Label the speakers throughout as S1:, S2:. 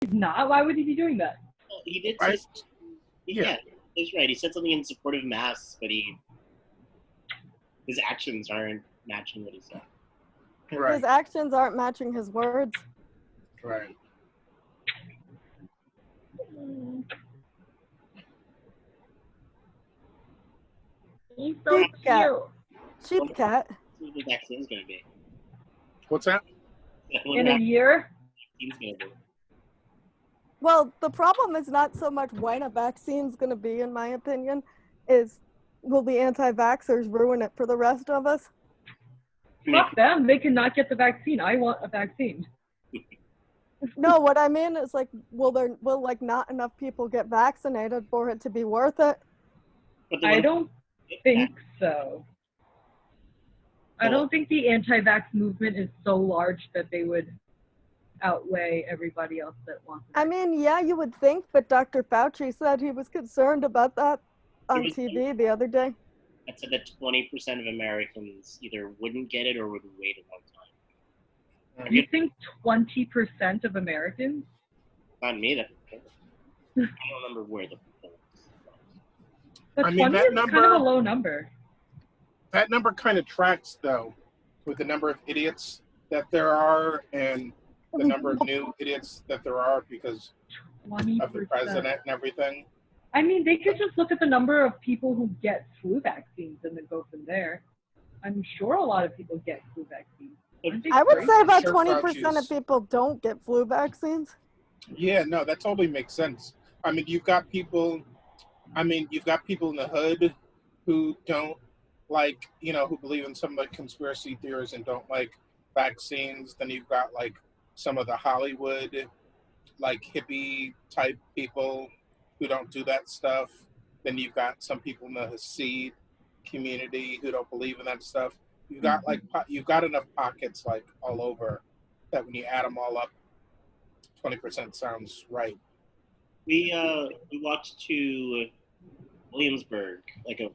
S1: He's not. Why would he be doing that?
S2: Well, he did
S3: I-
S2: say, yeah, he's right. He said something in support of masks, but his actions aren't matching what he said.
S3: Right.
S4: His actions aren't matching his words.
S3: Right.
S1: He's so
S4: Sheep cat.
S1: cute.
S4: Sheep cat.
S2: What the vaccine's going to be?
S3: What's that?
S1: In a year?
S2: Vaccine's going to be.
S4: Well, the problem is not so much when a vaccine's going to be, in my opinion, is will the anti-vaxxers ruin it for the rest of us?
S1: Fuck them. They cannot get the vaccine. I want a vaccine.
S4: No, what I mean is like, will like not enough people get vaccinated for it to be worth it?
S2: But the
S1: I
S2: one-
S1: don't think so. I don't think the anti-vax movement is so large that they would outweigh everybody else that wants it.
S4: I mean, yeah, you would think, but Dr. Fauci said he was concerned about that on TV the other day.
S2: that said that 20% of Americans either wouldn't get it or would wait a long time.
S1: You think 20% of Americans?
S2: Not me, that I don't remember where the poll was.
S1: But
S3: I mean,
S1: 20
S3: that
S1: is kind
S3: number-
S1: of a low number.
S3: That number kind of tracks, though, with the number of idiots that there are and the number of new idiots that there are because
S1: 20%.
S3: of the president and everything.
S1: I mean, they could just look at the number of people who get flu vaccines and then go from there. I'm sure a lot of people get flu vaccines. Aren't they
S4: I would
S1: great?
S4: say about
S3: Sure,
S4: 20% of
S3: Fauci's-
S4: people don't get flu vaccines.
S3: Yeah, no, that totally makes sense. I mean, you've got people in the hood who don't like, who believe in some like conspiracy theories and don't like vaccines. Then you've got like some of the Hollywood, like hippie type people who don't do that stuff. Then you've got some people in the Hasid community who don't believe in that stuff. You've got you've got enough pockets like all over that when you add them all up, 20% sounds right.
S2: We walked to Williamsburg, I forget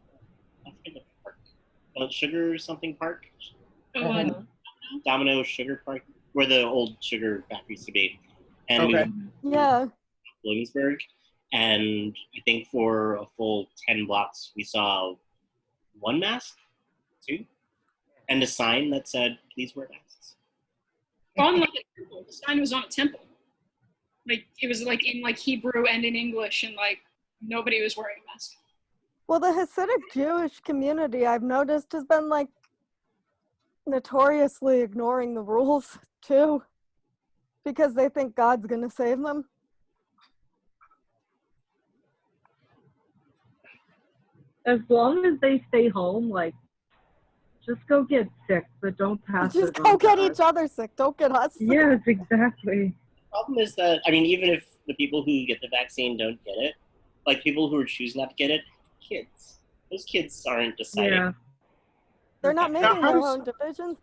S2: the park, Sugar something park, Domino Sugar Park, where the old sugar factory used to be, and we
S3: Okay.
S2: went
S4: Yeah.
S2: to Williamsburg, and I think for a full 10 blocks we saw one mask, two, and a sign that said, "Please wear masks."
S5: On like a temple. The sign was on a temple. Like it was like in like Hebrew and in English, and like nobody was wearing a mask.
S4: Well, the Hasidic Jewish community, I've noticed, has been like notoriously ignoring the rules too, because they think God's gonna save them.
S1: As long as they stay home, just go get sick, but don't pass
S4: Just
S1: it
S4: go
S1: on
S4: get
S1: to us.
S4: each other sick. Don't get us sick.
S1: Yes, exactly.
S2: The problem is that, even if the people who get the vaccine don't get it, like people who are choosing not to get it, kids. Those kids aren't deciding.
S1: Yeah.
S4: They're not
S3: Now,
S4: making
S3: how
S4: their
S3: does-
S4: own divisions.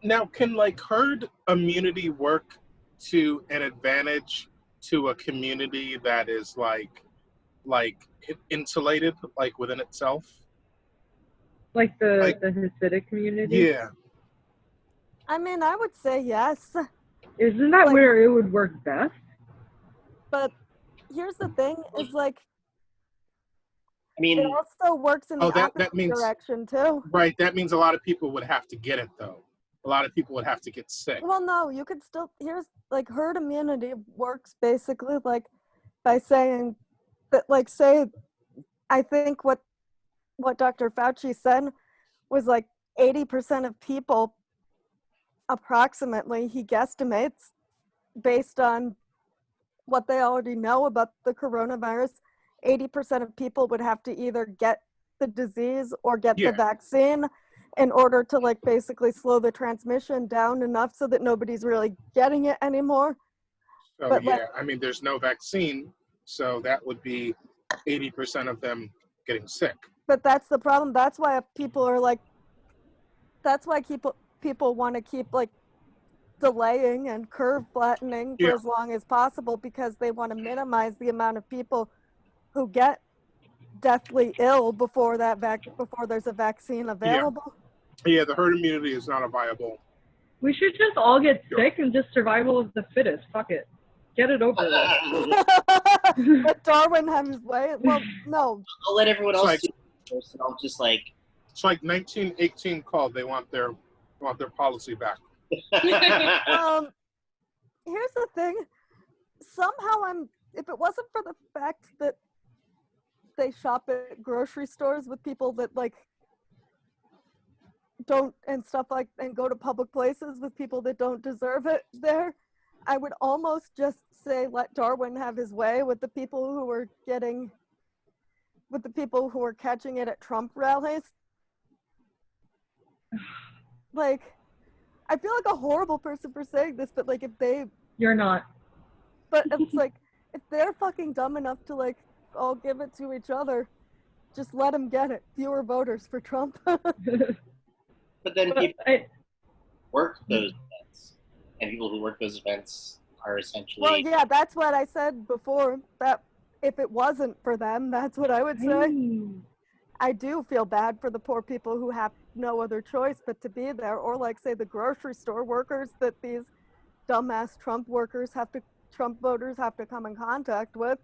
S3: Now, can like herd immunity work to an advantage to a community that is like insulated, like within itself?
S1: Like the
S3: Like-
S1: Hasidic community.
S3: Yeah.
S4: I mean, I would say yes,
S1: Isn't that
S4: Like-
S1: where it would work best?
S4: but here's the thing: is like
S2: I mean,
S4: it also works in the
S3: Oh, that
S4: opposite
S3: means-
S4: direction too.
S3: Right. That means a lot of people would have to get it, though. A lot of people would have to get sick.
S4: Well, no, you could still. Here's like herd immunity works basically like by saying that, like, say, I think what Dr. Fauci said was like 80% of people, approximately, he guesstimates, based on what they already know about the coronavirus, 80% of people would have to either get the disease or get
S3: Yeah.
S4: the vaccine in order to like basically slow the transmission down enough so that nobody's really getting it anymore.
S3: So
S4: but, like-
S3: yeah, there's no vaccine, so that would be 80% of them getting sick.
S4: But that's the problem. That's why people are like, that's why people want to keep like delaying and curve flattening for
S3: Yeah.
S4: as long as possible, because they want to minimize the amount of people who get deathly ill before there's a vaccine available.
S3: Yeah, the herd immunity is not a viable.
S1: We should just all get sick and just survival of the fittest. Fuck it. Get it over with.
S4: Let Darwin have his way. Well, no.
S2: I'll let everyone else
S3: Like-
S2: do it first, and I'll just like.
S3: It's like 1918 called. They want their policy back.
S4: Here's the thing. Somehow if it wasn't for the fact that they shop at grocery stores with people that like don't and stuff like and go to public places with people that don't deserve it there, I would almost just say let Darwin have his way with the people who are catching it at Trump rallies. Like, I feel like a horrible person for saying this, but like
S1: You're not.
S4: but it's like if they're fucking dumb enough to like all give it to each other, just let them get it. Fewer voters for Trump.
S2: But then
S1: But
S2: people
S1: I,
S2: work those events, and people who work those events are essentially.
S4: Well, yeah, that's what I said before. That if it wasn't for them, that's what I would say. I do feel bad for the poor people who have no other choice but to be there, or like say the grocery store workers that these dumbass Trump voters have to come in contact with.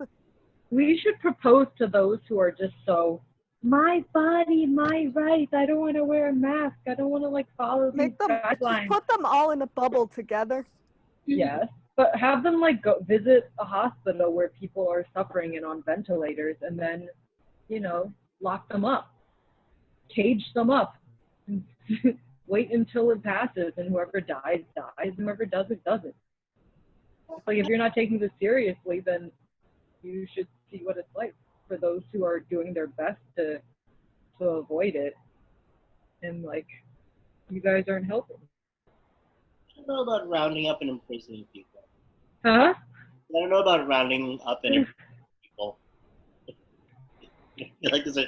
S1: we should propose to those who are just so, my body, my rights. I don't want to wear a mask. I don't want to like follow these
S4: Make them just
S1: guidelines.
S4: put them all in a bubble together.
S1: Yes, but have them like go visit a hospital where people are suffering and on ventilators, and then, lock them up, cage them up, and wait until it passes, and whoever dies, dies, and whoever doesn't, doesn't. Like if you're not taking this seriously, then you should see what it's like for those who are doing their best to avoid it, and like you guys aren't helping.
S2: I don't know about rounding up and imprisoning people.
S1: Huh?
S2: I don't know about rounding up and imprisoning people. I feel like there's a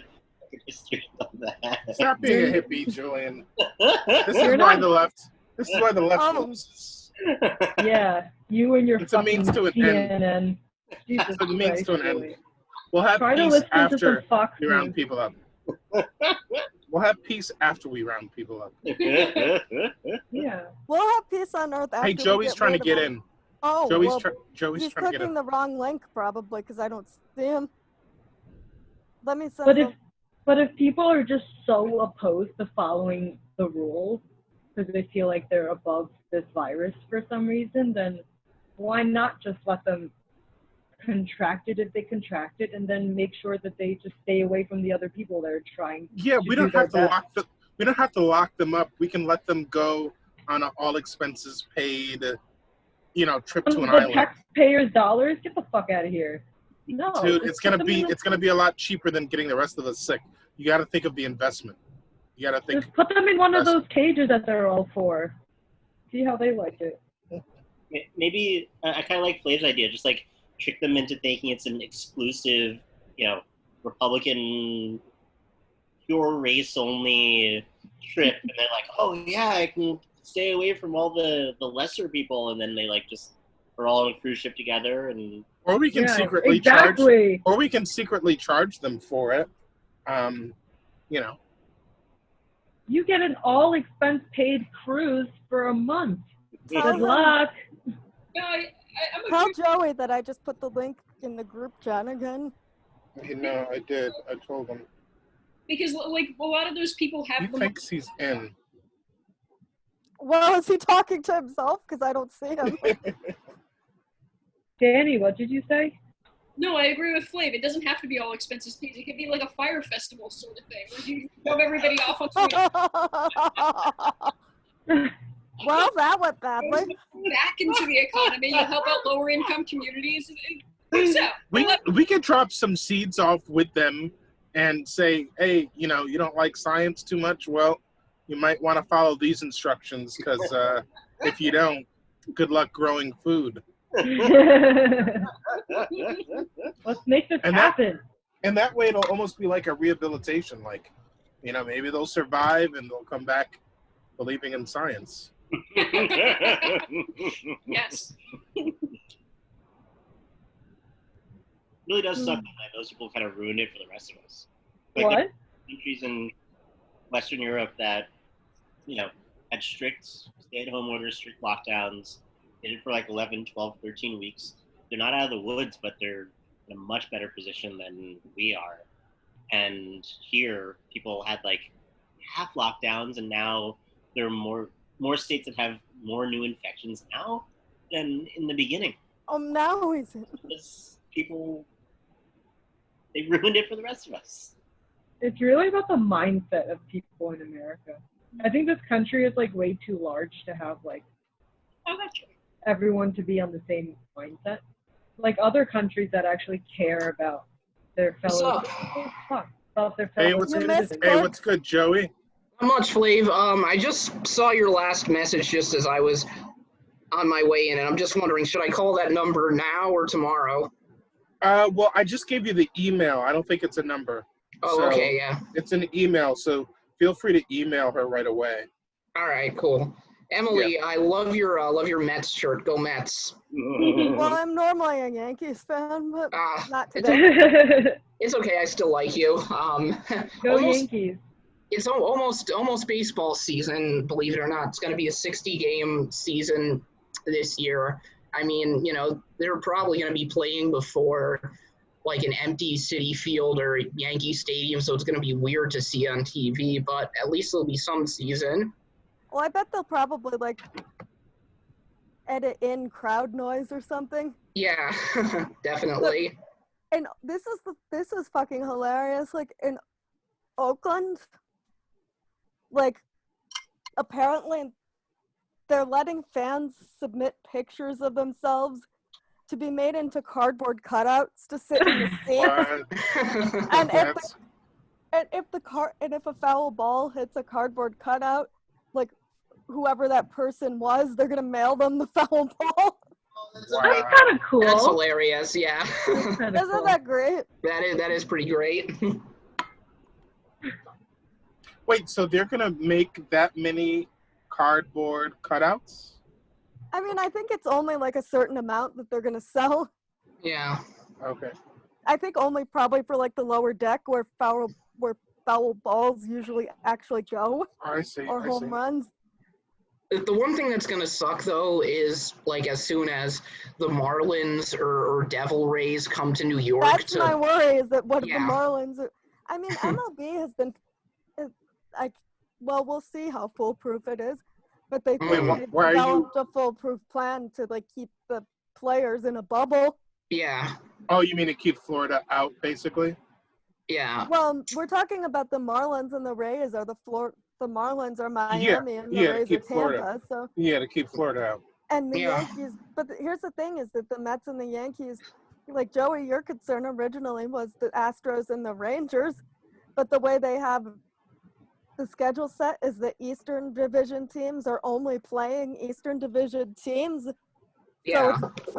S2: history of that.
S3: Stop being a hippie, Julian. This
S1: You're
S3: is why
S1: not-
S3: the left. This is why the left
S4: Oh.
S3: loses.
S1: Yeah, you and your
S3: It's a means
S1: fucking
S3: to an end.
S1: CNN. Jesus
S3: It's a means
S1: Christ,
S3: to an end.
S1: Julie.
S3: We'll have
S1: Try to
S3: peace
S1: listen to some
S3: after
S1: Fox
S3: we round
S1: News.
S3: people up. We'll have peace after we round people up.
S1: Yeah.
S4: We'll have peace on earth after
S3: Hey,
S4: we
S3: Joey's trying to
S4: rid of
S3: get
S4: them.
S3: in.
S4: Oh,
S3: Joey's
S4: well,
S3: trying
S4: he's
S3: to get
S4: clicking
S3: in.
S4: the wrong link probably because I don't see him. Let me send
S1: But
S4: him.
S1: if people are just so opposed to following the rules because they feel like they're above this virus for some reason, then why not just let them contract it if they contract it, and then make sure that they just stay away from the other people that are trying.
S3: Yeah,
S1: to
S3: we
S1: do
S3: don't
S1: their
S3: have to
S1: best.
S3: lock them. We don't have to lock them up. We can let them go on an all expenses paid, trip to an
S1: the
S3: island.
S1: taxpayers' dollars, get the fuck out of here. No,
S3: Dude,
S1: just
S3: it's gonna
S1: put them in
S3: be a lot cheaper than getting the rest of us sick. You got to think of the investment. You got to think.
S1: Just put them in one of
S3: That's-
S1: those cages that they're all for. See how they like it.
S2: Maybe I kind of like Flav's idea. Just like trick them into thinking it's an exclusive, Republican, pure race only trip, and they're like, "Oh yeah, I can stay away from all the lesser people," and then they like just are all on a cruise ship together, and
S3: Or we can
S1: Yeah,
S3: secretly charge.
S1: exactly.
S3: Or we can secretly charge them for it.
S1: You get an all expense paid cruise for a month.
S4: Tell
S1: Good
S4: him-
S1: luck.
S5: No, I'm
S4: Tell
S5: agree.
S4: Joey that I just put the link in the group chat again.
S3: No, I did. I told him.
S5: Because like a lot of those people
S3: He
S5: have the
S3: thinks he's in.
S4: Well, is he talking to himself? Because I don't see him.
S1: Danny, what did you say?
S5: No, I agree with Flav. It doesn't have to be all expenses paid. It could be like a fire festival sort of thing where you shove everybody off onto
S4: Well, that went badly.
S5: back into the economy. You help out lower income communities. It works out.
S3: We could drop some seeds off with them and say, hey, you don't like science too much. Well, you might want to follow these instructions because if you don't, good luck growing food.
S1: Let's make this
S3: And that-
S1: happen.
S3: And that way it'll almost be like a rehabilitation. Like, maybe they'll survive and they'll come back believing in science.
S5: Yes.
S2: really does suck that those people kind of ruined it for the rest of us. Like,
S1: What?
S2: there are countries in Western Europe that, had strict stay-at-home orders, strict lockdowns, did it for like 11, 12, 13 weeks, they're not out of the woods, but they're in a much better position than we are. And here, people had like half lockdowns, and now there are more states that have more new infections now than in the beginning.
S4: Now is it?
S2: Because people, they ruined it for the rest of us.
S1: It's really about the mindset of people in America. I think this country is like way too large to have like
S5: Oh, that's true.
S1: everyone to be on the same mindset. Like other countries that actually care about their fellow about their fellow
S3: Hey, what's
S4: You
S3: good?
S4: missed
S3: Hey,
S4: Clark.
S3: what's good, Joey?
S6: Not much, Flav. I just saw your last message just as I was on my way in, and I'm just wondering, should I call that number now or tomorrow?
S3: Well, I just gave you the email. I don't think it's a number.
S6: Oh,
S3: So,
S6: okay, yeah.
S3: It's an email, so feel free to email her right away.
S6: All right, cool. Emily, I love your Mets shirt. Go Mets.
S4: Well, I'm normally a Yankees fan, but
S6: Ah,
S4: not today.
S6: it's okay. I still like you.
S1: Go
S6: almost,
S1: Yankees.
S6: it's almost baseball season. Believe it or not, it's going to be a 60-game season this year. I mean, they're probably going to be playing before like an empty Citi Field or Yankee Stadium, so it's going to be weird to see on TV. But at least there'll be some season.
S4: Well, I bet they'll probably like edit in crowd noise or something.
S6: Yeah, definitely.
S4: And this is fucking hilarious. Like in Oakland, like apparently they're letting fans submit pictures of themselves to be made into cardboard cutouts to sit in the seats. And if a foul ball hits a cardboard cutout, like whoever that person was, they're gonna mail them the foul ball.
S1: That's kind of cool.
S6: That's hilarious. Yeah,
S1: That's kinda
S4: Isn't
S1: cool.
S4: that great?
S6: that is pretty great.
S3: Wait, so they're gonna make that many cardboard cutouts?
S4: I mean, I think it's only like a certain amount that they're gonna sell.
S6: Yeah.
S3: Okay.
S4: I think only probably for like the lower deck where foul balls usually actually go,
S3: I see.
S4: or
S3: I
S4: home
S3: see.
S4: runs.
S6: The one thing that's going to suck, though, is, like, as soon as the Marlins or Devil Rays come to New York
S4: That's my worry, is that what
S6: Yeah.
S4: the Marlins are. I mean, MLB has been, well, we'll see how foolproof it is, but they think
S6: Wait,
S4: they've
S3: why are you-
S4: developed a foolproof plan to like keep the players in a bubble.
S6: Yeah,
S3: Oh, you mean to keep Florida out, basically?
S6: yeah.
S4: Well, we're talking about the Marlins and the Rays. The Marlins are Miami and the
S3: yeah, to
S4: Rays are
S3: keep
S4: Tampa.
S3: Florida.
S4: So,
S3: Yeah, to keep Florida out.
S4: and the
S6: Yeah.
S4: Yankees. But here's the thing: is that the Mets and the Yankees, like Joey, your concern originally was the Astros and the Rangers, but the way they have the schedule set is the Eastern Division teams are only playing Eastern Division teams.
S6: Yeah.
S4: So it's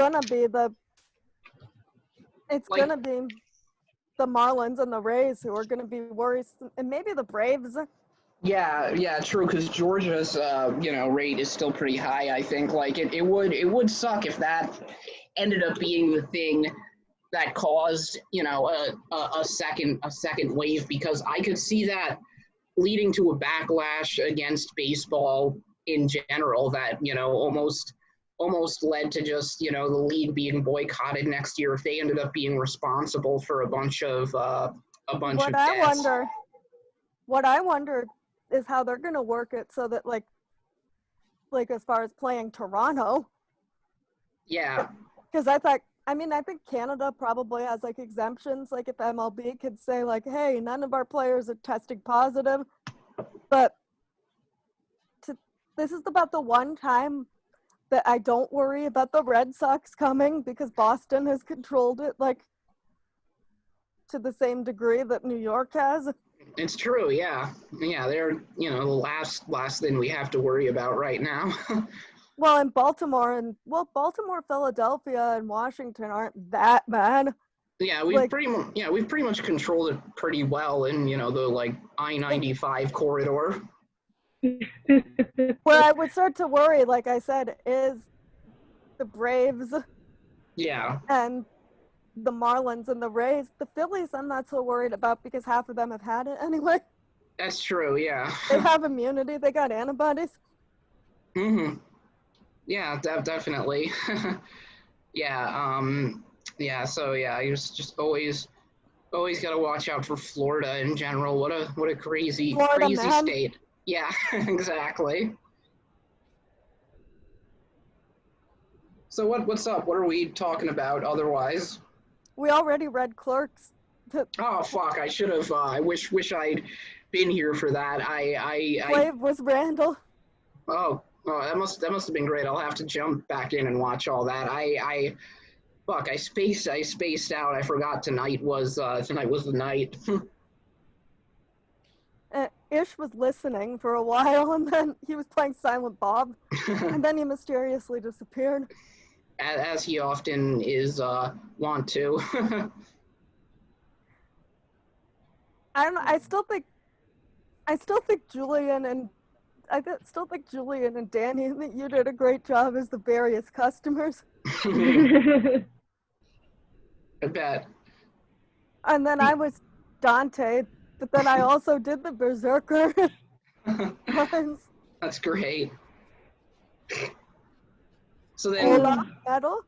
S4: gonna be the Marlins and the Rays who are gonna be worrisome, and maybe the Braves.
S6: Yeah, true. Because Georgia's, rate is still pretty high. I think like it would suck if that ended up being the thing that caused a second wave, because I could see that leading to a backlash against baseball in general that almost led to just the league being boycotted next year if they ended up being responsible for a bunch of
S4: What
S6: deaths.
S4: I wonder is how they're gonna work it so that like as far as playing Toronto,
S6: Yeah.
S4: because I think Canada probably has like exemptions. Like if MLB could say like, hey, none of our players are testing positive, but this is about the one time that I don't worry about the Red Sox coming, because Boston has controlled it like to the same degree that New York has.
S6: It's true, yeah. Yeah, they're, the last thing we have to worry about right now.
S4: Well, in Baltimore, Philadelphia, and Washington aren't that bad.
S6: Yeah, we've pretty much controlled it pretty well in, the like I-95 corridor.
S4: Where I would start to worry, like I said, is the Braves
S6: Yeah.
S4: and the Marlins and the Rays. The Phillies, I'm not so worried about because half of them have had it anyway.
S6: That's true, yeah.
S4: They have immunity. They got antibodies.
S6: Mm-hmm. Yeah, definitely. Yeah, so yeah, I was just always got to watch out for Florida in general. What a crazy
S4: Florida man.
S6: state. Yeah, exactly. So what's up? What are we talking about otherwise?
S4: We already read Clerks.
S6: Oh fuck! I should have. I wish I'd been here for that. I
S4: Flav was Randall.
S6: oh, that must have been great. I'll have to jump back in and watch all that. Fuck, I spaced out. I forgot tonight was the night.
S4: Ish was listening for a while, and then he was playing Silent Bob, and then he mysteriously disappeared.
S6: As he often is want to.
S4: I don't know. I still think Julian and Danny, that you did a great job as the various customers.
S6: I bet.
S4: And then I was Dante, but then I also did the Berserker ones.
S6: That's great. So then,
S4: Ola Metal.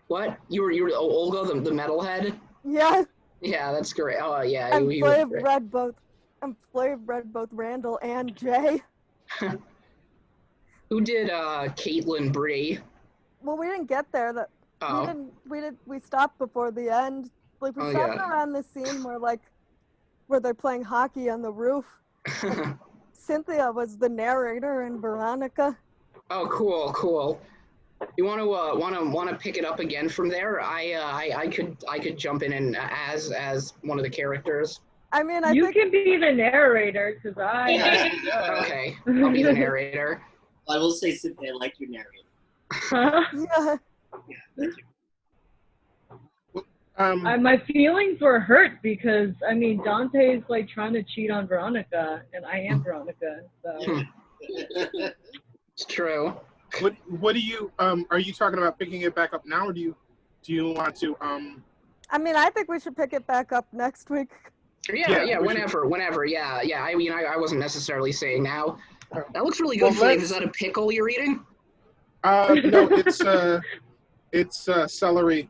S6: what? You were Olga, the metalhead?
S4: Yeah.
S6: Yeah, that's great. Oh yeah,
S4: And
S6: he was
S4: Flav
S6: great.
S4: read both Randall and Jay.
S6: Who did Caitlin Bree?
S4: Well, we didn't get there.
S6: Oh,
S4: We stopped before the end. Like we
S6: Oh,
S4: stopped
S6: yeah.
S4: around the scene where they're playing hockey on the roof. Cynthia was the narrator and Veronica.
S6: Oh, cool. You want to pick it up again from there? I could jump in and as one of the characters.
S4: I mean,
S1: You can be the narrator because I.
S6: Okay, I'll be the narrator.
S2: I will say, Cynthia, I like your narrator.
S1: Huh?
S4: Yeah.
S2: Yeah, thank you.
S1: My feelings were hurt because I mean Dante's like trying to cheat on Veronica, and I am Veronica. So
S6: It's true.
S3: What do you are you talking about picking it back up now, or do you want to
S4: I mean, I think we should pick it back up next week.
S6: Yeah, whenever. Yeah. I mean, I wasn't necessarily saying now. That looks really good,
S3: Well,
S6: Flav. Is that a pickle you're eating?
S3: no, it's celery.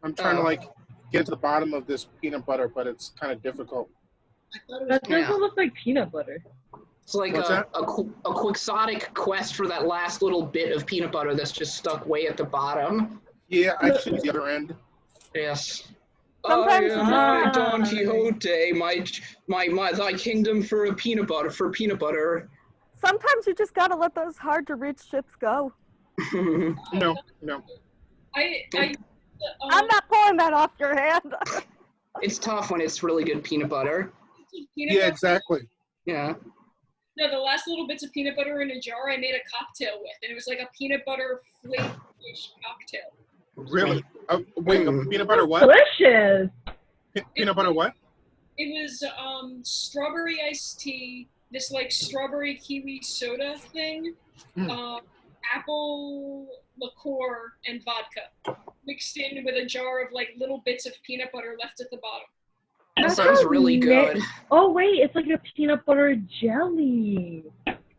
S3: I'm trying to
S6: Oh.
S3: like get to the bottom of this peanut butter, but it's kind of difficult.
S2: I thought it was
S1: that doesn't
S6: Yeah.
S1: look like peanut butter.
S6: It's like
S3: What's that?
S6: a quixotic quest for that last little bit of peanut butter that's just stuck way at the bottom.
S3: Yeah, I choose the other end.
S6: Yes.
S4: Sometimes you
S6: I,
S1: just-
S6: Don Quixote, my thy kingdom for peanut butter.
S4: Sometimes you just gotta let those hard to reach ships go.
S3: No.
S4: I'm not pulling that off your hand.
S6: It's tough when it's really good peanut butter.
S5: Peanut
S3: Yeah,
S5: butter.
S3: exactly.
S6: Yeah.
S5: No, the last little bits of peanut butter in a jar I made a cocktail with, and it was like a peanut butter flavored-ish cocktail.
S3: Really. Wait,
S6: Mm.
S3: peanut butter what?
S1: Delicious.
S3: Peanut butter what?
S5: It was strawberry iced tea, this like strawberry kiwi soda thing, apple liqueur, and vodka mixed in with a jar of like little bits of peanut butter left at the bottom.
S6: That
S1: That
S6: sounds
S1: sounds
S6: really good.
S1: Oh wait, it's like a peanut butter jelly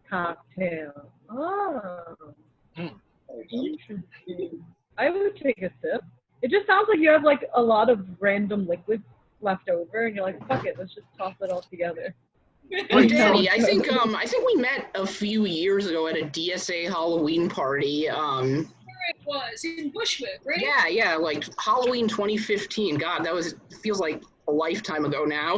S1: cocktail. Oh, interesting. I would take a sip. It just sounds like you have like a lot of random liquids left over, and you're like, fuck it, let's just toss it all together.
S6: Well, Danny, I think we met a few years ago at a DSA Halloween party.
S5: Where it was in Bushwick, right?
S6: Yeah, like Halloween 2015. God, feels like a lifetime ago now.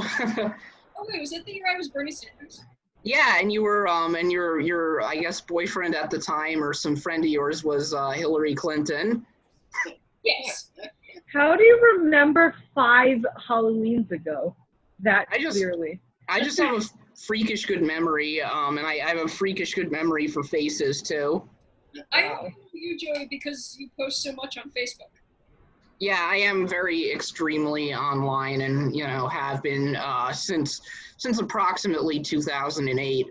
S5: Oh wait, was that the year I was Bernie Sanders?
S6: Yeah, and you were and your I guess boyfriend at the time or some friend of yours was Hillary Clinton.
S5: Yes.
S1: How do you remember 5 Halloweens ago that
S6: I just-
S1: clearly?
S6: I just have a freakish good memory, and I have a freakish good memory for faces too.
S5: I know you, Joey, because you post so much on Facebook.
S6: Yeah, I am very extremely online, and have been since approximately 2008.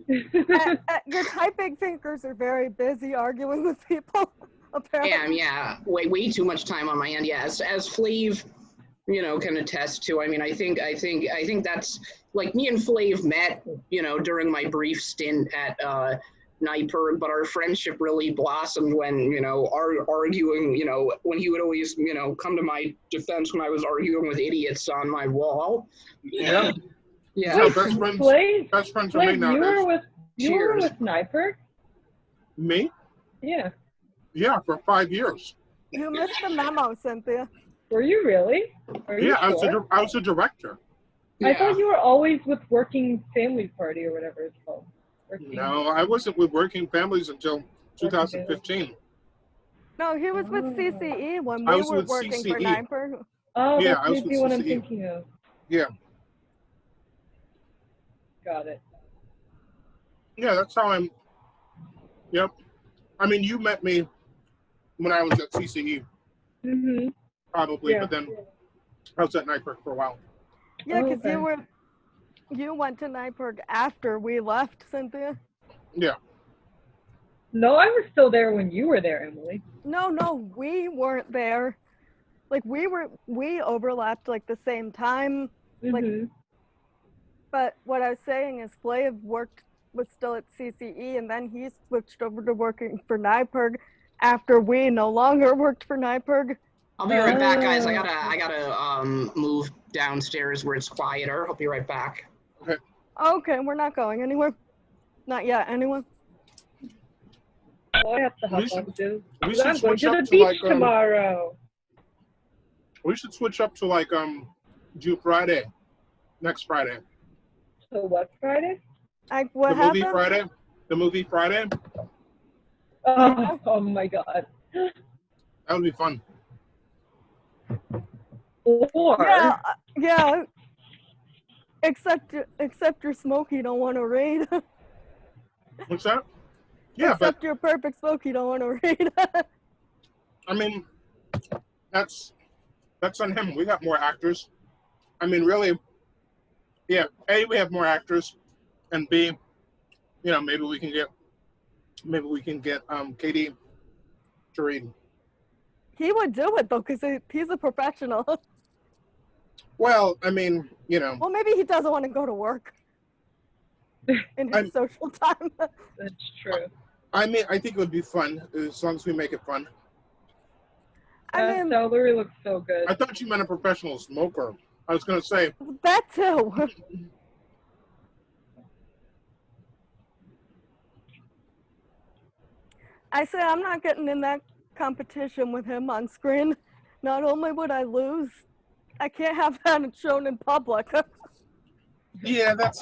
S4: Your typing fingers are very busy arguing with people, apparently.
S6: Yeah, way too much time on my end. Yeah, as Flav, can attest to. I mean, I think that's like me and Flav met, during my brief stint at Nyberg, but our friendship really blossomed when, arguing, when he would always, come to my defense when I was arguing with idiots on my wall.
S3: Yeah.
S6: Yeah.
S3: So
S1: Wait,
S3: best friends are me
S1: Slade,
S3: nowadays.
S1: you were
S6: Cheers.
S1: with Nyberg?
S3: Me?
S1: Yeah.
S3: Yeah, for 5 years.
S4: You missed the memo, Cynthia.
S1: Were you really? Are you
S3: Yeah,
S1: sure?
S3: I was a director.
S1: I thought you were always with Working Family Party or whatever it's called.
S3: No, I wasn't with Working Families until 2015.
S4: No, he was with
S1: Oh.
S4: CCE when
S3: I
S4: we
S3: was
S4: were
S3: with
S4: working for
S3: CCE.
S4: Nyberg.
S1: Oh,
S3: Yeah,
S1: that's
S3: I was
S1: maybe
S3: with
S1: what I'm
S3: CCE.
S1: thinking of.
S3: Yeah.
S1: Got it.
S3: Yeah, that's how I'm. Yep. I mean, you met me when I was at CCE,
S1: Mm-hmm.
S3: probably,
S1: Yeah.
S3: but then I was at Nyberg for a while.
S4: Yeah,
S1: Oh,
S4: because
S1: okay.
S4: you went to Nyberg after we left, Cynthia.
S3: Yeah.
S1: No, I was still there when you were there, Emily.
S4: No, we weren't there. Like we overlapped like the same time. Like,
S1: Mm-hmm.
S4: but what I was saying is Flav was still at CCE, and then he switched over to working for Nyberg after we no longer worked for Nyberg.
S6: I'll be right back, guys. I
S1: Oh.
S6: gotta move downstairs where it's quieter. I'll be right back.
S4: Okay, we're not going anywhere. Not yet, anyone.
S1: Oh, I have to hop
S3: We should-
S1: on too.
S3: we
S1: 'Cause
S3: should
S1: I'm going
S3: switch
S1: to
S3: up
S1: the
S3: to,
S1: beach
S3: like,
S1: tomorrow.
S3: We should switch up to like do Friday, next Friday.
S1: So what Friday?
S4: Like what
S3: The
S4: happened?
S3: movie Friday. The movie Friday.
S1: Oh my god.
S3: That would be fun.
S1: Or
S4: Yeah. Except your Smokey don't want to raid.
S3: What's that? Yeah,
S4: Except your perfect Smokey don't want to raid.
S3: I mean, that's on him. We got more actors. I mean, really, yeah. A, we have more actors, and B, maybe we can get Katie to read.
S4: He would do it though, because he's a professional.
S3: Well, I mean,
S4: Well, maybe he doesn't want to go to work in his social time.
S1: that's true.
S3: I mean, I think it would be fun as long as we make it fun.
S4: I mean,
S1: celery looks so good.
S3: I thought you meant a professional smoker. I was gonna say,
S4: that too. I say I'm not getting in that competition with him on screen. Not only would I lose, I can't have that shown in public.
S3: yeah, that's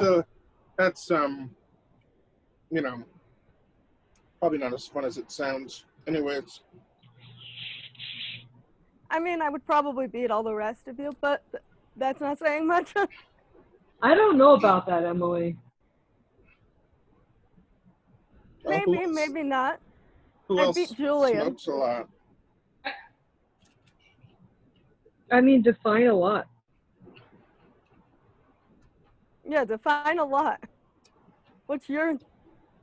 S3: probably not as fun as it sounds. Anyways,
S4: I mean, I would probably beat all the rest of you, but that's not saying much.
S1: I don't know about that, Emily.
S4: Maybe, maybe not.
S3: Who
S4: I
S3: else
S4: beat Julian.
S3: smokes a lot?
S1: I mean, define a lot.
S4: Yeah, define a lot. What's your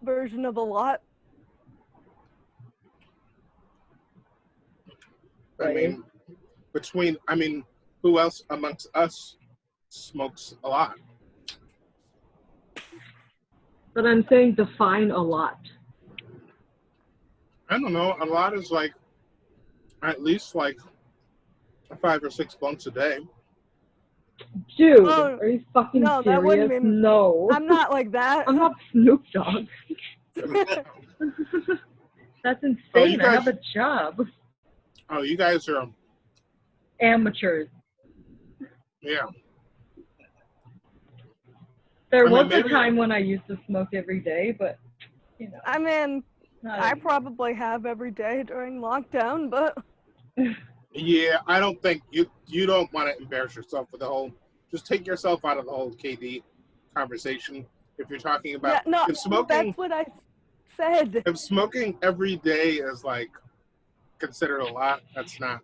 S4: version of a lot?
S3: I mean, who else amongst us smokes a lot?
S1: But I'm saying define a lot.
S3: I don't know. A lot is like at least like 5 or 6 blunts a day.
S1: Dude,
S4: Oh,
S1: are you fucking
S4: no,
S1: serious?
S4: that wouldn't be-
S1: No.
S4: I'm not like that.
S1: I'm not Snoop Dogg. That's insane. I have a job.
S3: Oh, you guys are,
S1: Amateurs.
S3: yeah.
S1: There
S3: I mean,
S1: was a
S3: maybe-
S1: time when I used to smoke every day, but
S4: I mean,
S1: not
S4: I
S1: anymore.
S4: probably have every day during lockdown, but
S3: Yeah, I don't think you don't want to embarrass yourself with the whole. Just take yourself out of the whole KD conversation. If you're talking
S4: yeah,
S3: about
S4: no,
S3: if smoking,
S4: that's what I said.
S3: if smoking every day is like considered a lot, that's not.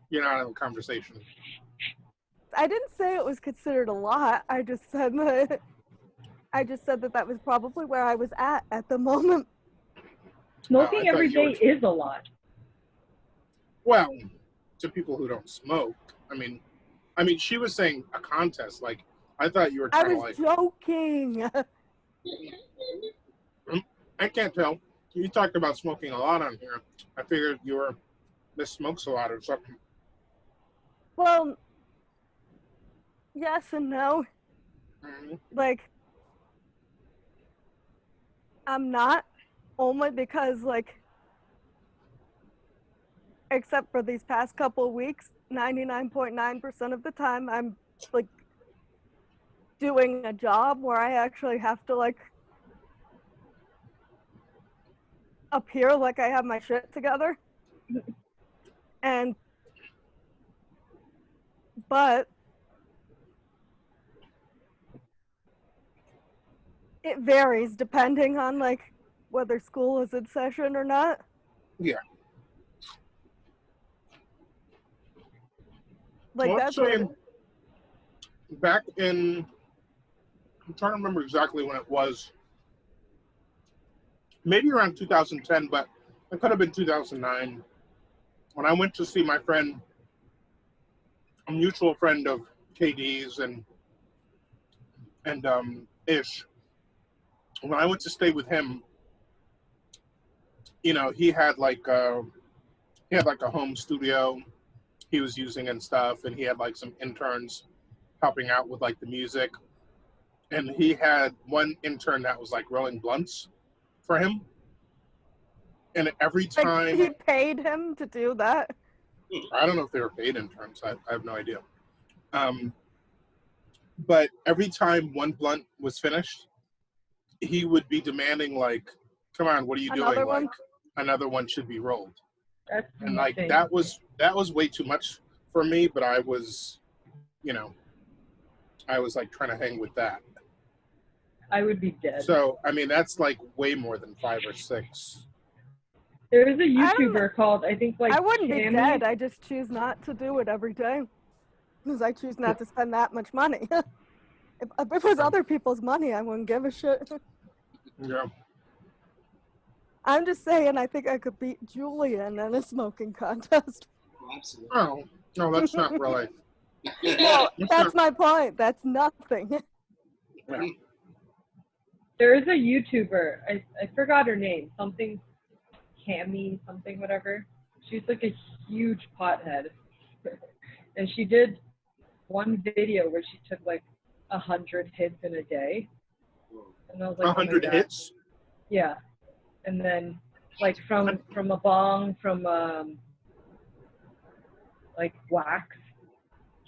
S3: You're not in a conversation.
S4: I didn't say it was considered a lot. I just said that that was probably where I was at the moment.
S1: Smoking
S3: I thought
S1: every
S3: you were-
S1: day is a lot.
S3: Well, to people who don't smoke, I mean, she was saying a contest. Like, I thought you were
S4: I
S3: trying to
S4: was
S3: like.
S4: joking.
S3: I can't tell. You talked about smoking a lot on here. I figured you were Miss Smokes a lot or something.
S4: Well, yes and no.
S3: Mhm.
S4: Like, I'm not, only because, like, except for these past couple of weeks, 99.9% of the time, I'm, like, doing a job where I actually have to, like, appear like I have my shit together. And, but it varies depending on, like, whether school is in session or not.
S3: Yeah.
S4: Like,
S3: Well, I'm
S4: that's what it
S3: saying back in, I'm trying to remember exactly when it was. Maybe around 2010, but it could have been 2009. When I went to see my friend, a mutual friend of KD's and Ish. When I went to stay with him, you know, he had like a home studio he was using and stuff, and he had like some interns helping out with like the music. And he had one intern that was like rolling blunts for him. And every
S4: like
S3: time,
S4: he paid him to do that.
S3: I don't know if they were paid interns, I have no idea. But every time one blunt was finished, he would be demanding like, "Come on, what are you
S4: Another
S3: doing?
S4: one?
S3: Like, another one should be rolled."
S1: That's
S3: And like
S1: insane.
S3: that was way too much for me. But I was, you know, I was like trying to hang with that.
S1: I would be dead.
S3: So I mean, that's like way more than 5 or 6.
S1: There is a
S4: I don't know.
S1: YouTuber called, I think, like
S4: I wouldn't be
S1: Cammy.
S4: dead. I just choose not to do it every day because I choose not to spend that much money. If it was other people's money, I wouldn't give a shit.
S3: Yeah.
S4: I'm just saying, I think I could beat Julian in a smoking contest.
S2: Oh, absolutely.
S3: Oh no, that's not really.
S4: Well,
S3: That's
S4: that's
S3: not,
S4: my point. That's nothing.
S3: yeah.
S1: There is a YouTuber. I forgot her name. Something Cammy, something whatever. She's like a huge pothead, and she did one video where she took like 100 hits in a day, and I was like,
S3: 100
S1: oh my God.
S3: hits.
S1: Yeah, and then like from a bong, from like wax,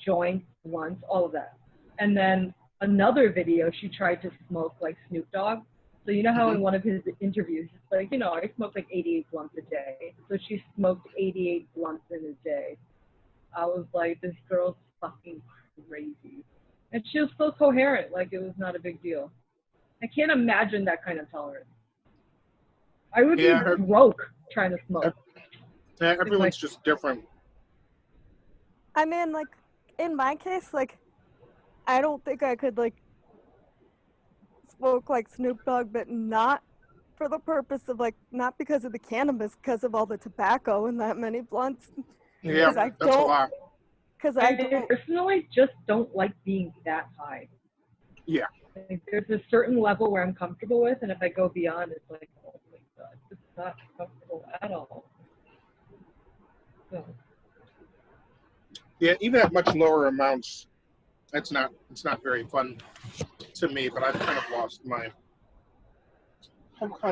S1: joints, blunts, all of that. And then another video, she tried to smoke like Snoop Dogg. So you know how in one of his interviews, it's like, you know, I smoke like 88 blunts a day. So she smoked 88 blunts in a day. I was like, this girl's fucking crazy. And she was so coherent, like it was not a big deal. I can't imagine that kind of tolerance. I would
S3: Yeah,
S1: be broke trying to smoke.
S3: Yeah, everyone's just different.
S4: I mean, like, in my case, like, I don't think I could, like, smoke like Snoop Dogg, but not for the purpose of, like, not because of the cannabis, because of all the tobacco and that many blunts.
S3: Yeah,
S4: 'Cause I
S3: that's a
S4: don't-
S3: lot.
S4: Because I
S1: I
S4: don't.
S1: personally just don't like being that high.
S3: Yeah.
S1: Like, there's a certain level where I'm comfortable with, and if I go beyond, it's like, oh my God, it's not comfortable at all. So,
S3: Yeah, even at much lower amounts, it's not very fun to me. But I've kind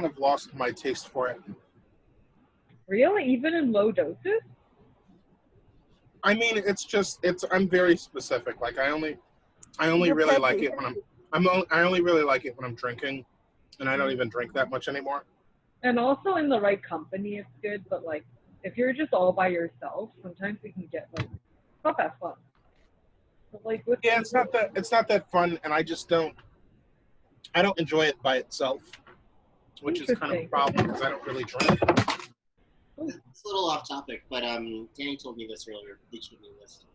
S3: of lost my taste for it.
S1: really, even in low doses?
S3: I mean, I'm very specific. Like I only
S4: You're
S3: really like
S4: picky.
S3: it when I only really like it when I'm drinking, and I don't even drink that much anymore.
S1: And also in the right company, it's good. But like, if you're just all by yourself, sometimes it can get like not that fun. But like with
S3: Yeah, it's not that fun, and I don't enjoy it by itself, which is kind of a problem because I don't really drink.
S2: It's a little off topic, but Danny told me this earlier. He told me this.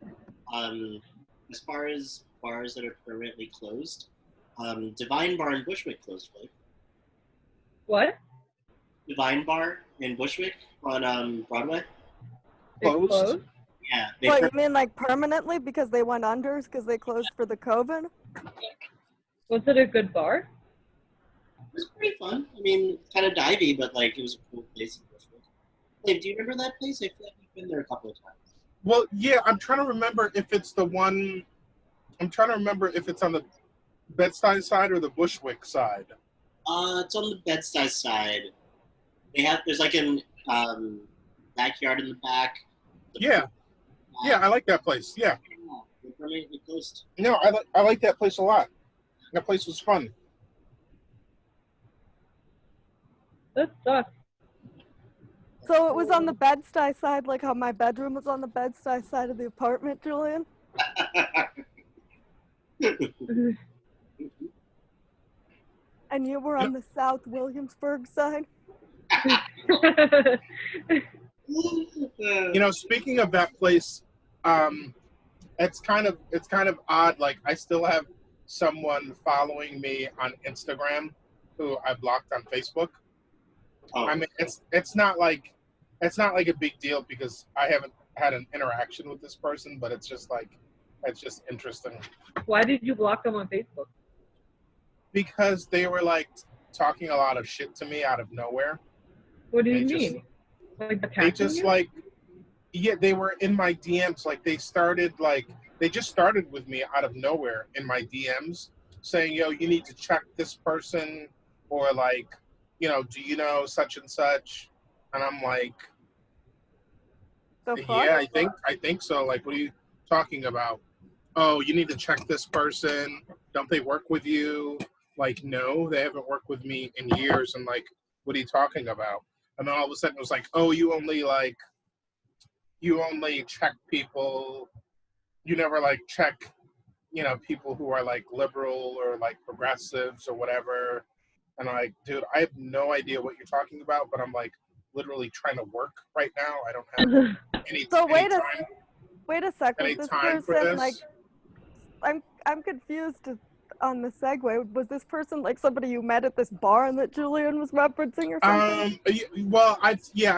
S2: As far as bars that are permanently closed, Divine Bar in Bushwick closed, right?
S1: what?
S2: Divine Bar in Bushwick on Broadway.
S1: They
S3: Closed?
S1: closed?
S2: Yeah,
S4: What, you mean like permanently because they went under because they closed for the COVID?
S1: Was it a good bar?
S2: was pretty fun. I mean, kind of divey, but like it was a cool place in Bushwick. Dave, do you remember that place? I feel like you've been there a couple of times.
S3: Well, yeah, I'm trying to remember if it's the one. I'm trying to remember if it's on the Bed-Stuy side or the Bushwick side.
S2: It's on the Bed-Stuy side. There's like an backyard in the back.
S3: Yeah, I like that place. Yeah.
S2: We're permanently close.
S3: No, I like that place a lot. That place was fun.
S1: That sucks.
S4: So it was on the Bed-Stuy side, like how my bedroom was on the Bed-Stuy side of the apartment, Julian? And you were on the South Williamsburg side?
S3: You know, speaking of that place, it's kind of odd. Like, I still have someone following me on Instagram who I blocked on Facebook.
S2: Oh.
S3: I mean, it's not like a big deal because I haven't had an interaction with this person, but it's just interesting.
S1: Why did you block them on Facebook?
S3: Because they were like talking a lot of shit to me out of nowhere.
S1: What do you
S3: They
S1: mean? Like
S3: They
S1: attacking
S3: just
S1: you?
S3: like, yeah, they were in my DMs. Like they just started with me out of nowhere in my DMs saying, yo, you need to check this person, or like, you know, do you know such and such? And I'm like,
S4: The fuck?
S3: yeah, I think so. Like, what are you talking about? Oh, you need to check this person. Don't they work with you? Like, no, they haven't worked with me in years. And like, what are you talking about? And then all of a sudden it was like, oh, you only check people. You never like check, you know, people who are like liberal or like progressives or whatever. And I'm like, dude, I have no idea what you're talking about, but I'm like literally trying to work right now. I don't have any,
S4: So
S3: any
S4: wait
S3: time.
S4: a sec.
S3: Any
S4: Was this
S3: time for
S4: person
S3: this?
S4: like? I'm confused on the segue. Was this person like somebody you met at this bar that Julian was referencing or something?
S3: Well, I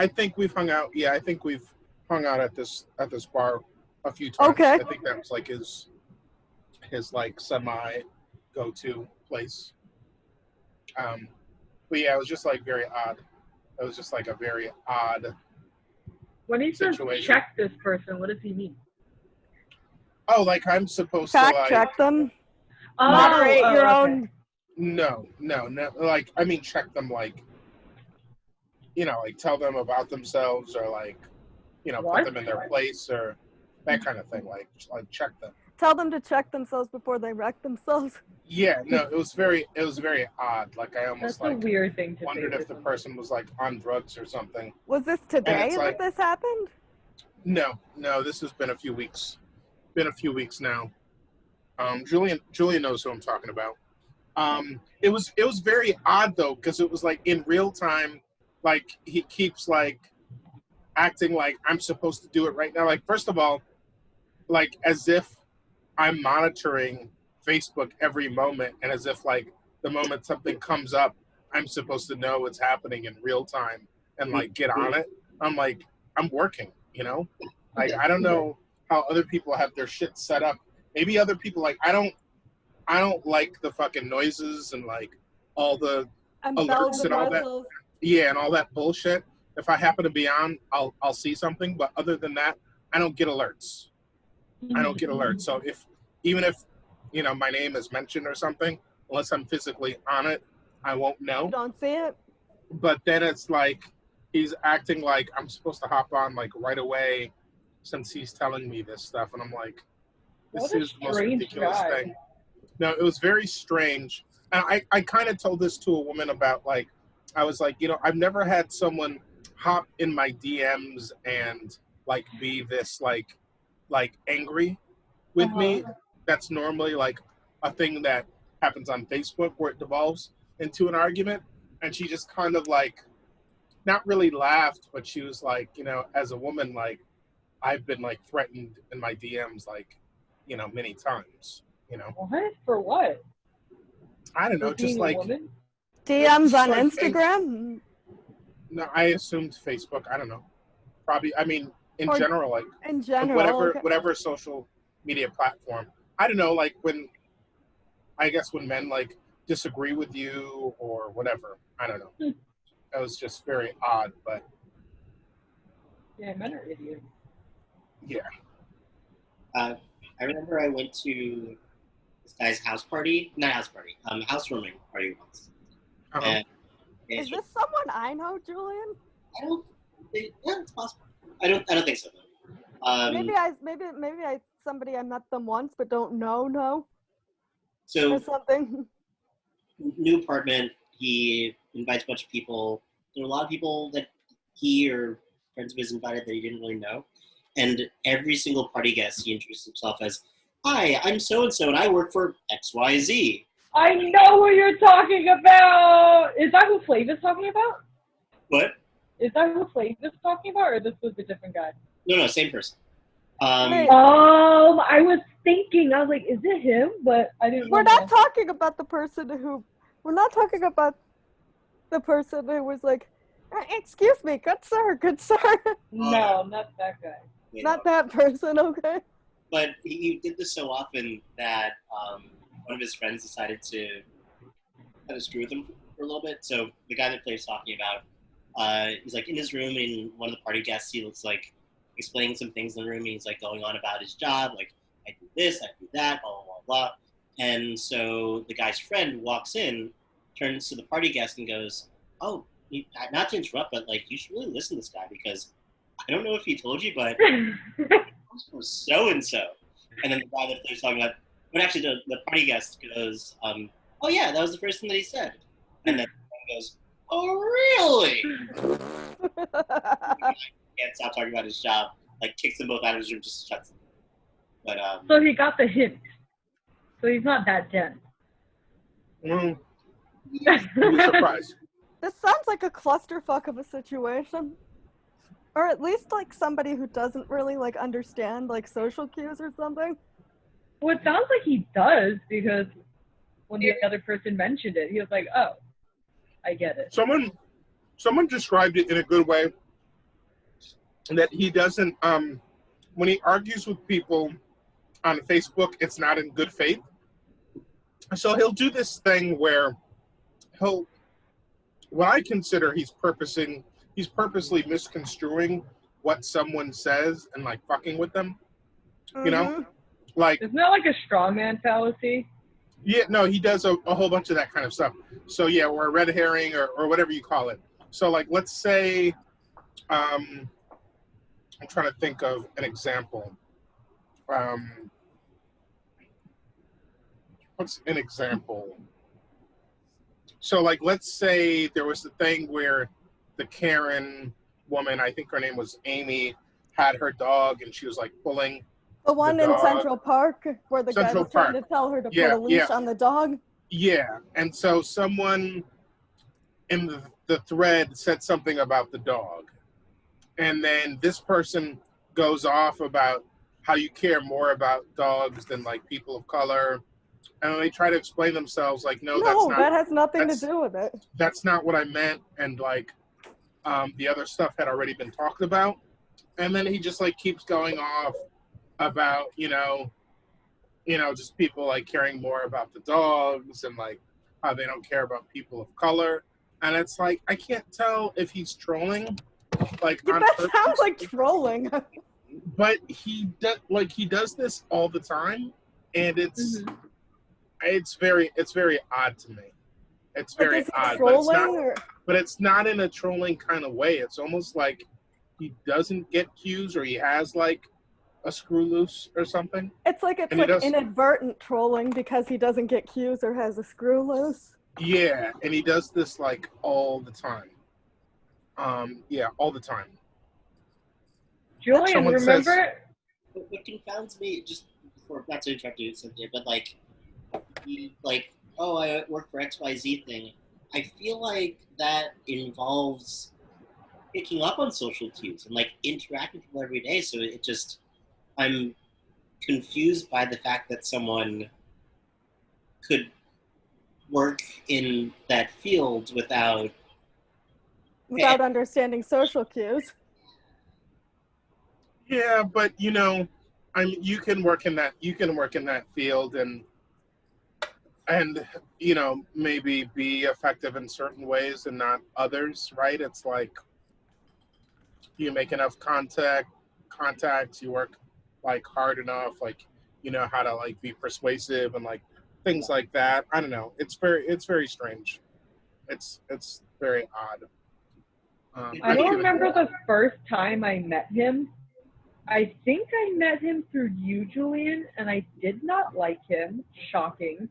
S3: think we've hung out. Yeah, I think we've hung out at this bar a few times.
S4: Okay.
S3: I think that was like his like semi go-to place. But yeah, it was just like very odd. It was just like a very odd.
S1: When he says
S3: situation.
S1: check this person, what does he mean?
S3: Oh, like I'm supposed
S4: Fact
S3: to like
S4: check them.
S1: Oh,
S4: Moderate your
S1: okay.
S4: own.
S3: no. Like, I mean, check them, like, you know, like tell them about themselves, or like, you know,
S1: What?
S3: put them in their place, or that kind of thing. Like check them.
S4: Tell them to check themselves before they wreck themselves.
S3: Yeah, no, it was very odd. Like I almost
S1: That's a
S3: like
S1: weird thing to
S3: wondered
S1: say.
S3: if the person was like on drugs or something.
S4: Was this today
S3: it's like-
S4: that this happened?
S3: No, this has been a few weeks. Been a few weeks now. Julian knows who I'm talking about. It was very odd though, because it was like in real time. Like he keeps like acting like I'm supposed to do it right now. Like, first of all, like as if I'm monitoring Facebook every moment, and as if like the moment something comes up, I'm supposed to know what's happening in real time and like get on it. I'm like, I'm working, you know? Like, I don't know how other people have their shit set up. Maybe other people, like, I don't like the fucking noises and like all the
S4: And
S3: alerts
S4: bells
S3: and all that.
S4: whistles.
S3: Yeah, and all that bullshit. If I happen to be on, I'll see something, but other than that, I don't get alerts. I don't get alerts. So even if you know my name is mentioned or something, unless I'm physically on it, I won't know.
S4: You don't see it?
S3: But then it's like he's acting like I'm supposed to hop on like right away, since he's telling me this stuff, and I'm like, this
S1: What a
S3: is the most
S1: strange
S3: ridiculous
S1: guy.
S3: thing. No, it was very strange. And I kind of told this to a woman about, like, I was like, you know, I've never had someone hop in my DMs and like be this like angry with me. That's normally like a thing that happens on Facebook where it devolves into an argument. And she just kind of like, not really laughed, but she was like, you know, as a woman, like, I've been like threatened in my DMs, like, you know, many times, you know.
S1: What? For what?
S3: I don't know,
S1: For
S3: just
S1: being a
S3: like,
S1: woman?
S4: DMs on
S3: like
S4: Instagram?
S3: no, I assumed Facebook. I don't know. Probably, I mean, in
S4: Or
S3: general, like,
S4: In general. okay.
S3: whatever social media platform. I don't know, like when men like disagree with you or whatever. I don't know. That was just very odd, but
S1: Yeah, men are idiots.
S3: yeah.
S2: I remember I went to this guy's house housewarming party once.
S3: Uh-huh.
S2: And
S4: Is this someone I know, Julian?
S2: I don't think, yeah, it's possible. I don't think so.
S4: Maybe somebody I met them once but don't know
S2: So
S4: or something.
S2: new apartment, he invites a bunch of people. There were a lot of people that he or friends of his invited that he didn't really know. And every single party guest, he introduced himself as, "Hi, I'm so-and-so, and I work for XYZ."
S1: I know who you're talking about! Is that who Flav is talking about?
S2: What?
S1: Is that who Flav is talking about, or this was a different guy?
S2: No, same person.
S4: Wait.
S1: I was thinking, I was like, is it him? But I didn't
S4: We're
S1: wanna-
S4: not talking about the person who was like, excuse me, good sir.
S1: No, not that guy.
S2: You
S4: Not
S2: know.
S4: that person, okay?
S2: But he did this so often that one of his friends decided to kind of screw with him for a little bit. So the guy that Flav's talking about, he's like in his room, and one of the party guests, he was like explaining some things in the room. And he's like going on about his job, like, I do this, I do that, blah, blah, blah, blah. And so the guy's friend walks in, turns to the party guest and goes, "Oh, not to interrupt, but like, you should really listen to this guy, because I don't know if he told you, but from so-and-so." And then the guy that they're talking about, but actually the party guest goes, "Oh yeah, that was the first thing that he said." And then the goes, "Oh really?" Can't stop talking about his job, like kicks them both out of his room, just shuts them. But
S1: So he got the hint. So he's not that dense.
S3: You'd be surprised.
S4: This sounds like a clusterfuck of a situation. Or at least like somebody who doesn't really like understand like social cues or something.
S1: Well, it sounds like he does, because when the other person mentioned it, he was like, oh, I get it.
S3: Someone described it in a good way, that he doesn't when he argues with people on Facebook, it's not in good faith. So he'll do this thing where what I consider he's purposely misconstruing what someone says and like fucking with them. You know? Like,
S1: Isn't that like a strongman fallacy?
S3: yeah, no, he does a whole bunch of that kind of stuff. So yeah, or a red herring or whatever you call it. So like, let's say, I'm trying to think of an example. What's an example? So like, let's say there was the thing where the Karen woman, I think her name was Amy, had her dog and she was like pulling
S4: The one
S3: the
S4: in
S3: dog.
S4: Central Park where the guy
S3: Central
S4: was trying
S3: Park.
S4: to tell her to
S3: Yeah,
S4: put a leash
S3: yeah.
S4: on the dog.
S3: Yeah, and so someone in the thread said something about the dog. And then this person goes off about how you care more about dogs than like people of color. And they try to explain themselves like, no, that's not,
S4: that has nothing to
S3: that's-
S4: do with it.
S3: that's not what I meant. And like, the other stuff had already been talked about. And then he just like keeps going off about, just people like caring more about the dogs and like how they don't care about people of color. And it's like, I can't tell if he's trolling, like on
S4: That
S3: purpose,
S4: sounds like trolling.
S3: but he does this all the time, and it's very odd to me. It's very
S4: Like, is it
S3: odd,
S4: trolling
S3: but it's not in a trolling kind of way. It's almost like he doesn't get cues, or he has like a screw loose or something.
S4: It's like
S3: And he does-
S4: inadvertent trolling because he doesn't get cues or has a screw loose.
S3: Yeah, and he does this like all the time. All the time.
S1: Julian,
S3: Someone
S1: remember?
S2: what confounds me, just before, not to interrupt you, Cynthia, but like, oh, I work for XYZ thing. I feel like that involves picking up on social cues and like interacting with people every day. So it just, I'm confused by the fact that someone could work in that field without
S4: Understanding social cues.
S3: Yeah, but you can work in that field and and maybe be effective in certain ways and not others, right? It's like you make enough contacts, you work like hard enough, like you know how to like be persuasive and like things like that. I don't know. It's very strange. It's very odd.
S1: I
S3: I've
S1: don't
S3: given
S1: remember the first time I met him. I think I met him through you, Julian, and I did not like him. Shocking.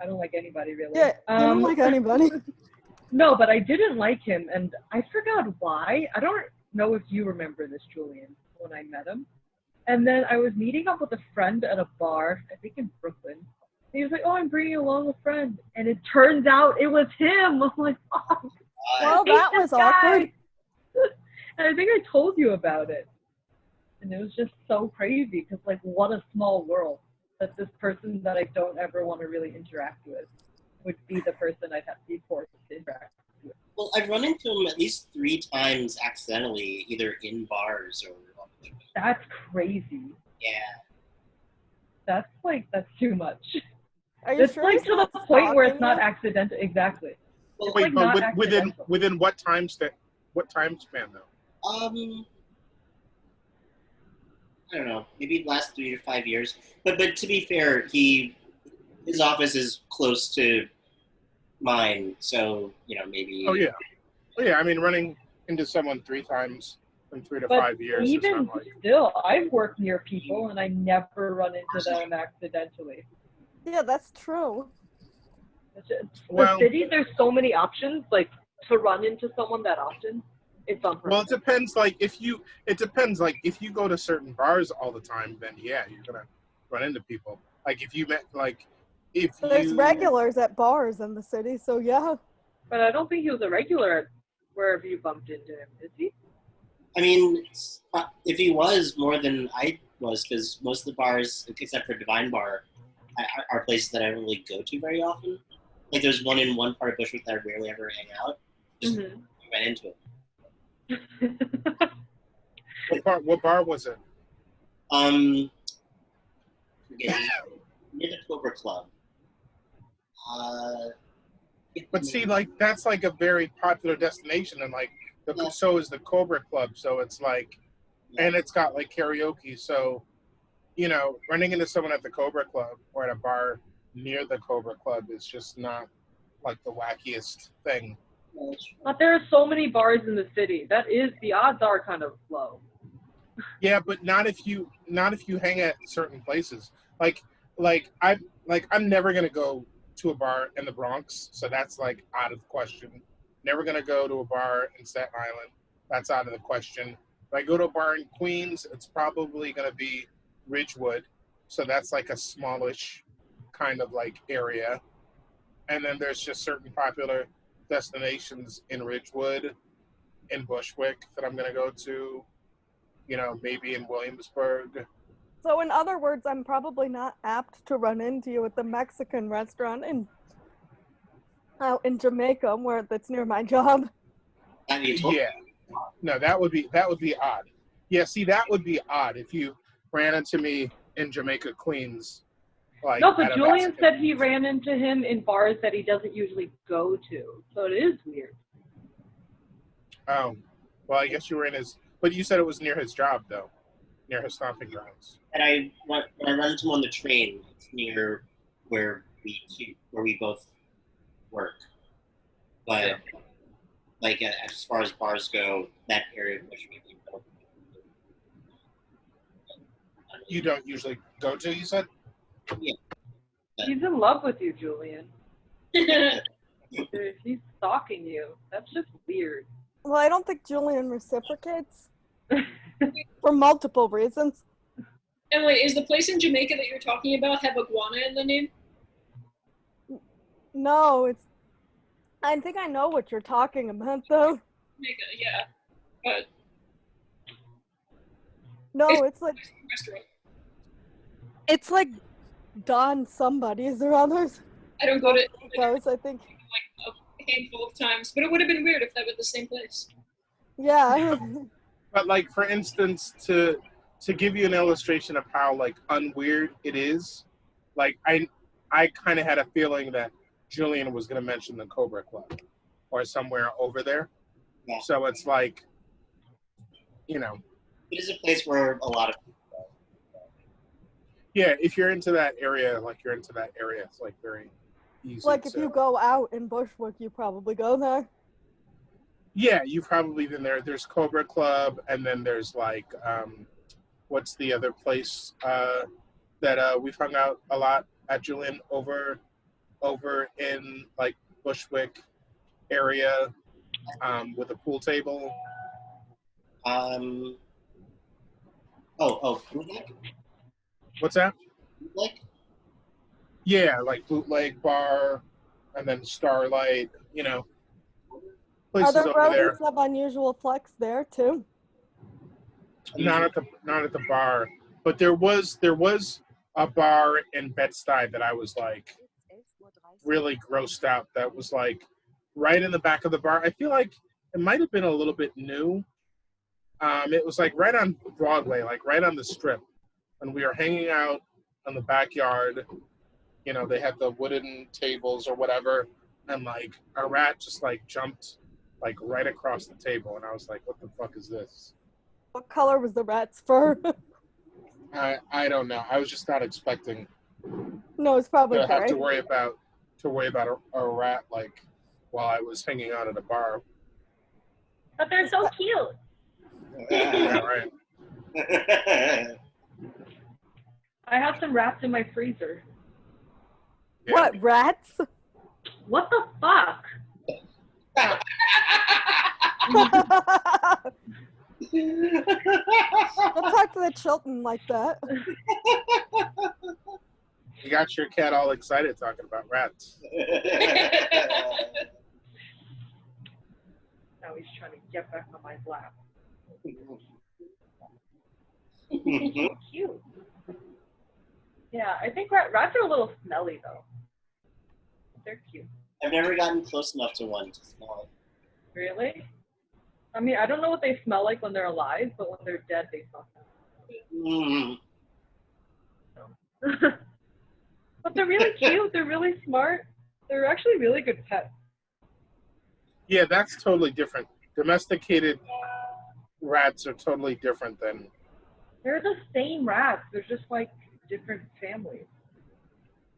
S1: I don't like anybody really.
S4: Yeah, you don't like anybody.
S1: No, but I didn't like him, and I forgot why. I don't know if you remember this, Julian, when I met him. And then I was meeting up with a friend at a bar, I think in Brooklyn. And he was like, "Oh, I'm bringing along a friend," and it turns out it was him. I'm like, "Oh,
S4: Well,
S1: I hate
S4: that
S1: this
S4: was
S1: guy."
S4: awkward.
S1: And I think I told you about it. And it was just so crazy because, like, what a small world that this person that I don't ever want to really interact with would be the person I'd have to be forced to interact with.
S2: Well, I've run into him at least 3 times accidentally, either in bars or.
S1: That's crazy.
S2: Yeah.
S1: That's too much.
S4: Are you
S1: It's
S4: sure
S1: like
S4: he's
S1: to the
S4: not
S1: point where it's
S4: stalking
S1: not
S4: you?
S1: accidental. Exactly.
S2: Well,
S1: It's
S3: Wait,
S1: like
S3: but
S1: not accidental.
S3: within what time span though?
S2: I don't know, maybe the last 3 to 5 years. But to be fair, his office is close to mine, so maybe.
S3: Oh yeah. I mean, running into someone 3 times in 3 to
S1: But
S3: 5 years is
S1: even
S3: not like.
S1: still, I've worked near people and I never run into them accidentally.
S4: Yeah, that's true.
S1: It's just,
S3: Well-
S1: the city, there's so many options. Like to run into someone that often, it's on purpose.
S3: Well, it depends. Like if you go to certain bars all the time, then yeah, you're gonna run into people. Like if you met, like if
S4: There's
S3: you
S4: regulars at bars in the city, so yeah.
S1: But I don't think he was a regular at wherever you bumped into him, is he?
S2: I mean, if he was more than I was, because most of the bars, except for Divine Bar, are places that I don't really go to very often. Like there's one in one part of Bushwick that I rarely ever hang out. Just ran into it.
S3: what bar was it?
S2: Near the Cobra Club.
S3: But see, like that's like a very popular destination, and like so is the Cobra Club. So it's like, and it's got like karaoke. So, running into someone at the Cobra Club or at a bar near the Cobra Club is just not like the wackiest thing.
S1: But there are so many bars in the city. The odds are kind of low.
S3: Yeah, but not if you hang at certain places. I'm never gonna go to a bar in the Bronx, so that's like out of the question. Never gonna go to a bar in Staten Island. That's out of the question. If I go to a bar in Queens, it's probably gonna be Ridgewood, so that's like a smallish kind of like area. And then there's just certain popular destinations in Ridgewood, in Bushwick that I'm gonna go to. Maybe in Williamsburg.
S4: So in other words, I'm probably not apt to run into you at the Mexican restaurant out in Jamaica, where that's near my job.
S3: Yeah. No, that would be odd. Yeah, see, that would be odd if you ran into me in Jamaica, Queens. Like,
S1: No, but Julian said he ran into him in bars that he doesn't usually go to. So it is weird.
S3: Oh, well, I guess you were in his. But you said it was near his job, though, near his stomping grounds.
S2: And when I run into him on the train, it's near where we both work. But like as far as bars go, that area of Michigan,
S3: you don't usually go to. You said.
S2: Yeah.
S1: He's in love with you, Julian. He's stalking you. That's just weird.
S4: Well, I don't think Julian reciprocates for multiple reasons.
S5: And wait, is the place in Jamaica that you're talking about have iguana in the name?
S4: No, I think I know what you're talking about, though.
S5: Jamaica, yeah. But
S4: No, it's like
S5: restaurant.
S4: it's like Don somebody's or others.
S5: I don't go to
S4: Those, I think.
S5: like a handful of times, but it would have been weird if that was the same place.
S4: Yeah.
S3: But like, for instance, to give you an illustration of how like unweird it is, like I kind of had a feeling that Julian was going to mention the Cobra Club or somewhere over there.
S2: Yeah.
S3: So it's like, you know,
S2: It is a place where a lot of
S3: yeah, if you're into that area, it's like very easy.
S4: Like if you go out in Bushwick, you probably go there.
S3: Yeah, you've probably been there. There's Cobra Club, and then there's like, what's the other place that we've hung out a lot at, Julian, over in like Bushwick area with a pool table.
S2: Bootleg?
S3: What's that?
S2: Bootleg?
S3: Yeah, like Bootleg Bar, and then Starlight. You know,
S4: Are
S3: places
S4: there
S3: over there.
S4: rodents of unusual flex there too?
S3: Not at the bar, but there was a bar in Bed-Stuy that I was like really grossed out. That was like right in the back of the bar. I feel like it might have been a little bit new. It was like right on Broadway, like right on the Strip, and we were hanging out in the backyard. You know, they had the wooden tables or whatever, and like a rat just like jumped like right across the table, and I was like, "What the fuck is this?"
S4: What color was the rat's fur?
S3: I don't know. I was just not expecting
S4: No, it's probably
S3: to have
S4: gray.
S3: to worry about a rat like while I was hanging out at a bar.
S1: But they're so cute.
S3: Yeah, right.
S1: I have some rats in my freezer.
S3: Yeah.
S4: What, rats?
S1: What the fuck?
S4: Don't talk to the children like that.
S3: You got your cat all excited talking about rats.
S1: Now he's trying to get back on my lap. Cute. Yeah, I think rats are a little smelly though. They're cute.
S2: I've never gotten close enough to one to smell it.
S1: Really? I mean, I don't know what they smell like when they're alive, but when they're dead, they smell. But they're really cute. They're really smart. They're actually really good pets.
S3: Yeah, that's totally different. Domesticated rats are totally different than.
S1: They're the same rats. They're just like different families.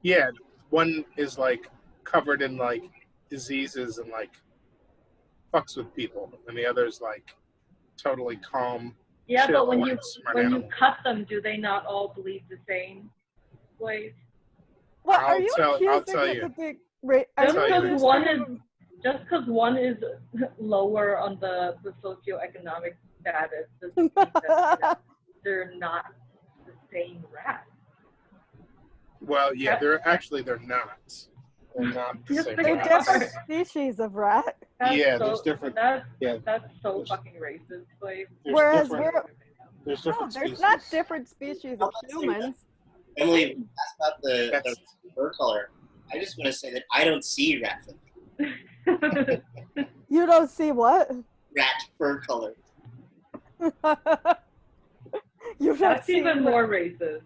S3: Yeah, one is like covered in like diseases and like fucks with people, and the other is like totally calm.
S1: Yeah, but when
S3: chill,
S1: you
S3: smart
S1: when you
S3: animal.
S1: cut them, do they not all bleed the same ways?
S4: What,
S3: I'll
S4: are you
S3: tell
S4: accusing
S3: you.
S4: me of being are
S1: Just
S4: you
S3: tell
S1: because
S3: you.
S1: one is lower on the socioeconomic status doesn't mean that they're not the same rat.
S3: Well, yeah, they're not. They're not the
S1: Just
S3: same
S1: because
S4: They're
S3: rats.
S4: different species of rat.
S3: Yeah,
S1: so,
S3: there's different.
S1: That's
S3: Yeah,
S1: so
S3: there's-
S1: fucking racist. Like,
S3: there's
S4: Whereas
S3: different. There's
S4: No,
S3: different
S4: there's
S3: species.
S4: not different species of humans.
S2: Emily asked about the
S3: That's-
S2: fur color. I just want to say that I don't see rat fur.
S4: You don't see what?
S2: Rat fur color.
S4: You don't
S1: that's
S4: see
S1: even
S4: rat-
S1: more racist.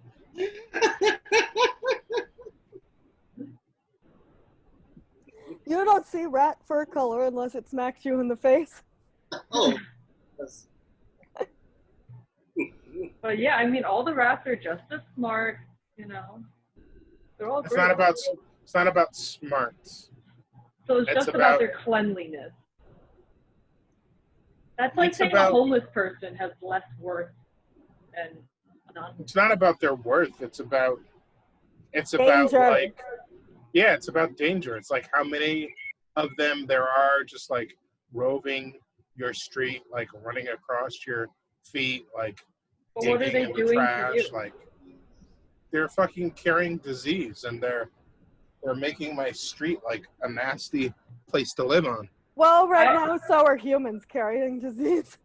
S4: You don't see rat fur color unless it smacks you in the face.
S2: Oh. That's-
S1: But yeah, I mean, all the rats are just as smart. You know, they're all
S3: It's
S1: great.
S3: not about. It's not about smarts.
S1: So it's
S3: it's
S1: just
S3: about-
S1: about their cleanliness. That's like
S3: It's
S1: saying
S3: about-
S1: a homeless person has less worth than non.
S3: It's not about their worth. It's about. It's
S4: Danger.
S3: about like. Yeah, it's about danger. It's like how many of them there are just like roving your street, like running across your feet, like
S1: But what are
S3: digging
S1: they
S3: in the
S1: doing
S3: trash,
S1: to you?
S3: like they're fucking carrying disease, and they're making my street like a nasty place to live on.
S4: Well, right
S1: I-
S4: now, so are humans carrying disease.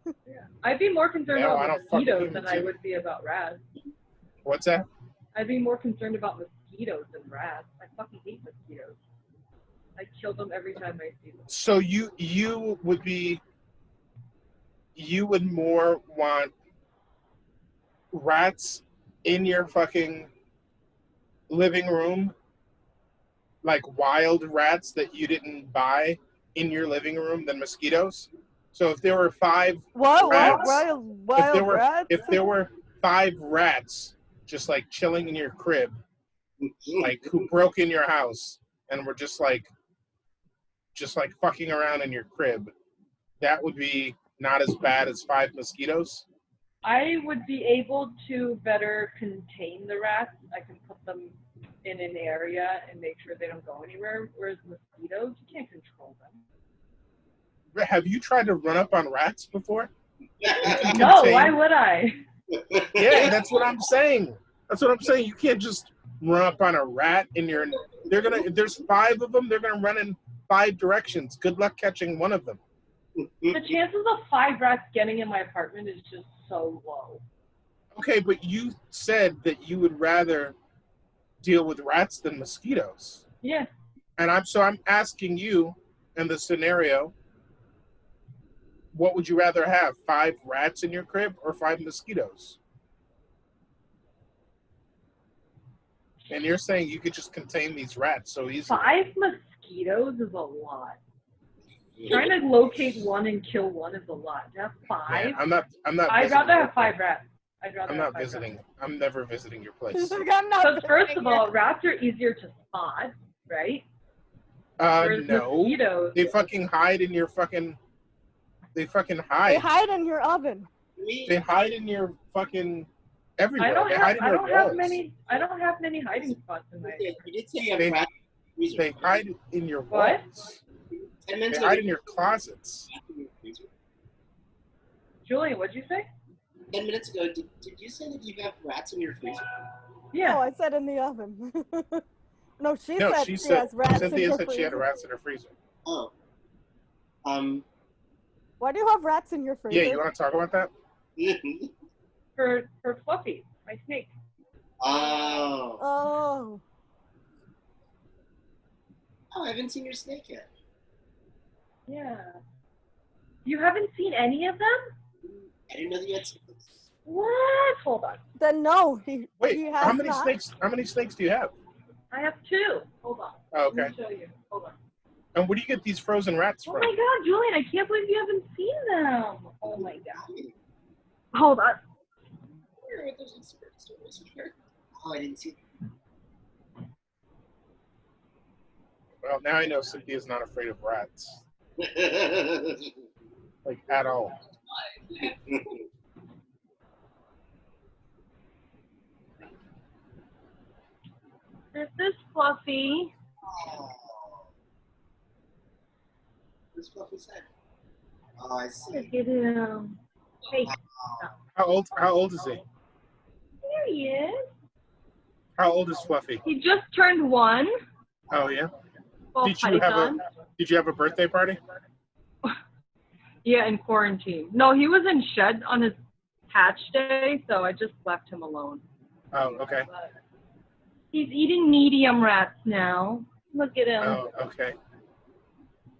S1: I'd be more concerned
S3: No, I
S1: about
S3: don't fucking
S1: mosquitoes
S3: even
S1: than
S3: see
S1: I
S3: it.
S1: would be about rats.
S3: What's that?
S1: I'd be more concerned about mosquitoes than rats. I fucking hate mosquitoes. I kill them every time I see them.
S3: So you would more want rats in your fucking living room like wild rats that you didn't buy in your living room than mosquitoes. So if there were five
S4: What?
S3: rats,
S4: Wild rats?
S3: if there were 5 rats just like chilling in your crib, like who broke in your house and were just like fucking around in your crib, that would be not as bad as 5 mosquitoes.
S1: I would be able to better contain the rats. I can put them in an area and make sure they don't go anywhere. Whereas mosquitoes, you can't control them.
S3: Have you tried to run up on rats before?
S1: No,
S3: Contain-
S1: why would I?
S3: Yeah, that's what I'm saying. That's what I'm saying. You can't just run up on a rat in your. If there's 5 of them, they're gonna run in 5 directions. Good luck catching one of them.
S1: The chances of 5 rats getting in my apartment is just so low.
S3: Okay, but you said that you would rather deal with rats than mosquitoes.
S1: Yeah.
S3: And I'm asking you in the scenario, what would you rather have? 5 rats in your crib or 5 mosquitoes? And you're saying you could just contain these rats so easily.
S1: 5 mosquitoes is a lot. Trying to locate one and kill one is a lot. To have 5?
S3: Man, I'm not
S1: I'd
S3: visiting
S1: rather
S3: your
S1: have 5
S3: place.
S1: rats. I'd rather
S3: I'm
S1: have
S3: not
S1: 5
S3: visiting.
S1: rats.
S3: I'm never visiting your place.
S4: She's like, I'm not
S1: Because first
S4: visiting
S1: of all,
S4: it.
S1: rats are easier to spot, right? Whereas
S3: No.
S1: mosquitoes,
S3: They fucking hide in your fucking. They fucking
S4: They
S3: hide.
S4: hide in your oven.
S3: They hide in your fucking everywhere.
S1: I don't
S3: They
S1: have
S3: hide in
S1: I
S3: your
S1: don't have
S3: walls.
S1: many I don't have many hiding spots in my
S2: You did say you
S3: They-
S2: have rats in the freezer.
S3: They hide in your
S1: What?
S3: walls.
S2: 10
S3: They
S2: minutes ago,
S3: hide
S2: you
S3: in your closets.
S2: rats in your freezer?
S1: Julian, what'd you say?
S2: 10 minutes ago, did you say that you have rats in your freezer?
S1: Yeah.
S4: No, I said in the oven. No, she
S3: No,
S4: said
S3: she
S4: she
S3: said.
S4: has rats in
S3: Cynthia
S4: her
S3: said she had
S4: freezer.
S3: rats in her freezer.
S2: Oh.
S4: Why do you have rats in your freezer?
S3: Yeah, you want to talk about that?
S1: For Fluffy, my snake.
S2: Oh.
S4: Oh.
S2: Oh, I haven't seen your snake yet.
S1: Yeah. You haven't seen any of them?
S2: I didn't know that you had snakes.
S1: What? Hold on.
S4: Then no, he
S3: Wait,
S4: has
S3: how many
S4: not.
S3: snakes? How many snakes do you have?
S1: I have 2. Hold on.
S3: Oh,
S1: Let
S3: okay.
S1: me show you. Hold on.
S3: And where do you get these frozen rats
S1: Oh
S3: from?
S1: my god, Julian, I can't believe you haven't seen them. Oh my god. Hold on.
S2: Where are those Instagram stories? Oh, I didn't see them.
S3: Well, now I know Cynthia's not afraid of rats, like at all.
S1: This is Fluffy.
S2: Oh. Where's Fluffy's head? Oh, I see.
S1: Look at him. Hey,
S3: How old is he?
S1: there he is.
S3: How old is Fluffy?
S1: He just turned 1.
S3: Oh yeah.
S1: Well,
S3: Did you have
S1: Python.
S3: Did you have a birthday party?
S1: Yeah, in quarantine. No, he was in shed on his hatch day, so I just left him alone.
S3: Oh, okay.
S1: But he's eating medium rats now. Look at him.
S3: Oh, okay.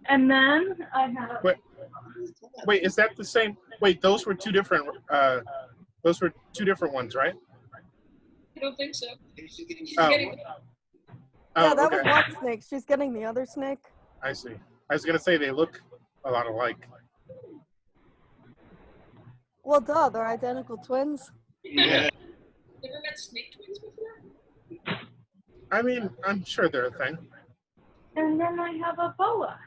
S1: And then I have.
S3: Wait, is that the same? Wait, those were 2 different. Those were 2 different ones, right?
S5: I don't think so.
S2: She's getting
S3: Oh.
S5: Getting-
S4: Yeah,
S3: Oh,
S4: that
S3: okay.
S4: was one snake. She's getting the other snake.
S3: I see. I was gonna say they look a lot alike.
S4: Well, duh, they're identical twins.
S3: Yeah.
S5: Never met snake twins before?
S3: I mean, I'm sure they're a thing.
S1: And then I have a boa.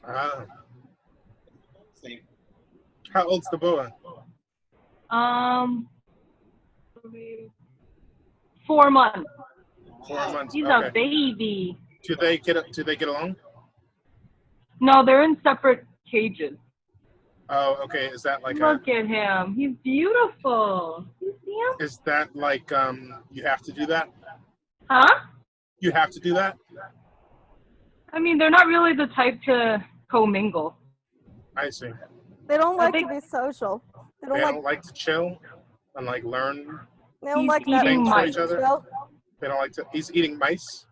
S3: Ah.
S2: Same.
S3: How old's the boa?
S1: 4 months.
S3: 4 months.
S1: He's
S3: Okay.
S1: a baby.
S3: Do they get along?
S1: No, they're in separate cages.
S3: Oh, okay. Is that like
S1: Look at him. He's beautiful. You see him?
S3: is that like you have to do that?
S1: Huh?
S3: You have to do that?
S1: I mean, they're not really the type to commingle.
S3: I see.
S4: They don't
S1: I
S4: like
S1: think-
S4: to be social. They
S3: They
S4: don't like.
S3: don't like to chill and like learn.
S4: They don't
S1: He's
S4: like that.
S1: eating
S3: Things for
S1: mice.
S3: each other.
S4: Chill.
S3: They don't like to. He's eating mice.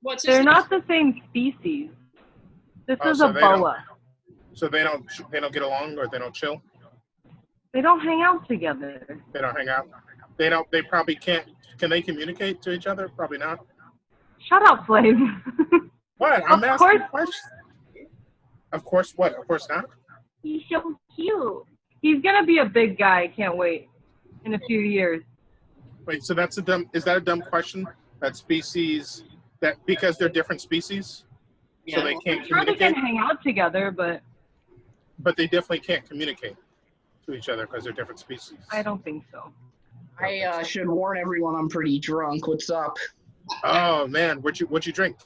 S5: What's his
S1: They're
S5: name?
S1: not the same species. This
S3: Oh,
S1: is
S3: so
S1: a
S3: they don't-
S1: boa.
S3: So they don't get along or they don't chill.
S1: They don't hang out together.
S3: They don't hang out. They don't. They probably can't. Can they communicate to each other? Probably not.
S1: Shut up, Flav.
S3: What? I'm
S1: Of
S3: asking
S1: course.
S3: questions. Of course, what? Of course not.
S1: He's so cute. He's gonna be a big guy. Can't wait. In a few years.
S3: Wait, so that's a dumb. Is that a dumb question? That species that because they're different species, so
S2: Yeah.
S3: they can't
S1: I'm sure they can
S3: communicate,
S1: hang out together, but
S3: but they definitely can't communicate to each other because they're different species.
S1: I don't think so.
S6: I should warn everyone I'm pretty drunk. What's up?
S3: Oh man, what'd you drink?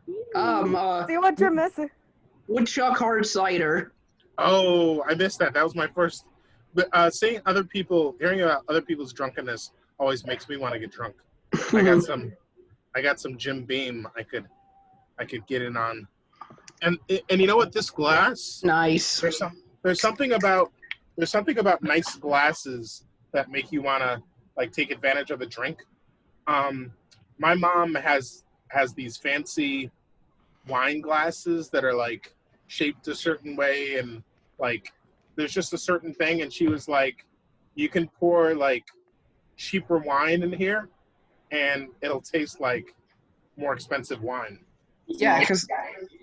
S4: See what you're missing.
S6: Woodchuck hard cider.
S3: Oh, I missed that. That was my first. But seeing other people, hearing about other people's drunkenness, always makes me want to get drunk. I got some Jim Beam. I could get in on, and you know what? This glass.
S6: Nice.
S3: There's something about nice glasses that make you want to like take advantage of a drink. My mom has these fancy wine glasses that are like shaped a certain way, and like there's just a certain thing, and she was like, you can pour like cheaper wine in here and it'll taste like more expensive wine.
S6: Yeah, because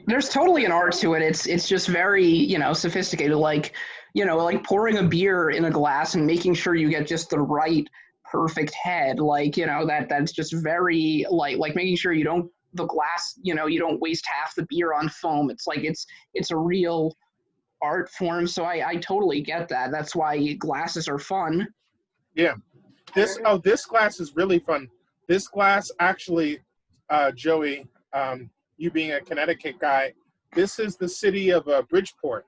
S6: there's totally an art to it. It's just very, sophisticated. Like, like pouring a beer in a glass and making sure you get just the right perfect head. Like, that's just very like making sure you don't you don't waste half the beer on foam. It's like it's a real art form. So I totally get that. That's why glasses are fun.
S3: Yeah. This glass is really fun. This glass actually, Joey, you being a Connecticut guy, this is the city of Bridgeport.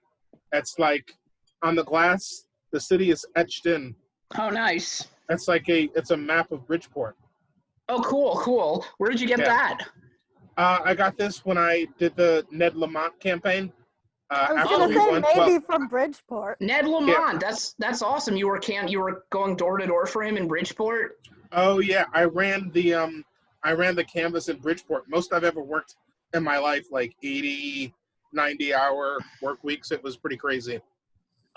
S3: That's like on the glass, the city is etched in.
S6: Oh, nice.
S3: That's like it's a map of Bridgeport.
S6: Oh, cool. Where did you get that?
S3: I got this when I did the Ned Lamont campaign.
S4: I was gonna say maybe from Bridgeport.
S6: Ned Lamont, that's awesome. You were going door to door for him in Bridgeport.
S3: Oh yeah, I ran the canvas in Bridgeport. Most I've ever worked in my life, like 80, 90-hour work weeks. It was pretty crazy.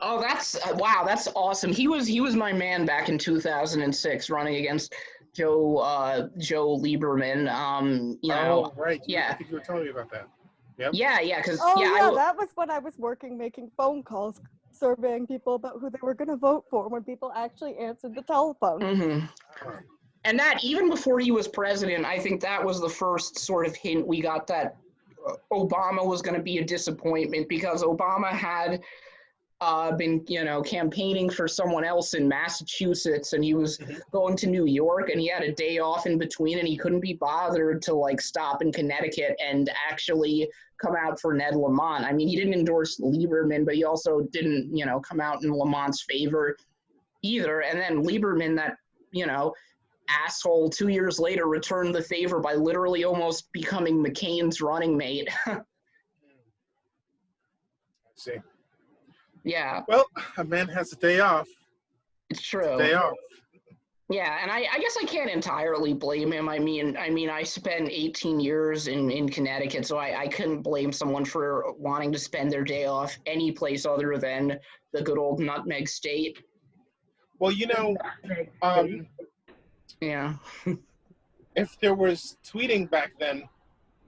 S6: Oh, that's wow, that's awesome. He was my man back in 2006, running against Joe Lieberman.
S3: Oh right,
S6: yeah.
S3: I think you were telling me about that. Yep.
S6: Yeah, because
S4: that was when I was working, making phone calls, surveying people about who they were going to vote for when people actually answered the telephone.
S6: Mm-hmm. And that, even before he was president, I think that was the first sort of hint we got that Obama was going to be a disappointment, because Obama had been, campaigning for someone else in Massachusetts, and he was going to New York, and he had a day off in between, and he couldn't be bothered to like stop in Connecticut and actually come out for Ned Lamont. I mean, he didn't endorse Lieberman, but he also didn't, come out in Lamont's favor either. And then Lieberman, that, asshole, 2 years later returned the favor by literally almost becoming McCain's running mate.
S3: See.
S6: Yeah.
S3: Well, a man has a day off.
S6: It's true.
S3: Day off.
S6: Yeah, and I guess I can't entirely blame him. I mean, I spent 18 years in Connecticut, so I couldn't blame someone for wanting to spend their day off any place other than the good old Nutmeg State.
S3: Well,
S6: yeah.
S3: If there was tweeting back then,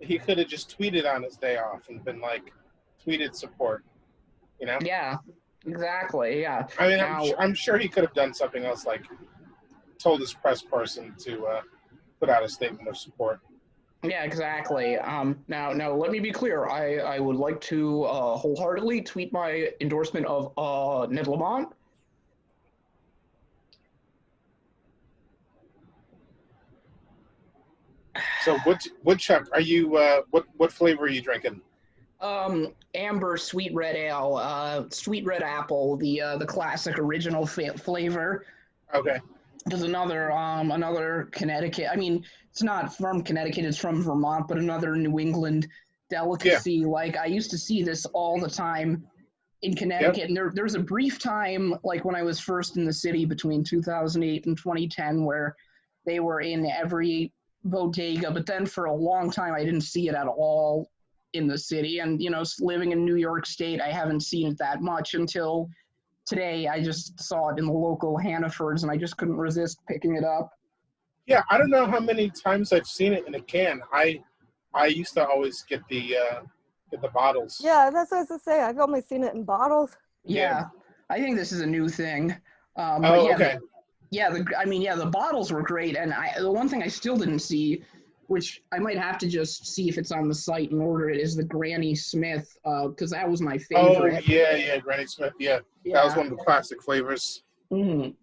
S3: he could have just tweeted on his day off and been like, tweeted support.
S6: Yeah, exactly. Yeah.
S3: I mean, I'm sure he could have done something else, like told his press person to put out a statement of support.
S6: Yeah, exactly. Now, let me be clear. I would like to wholeheartedly tweet my endorsement of Ned Lamont.
S3: So, Woodchuck, are you? What flavor are you drinking?
S6: Amber sweet red ale, sweet red apple, the classic original flavor.
S3: Okay.
S6: There's another Connecticut. I mean, it's not from Connecticut; it's from Vermont, but another New England delicacy. Yeah. Like, I used to see this all the time in Connecticut, and there was a brief time, like when I was first in the city between 2008 and 2010, where they were in every bodega. But then for a long time, I didn't see it at all in the city. And living in New York State, I haven't seen it that much until today. I just saw it in the local Hannaford's, and I just couldn't resist picking it up.
S3: Yeah, I don't know how many times I've seen it in a can. I I used to always get the bottles.
S4: Yeah, that's what I was to say. I've only seen it in bottles.
S6: Yeah, I think this is a new thing. But
S3: Oh,
S6: yeah,
S3: okay.
S6: the bottles were great, and the one thing I still didn't see, which I might have to just see if it's on the site and order it, is the Granny Smith, because that was my
S3: Oh,
S6: favorite.
S3: yeah, Granny Smith. Yeah, that was one of the classic flavors.
S6: Mhm.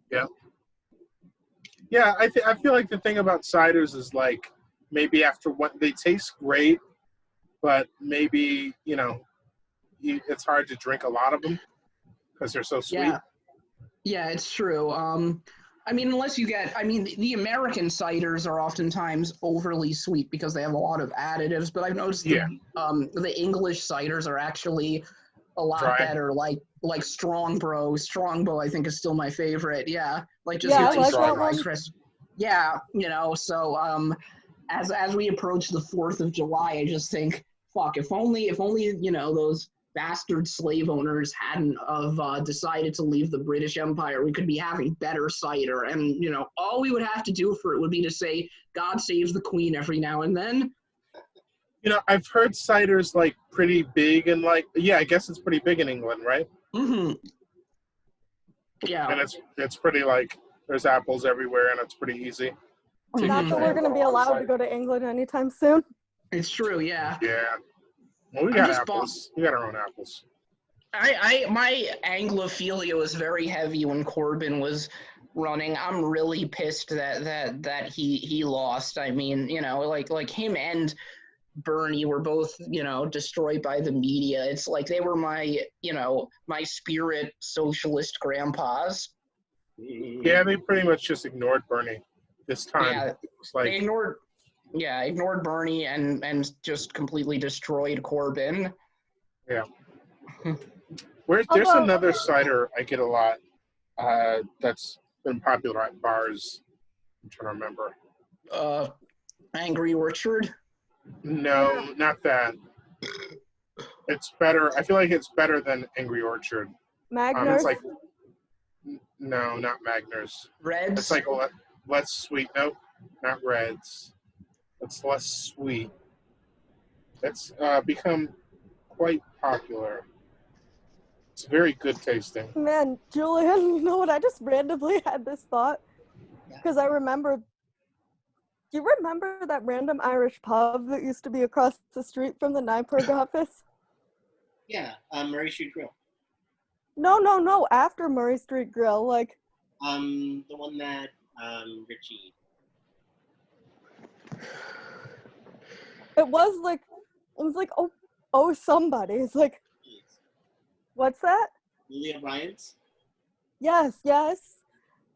S3: Yeah, I feel like the thing about ciders is like maybe after what they taste great, but maybe it's hard to drink a lot of them because they're so sweet.
S6: Yeah, it's true. I mean, unless you get, I mean, the American ciders are oftentimes overly sweet because they have a lot of additives. But I've noticed the English ciders are actually a lot
S3: Dry.
S6: better. Like Strongbow. Strongbow, I think, is still my favorite. Yeah, like just
S4: Yeah, I
S6: nice
S4: like
S3: that
S6: dry
S4: one.
S6: crisp. Yeah, so as we approach the 4th of July, I just think, fuck, if only those bastard slave owners hadn't of decided to leave the British Empire, we could be having better cider. And all we would have to do for it would be to say God saves the Queen every now and then.
S3: I've heard cider's like pretty big and I guess it's pretty big in England, right?
S6: Mm-hmm. Yeah.
S3: And it's pretty like there's apples everywhere and it's pretty easy.
S4: Not that we're going to be allowed to go to England anytime soon.
S6: It's true, yeah.
S3: Yeah. Well, we got apples. We got our own apples.
S6: My Anglophilia was very heavy when Corbyn was running. I'm really pissed that he lost. I mean, like him and Bernie were both, destroyed by the media. It's like they were my spirit socialist grandpas.
S3: Yeah, they pretty much just ignored Bernie this time.
S6: Yeah, they ignored Bernie and just completely destroyed Corbyn.
S3: Yeah. There's another cider I get a lot that's been popular at bars. I'm trying to remember.
S6: Angry Orchard?
S3: No, not that. It's better. I feel like it's better than Angry Orchard.
S4: Magners?
S3: It's like no, not Magners.
S6: Reds?
S3: It's like less sweet. Nope, not Reds. It's less sweet. It's become quite popular. It's very good tasting.
S4: Man, Julian, you know what? I just randomly had this thought because I remember. Do you remember that random Irish pub that used to be across the street from the NIPERG office?
S2: Yeah, Murray Street Grill.
S4: No. After Murray Street Grill, like.
S2: The one that Richie.
S4: It was like oh somebody. It's like. What's that?
S2: Lilia Bryant's?
S4: Yes. Do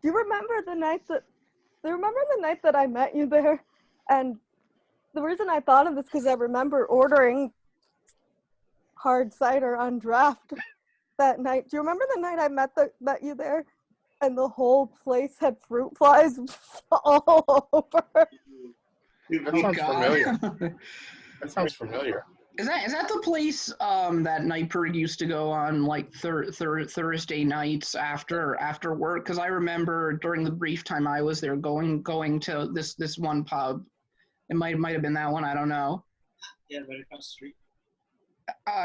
S4: you remember the night that I met you there? And the reason I thought of this because I remember ordering hard cider on draft that night. Do you remember the night I met you there? And the whole place had fruit flies all over.
S3: That sounds familiar.
S6: Is that the place that NIPERG used to go on like Thursday nights after work? Because I remember during the brief time I was there going to this one pub. It might have been that one. I don't know.
S2: Yeah, right across the street.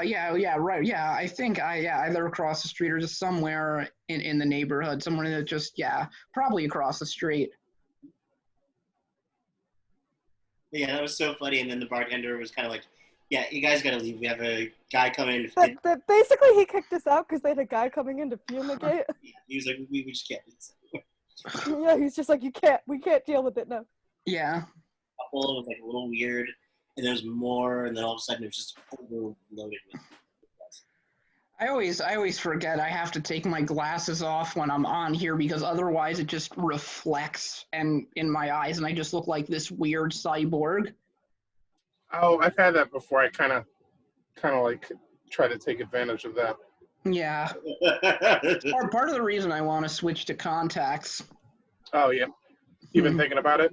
S6: Yeah, right. Yeah, I think either across the street or just somewhere in the neighborhood, somewhere that just probably across the street.
S2: Yeah, that was so funny. And then the bartender was kind of like, "Yeah, you guys gotta leave. We have a guy coming in."
S4: That basically he kicked us out because they had a guy coming in to fumigate.
S2: He was like, "We just can't."
S4: Yeah, he's just like, we can't deal with it now.
S6: Yeah.
S2: It was like a little weird, and there was more, and then all of a sudden it was just overloaded with.
S6: I always forget I have to take my glasses off when I'm on here because otherwise it just reflects in my eyes and I just look like this weird cyborg.
S3: Oh, I've had that before. I kind of like try to take advantage of that.
S6: Yeah. Part of the reason I want to switch to contacts.
S3: Oh yeah. You've been thinking about it?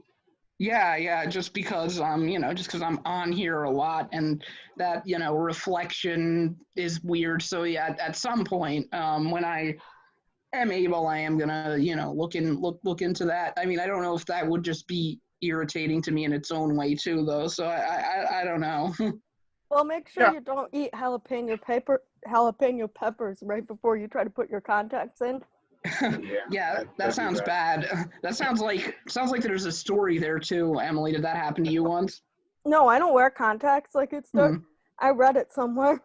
S6: Yeah, just because I'm on here a lot and that, reflection is weird. So yeah, at some point, when I am able, I am gonna, look into that. I mean, I don't know if that would just be irritating to me in its own way too, though. So I don't know.
S4: Well, make sure
S3: Yeah.
S4: you don't eat jalapeno peppers right before you try to put your contacts in.
S6: Yeah, that
S3: that'd be
S6: sounds bad. That sounds like there's a story there too, Emily. Did that happen to you once?
S4: No, I don't wear contacts like it's dark. I read it somewhere.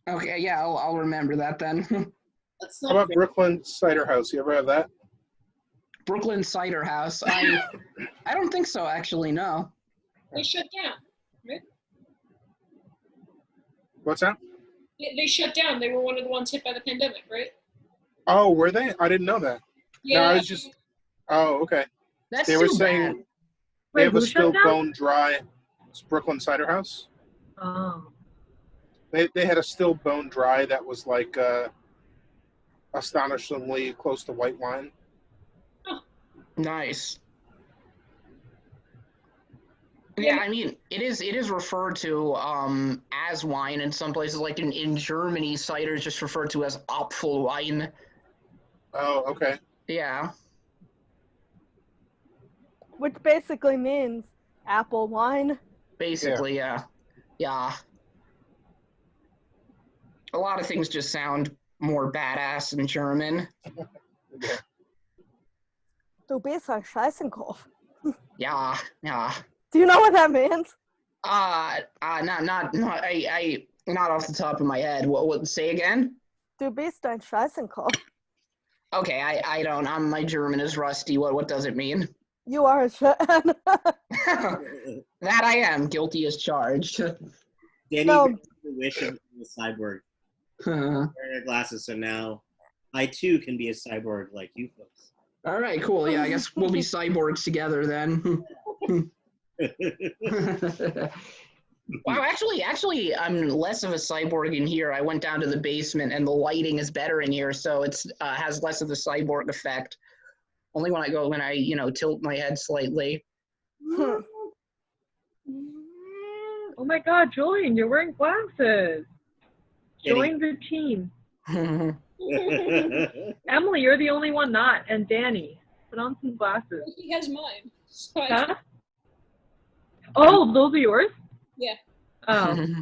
S6: Okay, yeah, I'll remember that then.
S2: That's
S3: How
S2: not
S3: about
S2: fair.
S3: Brooklyn Cider House? You ever have that?
S6: Brooklyn Cider House. I don't think so, actually. No.
S5: They shut down.
S3: What's that?
S5: They shut down. They were one of the ones hit by the pandemic, right?
S3: Oh, were they? I didn't know that.
S5: Yeah.
S3: No, I was just. Oh, okay.
S6: That's
S3: They were
S6: too
S3: saying
S6: bad.
S3: they have
S1: who
S3: a
S1: shut
S3: still
S1: down?
S3: bone dry. It's Brooklyn Cider House.
S1: Oh.
S3: They had a still bone dry that was like astonishingly close to white wine.
S6: Nice. Yeah, I mean, it is referred to as wine in some places. Like in Germany, cider is just referred to as Apfelwein.
S3: Oh, okay.
S6: Yeah.
S4: Which basically means apple wine.
S6: Basically, yeah. Yeah. A lot of things just sound more badass in German.
S3: Yeah.
S4: Du bist ein Scheißenkopf.
S6: Yeah, yeah.
S4: Do you know what that means?
S6: Not off the top of my head. What say again?
S4: Du bist ein Scheißenkopf.
S6: Okay, I don't. My German is rusty. What does it mean?
S4: You are a
S6: That I am guilty as charged.
S2: Danny
S4: No.
S2: basically wished him to be a cyborg. Wearing her glasses, so now I too can be a cyborg like you folks.
S6: All right, cool. Yeah, I guess we'll be cyborgs together then. Wow, actually, I'm less of a cyborg in here. I went down to the basement, and the lighting is better in here, so it's has less of the cyborg effect. Only when I tilt my head slightly.
S1: Oh my God, Julian, you're wearing glasses. Join the team. Emily, you're the only one not, and Danny. Put on some glasses.
S5: He has mine. So
S1: Huh? Oh, those are yours?
S5: Yeah.
S1: Oh.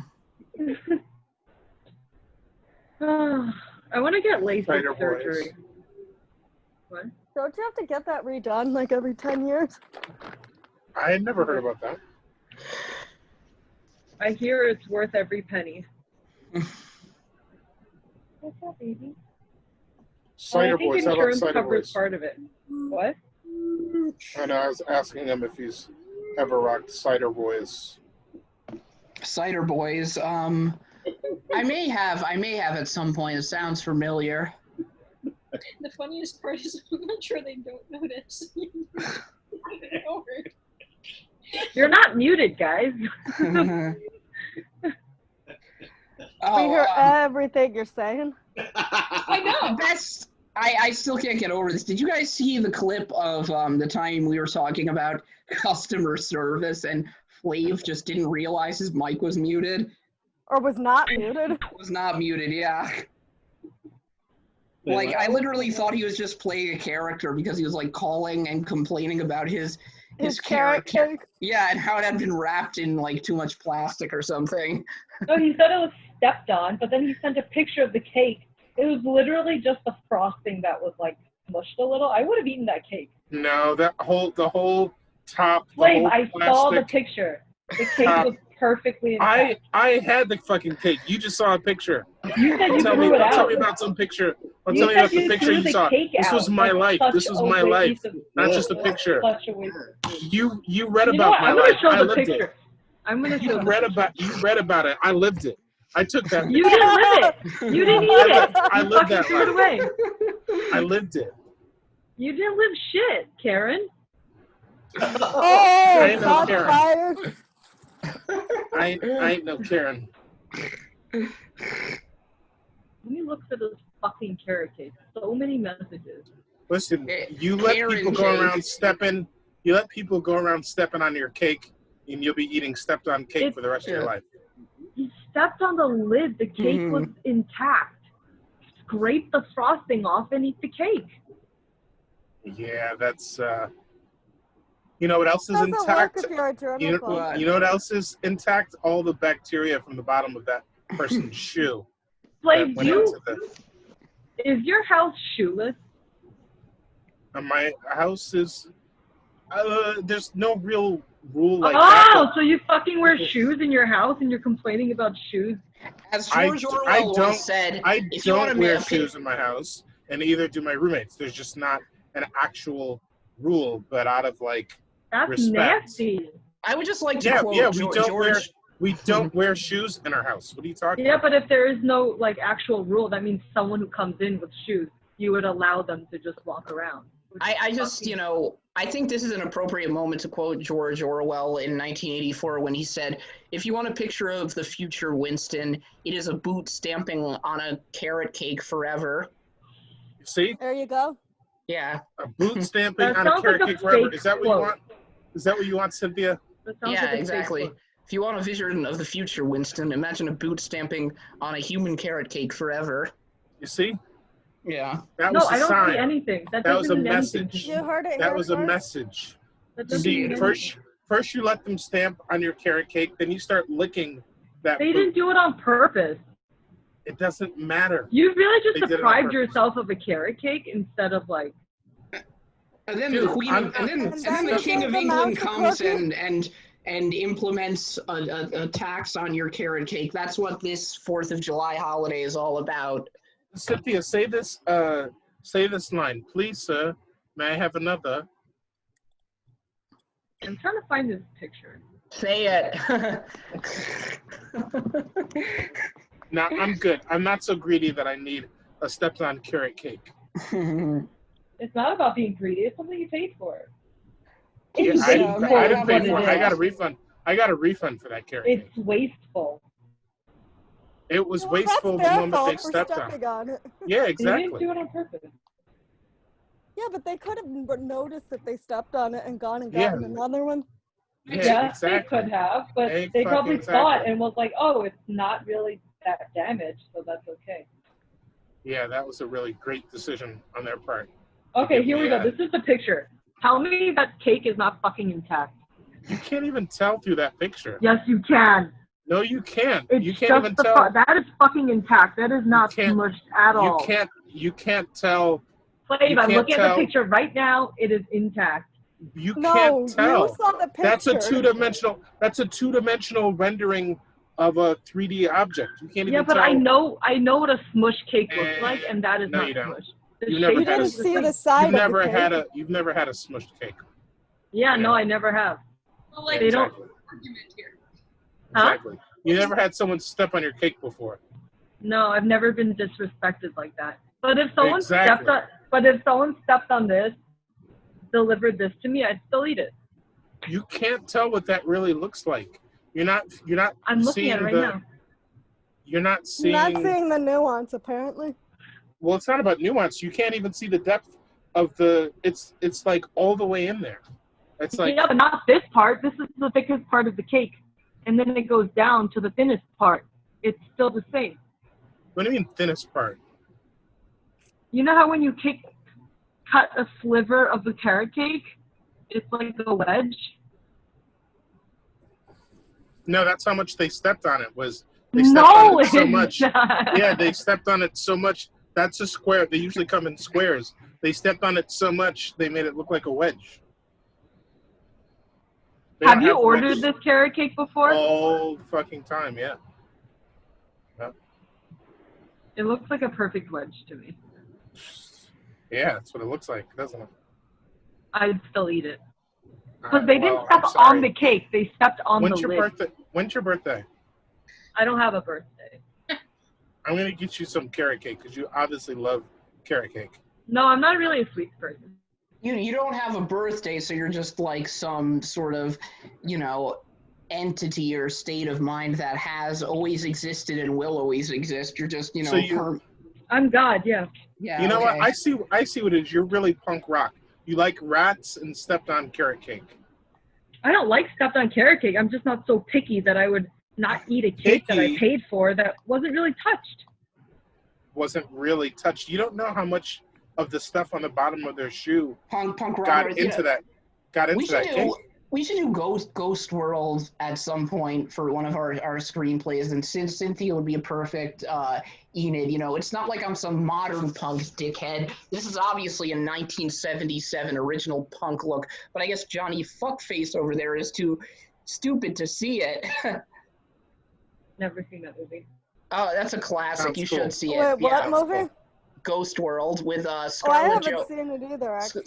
S1: I want to get LASIK
S3: Cider boys.
S1: surgery. What?
S4: Don't you have to get that redone like every 10 years?
S3: I had never heard about that.
S1: I hear it's worth every penny. What's up, baby?
S3: Cider
S1: I think
S3: Boys. How about
S1: insurance
S3: Cider
S1: covers
S3: Boys?
S1: part of it. What?
S3: I know. I was asking him if he's ever rocked Cider Boys.
S6: Cider Boys. I may have at some point. It sounds familiar.
S5: The funniest part is I'm not sure they don't notice.
S1: You're not muted, guys.
S6: Oh,
S4: We hear everything you're saying.
S5: I know.
S6: That's I still can't get over this. Did you guys see the clip of the time we were talking about customer service and Flav just didn't realize his mic was muted?
S4: Or was not muted.
S6: It was not muted, yeah. Like, I literally thought he was just playing a character because he was like calling and complaining about his character. Yeah, and how it had been wrapped in like too much plastic or something.
S1: No, he said it was stepped on, but then he sent a picture of the cake. It was literally just the frosting that was like smushed a little. I would have eaten that cake.
S3: No, the whole top. The
S1: Flame,
S3: whole
S1: I saw the
S3: plastic
S1: picture. The cake
S3: top.
S1: was perfectly intact.
S3: I had the fucking cake. You just saw a picture.
S1: You said you
S3: Tell
S1: threw
S3: me
S1: it out.
S3: about some picture.
S1: You
S3: Tell me
S1: said
S3: about the
S1: you
S3: picture
S1: threw
S3: you
S1: the
S3: saw.
S1: cake
S3: This
S1: out.
S3: was my life.
S1: Such
S3: This was
S1: a
S3: my life.
S1: waste of-
S3: Not just a picture.
S1: Such a waste.
S3: You read
S1: You know
S3: about
S1: what?
S3: my
S1: I'm
S3: life.
S1: gonna show
S3: I
S1: the
S3: lived
S1: picture.
S3: it.
S1: I'm gonna show
S3: You
S1: the
S3: read
S1: picture.
S3: about it. I lived it. I took that.
S1: You
S3: picture.
S1: didn't live it. You didn't eat it.
S3: I
S1: You
S3: lived
S1: fucking
S3: that
S1: threw it
S3: life.
S1: away.
S3: I lived it.
S1: You didn't live shit, Karen.
S4: Oh,
S3: ain't no
S4: shots
S3: Karen.
S4: fired.
S3: I ain't no Karen.
S1: Let me look for this fucking carrot cake. So many messages.
S3: Listen, you let
S6: Karen
S3: people go
S6: cake.
S3: around stepping. You let people go around stepping on your cake, and you'll be eating stepped on cake for the rest of your life.
S1: He stepped on the lid. The cake was intact. Scrape the frosting off and eat the cake.
S3: Yeah, that's You know what else is
S4: Doesn't work
S3: intact?
S4: if you're a germaphobe.
S6: What?
S3: You know what else is intact? All the bacteria from the bottom of that person's shoe.
S1: Like,
S3: that went into the.
S1: is your house shoeless?
S3: My house is. There's no real rule like that.
S1: Oh, so you fucking wear shoes in your house and you're complaining about shoes?
S6: As
S3: I
S6: George Orwell
S3: don't-
S6: once said,
S3: I
S6: if you want
S3: don't
S6: to
S3: wear
S6: make
S3: shoes in my house, and neither do my roommates. There's just not an actual rule, but out of like
S1: That's
S3: respect.
S1: nasty.
S6: I would just like to
S3: Yeah,
S6: quote
S3: yeah,
S6: George.
S3: we don't wear shoes in our house. What are you talking
S1: Yeah,
S3: about?
S1: but if there is no like actual rule, that means someone who comes in with shoes, you would allow them to just walk around.
S6: I just, I think this is an appropriate moment to quote George Orwell in 1984 when he said, if you want a picture of the future Winston, it is a boot stamping on a carrot cake forever.
S3: See,
S4: There you go.
S6: Yeah.
S3: a boot stamping
S1: That
S3: on a
S1: sounds
S3: carrot
S1: like a
S3: cake forever.
S1: fake
S3: Is that what you
S1: quote.
S3: want? Is that what you want, Cynthia?
S1: That sounds
S6: Yeah,
S1: like a fake
S6: exactly.
S1: quote.
S6: If you want a vision of the future, Winston, imagine a boot stamping on a human carrot cake forever.
S3: You see,
S6: Yeah.
S3: that
S1: No,
S3: was
S1: I
S3: a
S1: don't
S3: sign.
S1: see anything. That
S3: That was
S1: doesn't
S3: a
S1: mean anything to
S3: message.
S1: me.
S4: You heard it
S3: That
S4: here
S3: was a
S4: first.
S3: message.
S1: That doesn't mean
S3: See,
S1: anything.
S3: first you let them stamp on your carrot cake, then you start licking that
S1: They
S3: boot.
S1: didn't do it on purpose.
S3: It doesn't matter.
S1: You really
S3: They
S1: just
S3: did it on
S1: deprived
S3: purpose.
S1: yourself of a carrot cake instead of like.
S6: And then
S3: Dude,
S6: the Queen,
S3: I'm-
S6: and then
S4: And
S6: the
S4: then
S6: King
S4: you
S6: of
S4: gave the
S6: England
S4: mouse a
S6: comes
S4: cookie.
S6: and implements a tax on your carrot cake. That's what this 4th of July holiday is all about.
S3: Cynthia, say this line, please, sir. May I have another?
S1: I'm trying to find this picture.
S6: Say it.
S3: No, I'm good. I'm not so greedy that I need a stepped-on carrot cake.
S1: It's not about being greedy. It's something you paid for.
S3: Yeah,
S1: It's
S3: I
S1: wasteful.
S3: didn't, I didn't
S1: is
S3: pay
S1: what
S3: for it.
S1: it
S3: I got a
S1: is.
S3: refund. I got a refund for that carrot
S1: It's
S3: cake.
S1: wasteful.
S3: It was
S4: Well,
S3: wasteful
S4: that's
S3: the
S4: their
S3: moment they
S4: fault for
S3: stepped on it.
S4: stepping on it.
S3: Yeah,
S1: They didn't
S3: exactly.
S1: do it on purpose.
S4: Yeah, but they could have noticed that they stepped on it and gone and
S3: Yeah.
S4: gotten another one.
S3: Yeah,
S1: They
S3: exactly.
S1: could have, but they probably
S3: Exactly.
S1: saw it and was like, "Oh, it's not really that damaged, so that's okay."
S3: Yeah, that was a really great decision on their part.
S1: Okay, here we go.
S3: Yeah.
S1: This is the picture. Tell me that cake is not fucking intact.
S3: You can't even tell through that picture.
S1: Yes, you can.
S3: No, you can't.
S1: It's
S3: You can't
S1: just
S3: even
S1: the
S3: tell.
S1: that is fucking intact. That is not
S3: can't-
S1: smushed at all.
S3: You can't tell.
S1: Slave,
S3: you
S1: I'm
S3: can't
S1: looking at
S3: tell.
S1: the picture right now. It is intact.
S3: You
S4: No,
S3: can't tell.
S4: you saw the picture.
S3: That's a two-dimensional rendering of a 3D object. You can't
S1: Yeah,
S3: even
S1: but
S3: tell.
S1: I know what a smush cake looks like, and that is
S3: No,
S1: not
S3: you don't.
S1: smush. The
S3: You never
S1: shape
S4: You
S3: had a-
S4: didn't
S1: is the
S4: see
S1: same.
S4: the side
S3: You've
S4: of the
S3: never
S4: cake.
S3: had a smushed cake.
S1: Yeah, no, I never have.
S5: Well, like,
S1: They don't-
S5: there's an argument here.
S1: Huh?
S3: Exactly. You never had someone step on your cake before.
S1: No, I've never been disrespected like that. But if someone
S3: Exactly.
S1: stepped on this, delivered this to me, I'd still eat it.
S3: You can't tell what that really looks like. You're not
S1: I'm looking
S3: seeing
S1: at it right
S3: the.
S1: now.
S3: You're not
S4: You're
S3: seeing.
S4: not seeing the nuance, apparently.
S3: Well, it's not about nuance. You can't even see the depth of the. It's like all the way in there. It's like
S1: Yeah, but not this part. This is the thickest part of the cake. And then it goes down to the thinnest part. It's still the same.
S3: what do you mean thinnest part?
S1: You know how when you cut a sliver of the carrot cake, it's like a wedge?
S3: No, that's how much they stepped on it. Was they stepped
S1: No,
S3: on it so
S1: it's
S3: much?
S1: not.
S3: Yeah, they stepped on it so much. That's a square. They usually come in squares. They stepped on it so much they made it look like a wedge. They
S1: Have
S3: don't
S1: you ordered
S3: wedges
S1: this carrot cake before?
S3: all the fucking time? Yeah.
S1: It looks like a perfect wedge to me.
S3: Yeah, that's what it looks like, doesn't it?
S1: I'd still eat it. Because they didn't
S3: Well,
S1: step
S3: I'm sorry.
S1: on the cake. They stepped on
S3: When's
S1: the
S3: your
S1: lid.
S3: birthday? When's your birthday?
S1: I don't have a birthday.
S3: I'm gonna get you some carrot cake because you obviously love carrot cake.
S1: No, I'm not really a sweet person.
S6: You don't have a birthday, so you're just like some sort of, entity or state of mind that has always existed and will always exist. You're just,
S3: So you-
S1: I'm God, yeah.
S6: yeah.
S3: You know
S6: okay.
S3: what? I see what it is. You're really punk rock. You like rats and stepped on carrot cake.
S1: I don't like stepped on carrot cake. I'm just not so picky that I would not eat a cake that I
S3: Picky?
S1: paid for that wasn't really touched.
S3: Wasn't really touched. You don't know how much of the stuff on the bottom of their shoe
S6: Punk
S3: got
S6: rock.
S3: into that got
S6: We
S3: into that
S6: should
S3: cake.
S6: do we should do Ghost World at some point for one of our screenplays, and since Cynthia would be a perfect Enid. You know, it's not like I'm some modern punk dickhead. This is obviously a 1977 original punk look, but I guess Johnny Fuckface over there is too stupid to see it.
S1: Never seen that movie.
S6: Oh, that's a classic.
S3: Sounds
S6: You
S3: cool.
S6: should see it.
S4: Wait, what
S6: Yeah,
S4: movie?
S6: Ghost World with
S4: Oh, I
S6: Scarlett
S4: haven't seen it either, actually.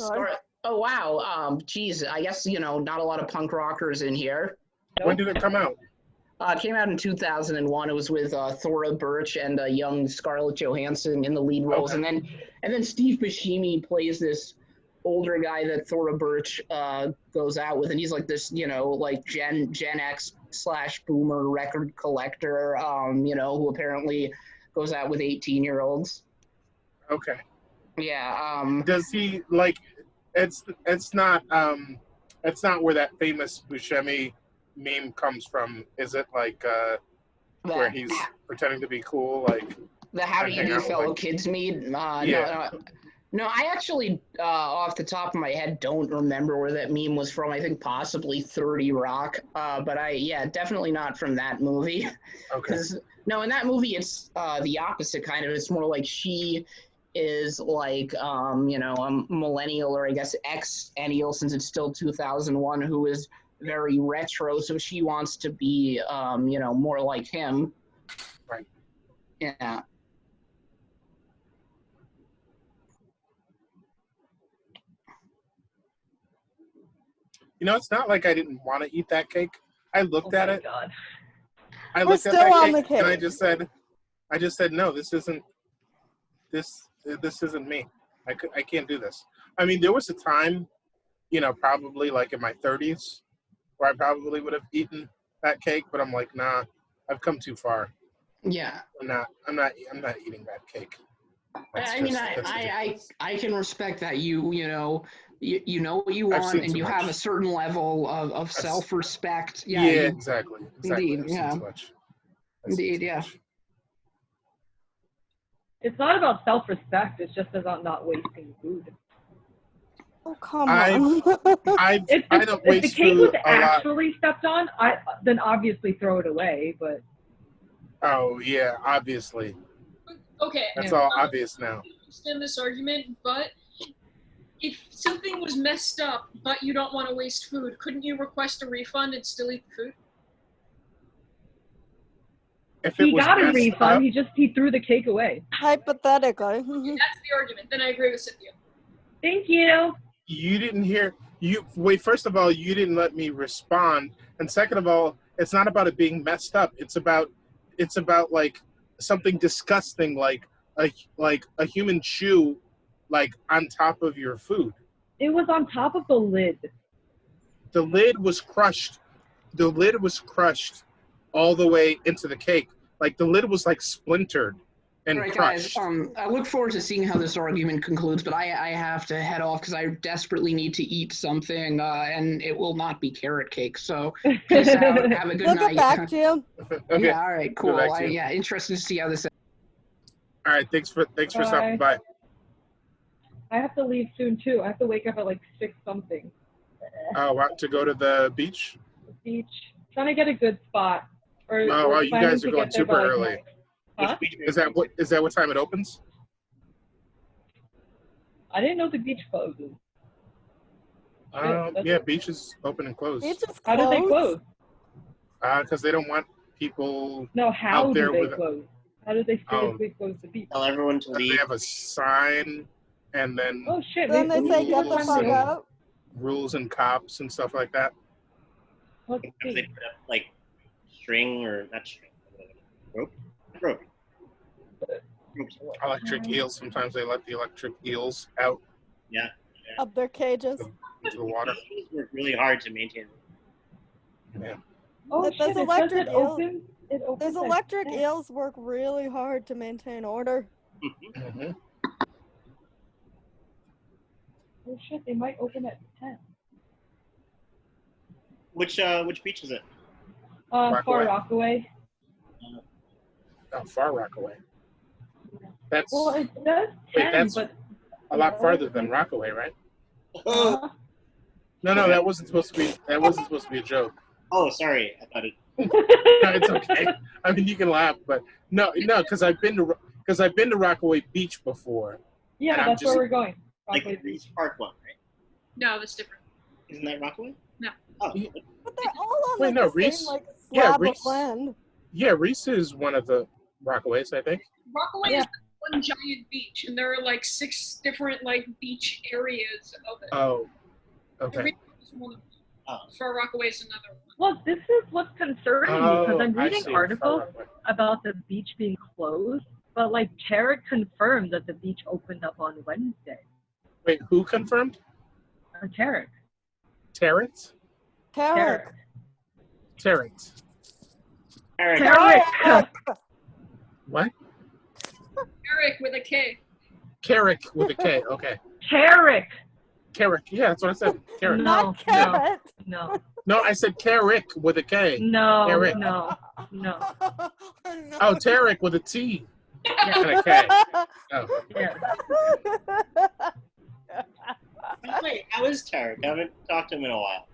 S6: Oh wow. Geez, I guess not a lot of punk rockers in here.
S3: When did it come out?
S6: It came out in 2001. It was with Thora Birch and young Scarlett Johansson in the lead roles,
S3: Okay.
S6: and then Steve Buscemi plays this older guy that Thora Birch goes out with, and he's like this, like Gen X / boomer record collector, who apparently goes out with 18-year-olds.
S3: Okay.
S6: Yeah.
S3: Does he like? It's not where that famous Buscemi meme comes from, is it? Like where he's pretending to be cool, like
S6: the how do you
S3: hang
S6: do
S3: out with,
S6: fellow
S3: like-
S6: kids meet?
S3: Yeah.
S6: No, I actually, off the top of my head, don't remember where that meme was from. I think possibly 30 Rock, but definitely not from that movie.
S3: Okay.
S6: No, in that movie, it's the opposite kind of. It's more like she is like, a millennial, or I guess ex-ennial, since it's still 2001, who is very retro. So she wants to be, more like him.
S3: Right.
S6: Yeah.
S3: It's not like I didn't want to eat that cake. I looked at
S1: my
S3: it.
S1: God.
S3: I
S4: We're
S3: looked at
S4: still
S3: that
S4: on
S3: cake,
S4: the
S3: and I
S4: cake.
S3: just said, no, this isn't me. I can't do this. I mean, there was a time, probably like in my 30s, where I probably would have eaten that cake, but I'm like, nah, I've come too far.
S6: Yeah.
S3: I'm not eating that cake. That's
S6: I mean,
S3: just- that's ridiculous.
S6: I can respect that you know what you
S3: I've
S6: want,
S3: seen
S6: and
S3: too
S6: you
S3: much.
S6: have a certain level of
S3: I've-
S6: self-respect.
S3: Yeah,
S6: Yeah,
S3: exactly.
S6: Indeed,
S3: I've seen
S6: yeah.
S3: too much. I've seen
S6: Indeed,
S3: too
S6: yeah.
S3: much.
S1: It's not about self-respect. It's just about not wasting food.
S4: Oh, come
S3: I've-
S4: on.
S3: I
S1: If
S3: don't
S1: the
S3: waste
S1: cake
S3: food
S1: was
S3: a lot.
S1: actually stepped on, then obviously throw it away. But
S3: Oh yeah, obviously.
S5: Okay.
S3: That's
S1: Yeah.
S3: all obvious now.
S5: I understand this argument, but if something was messed up, but you don't want to waste food, couldn't you request a refund and still eat the food?
S3: If it
S1: he
S3: was
S1: got a
S3: messed
S1: refund.
S3: up-
S1: He threw the cake away.
S4: Hypothetically.
S5: That's the argument. Then I agree with Cynthia.
S1: Thank you.
S3: you didn't hear wait, first of all, you didn't let me respond, and second of all, it's not about it being messed up. It's about like something disgusting, like a human shoe, like on top of your food.
S1: It was on top of the lid.
S3: The lid was crushed all the way into the cake. Like the lid was like splintered and
S6: All right, guys.
S3: crushed.
S6: I look forward to seeing how this argument concludes, but I have to head off because I desperately need to eat something, and it will not be carrot cake. So peace out. Have a good
S4: We'll
S6: night.
S4: get back to you.
S3: Okay.
S6: Yeah. All right. Cool.
S3: back to you.
S6: Yeah. Interested to see how this.
S3: All right, thanks for stopping by.
S1: I have to leave soon too. I have to wake up at like 6 something.
S3: Oh, wow, to go to the beach?
S1: The beach. Trying to get a good spot. Or
S3: Oh, wow, you
S1: planning
S3: guys
S1: to
S3: are going
S1: get there
S3: super
S1: by, like,
S3: early.
S1: 9. Huh?
S2: Which beach
S3: Is that what time it opens?
S1: I didn't know the beach closes. that's
S3: Yeah,
S1: it.
S3: beaches open and close.
S4: Beach is
S1: How did they
S4: closed.
S1: close?
S3: Because they don't want people.
S1: No, how
S3: Out
S1: do
S3: there
S1: they
S3: with-
S1: close? How did they seriously close the beach?
S2: Tell everyone to
S3: They
S2: leave.
S3: have a sign, and then
S1: Oh shit!
S4: Then they say, get the
S3: Rules
S4: fuck
S3: and-
S4: out.
S3: rules and cops and stuff like that.
S1: Let's
S2: Sometimes they
S1: see.
S2: put up like string or not string, rope. Ropes.
S3: Electric eels. Sometimes they let the electric eels out
S2: Yeah.
S4: Of their cages.
S3: into the water.
S2: These work really hard to maintain.
S1: Oh
S4: But
S1: shit!
S4: those
S1: It says
S4: electric
S1: it
S4: eel-
S1: opens. It opens.
S4: Those
S1: at
S4: electric
S1: 10.
S4: eels work really hard to maintain order.
S3: Mhm.
S1: Oh shit! They might open at 10.
S2: Which beach is it?
S1: Far
S3: Rockaway.
S1: Rockaway.
S3: Oh, Far Rockaway. That's
S1: Well, it says 10,
S3: Wait, that's
S1: but
S3: a lot farther than Rockaway, right?
S1: uh,
S3: No, that wasn't supposed to be. That wasn't supposed to be a joke.
S2: Oh, sorry. I thought it.
S3: No, it's okay. I mean, you can laugh, but no, because I've been to Rockaway Beach before.
S1: Yeah,
S3: And I'm
S1: that's
S3: just-
S1: where we're going.
S2: Like
S1: Rockaway
S2: the
S1: Beach.
S2: Reese Park one, right?
S5: No, it's different.
S2: Isn't that Rockaway?
S5: No.
S2: Oh,
S3: Yeah.
S4: But they're all on
S3: Wait,
S4: like
S3: no,
S4: the
S3: Reese-
S4: same like
S3: yeah,
S4: slab
S3: Reese-
S4: of land.
S3: Yeah, Reese is one of the Rockaways, I think.
S5: Rockaway
S1: Yeah.
S5: is one giant beach, and there are like 6 different like beach areas of it.
S3: Oh,
S5: The
S3: okay.
S5: Reef is one of them.
S2: Oh.
S5: Far Rockaway is another one.
S1: Well, this is what's concerning me because I'm
S3: I
S1: reading
S3: see.
S1: articles
S3: Rockaway.
S1: about the beach being closed, but like Tarek confirmed that the beach opened up on Wednesday.
S3: Wait, who confirmed?
S1: Tarek.
S3: Terrence?
S4: Tarek.
S3: Terrence.
S2: Eric.
S1: Tarek.
S3: What?
S5: Eric with a K.
S3: Carrick with a K. Okay.
S1: Tarek.
S3: Carrick. Yeah, that's what I said. Carrick.
S1: No,
S4: Not carrot.
S1: No.
S3: No, I said Carrick with a K.
S1: No.
S3: Tarek.
S1: No.
S3: Oh, Tarek with a T
S1: Yeah.
S3: and a K. Oh.
S1: Yeah.
S2: Wait, how is Tarek? I haven't talked to him in a while.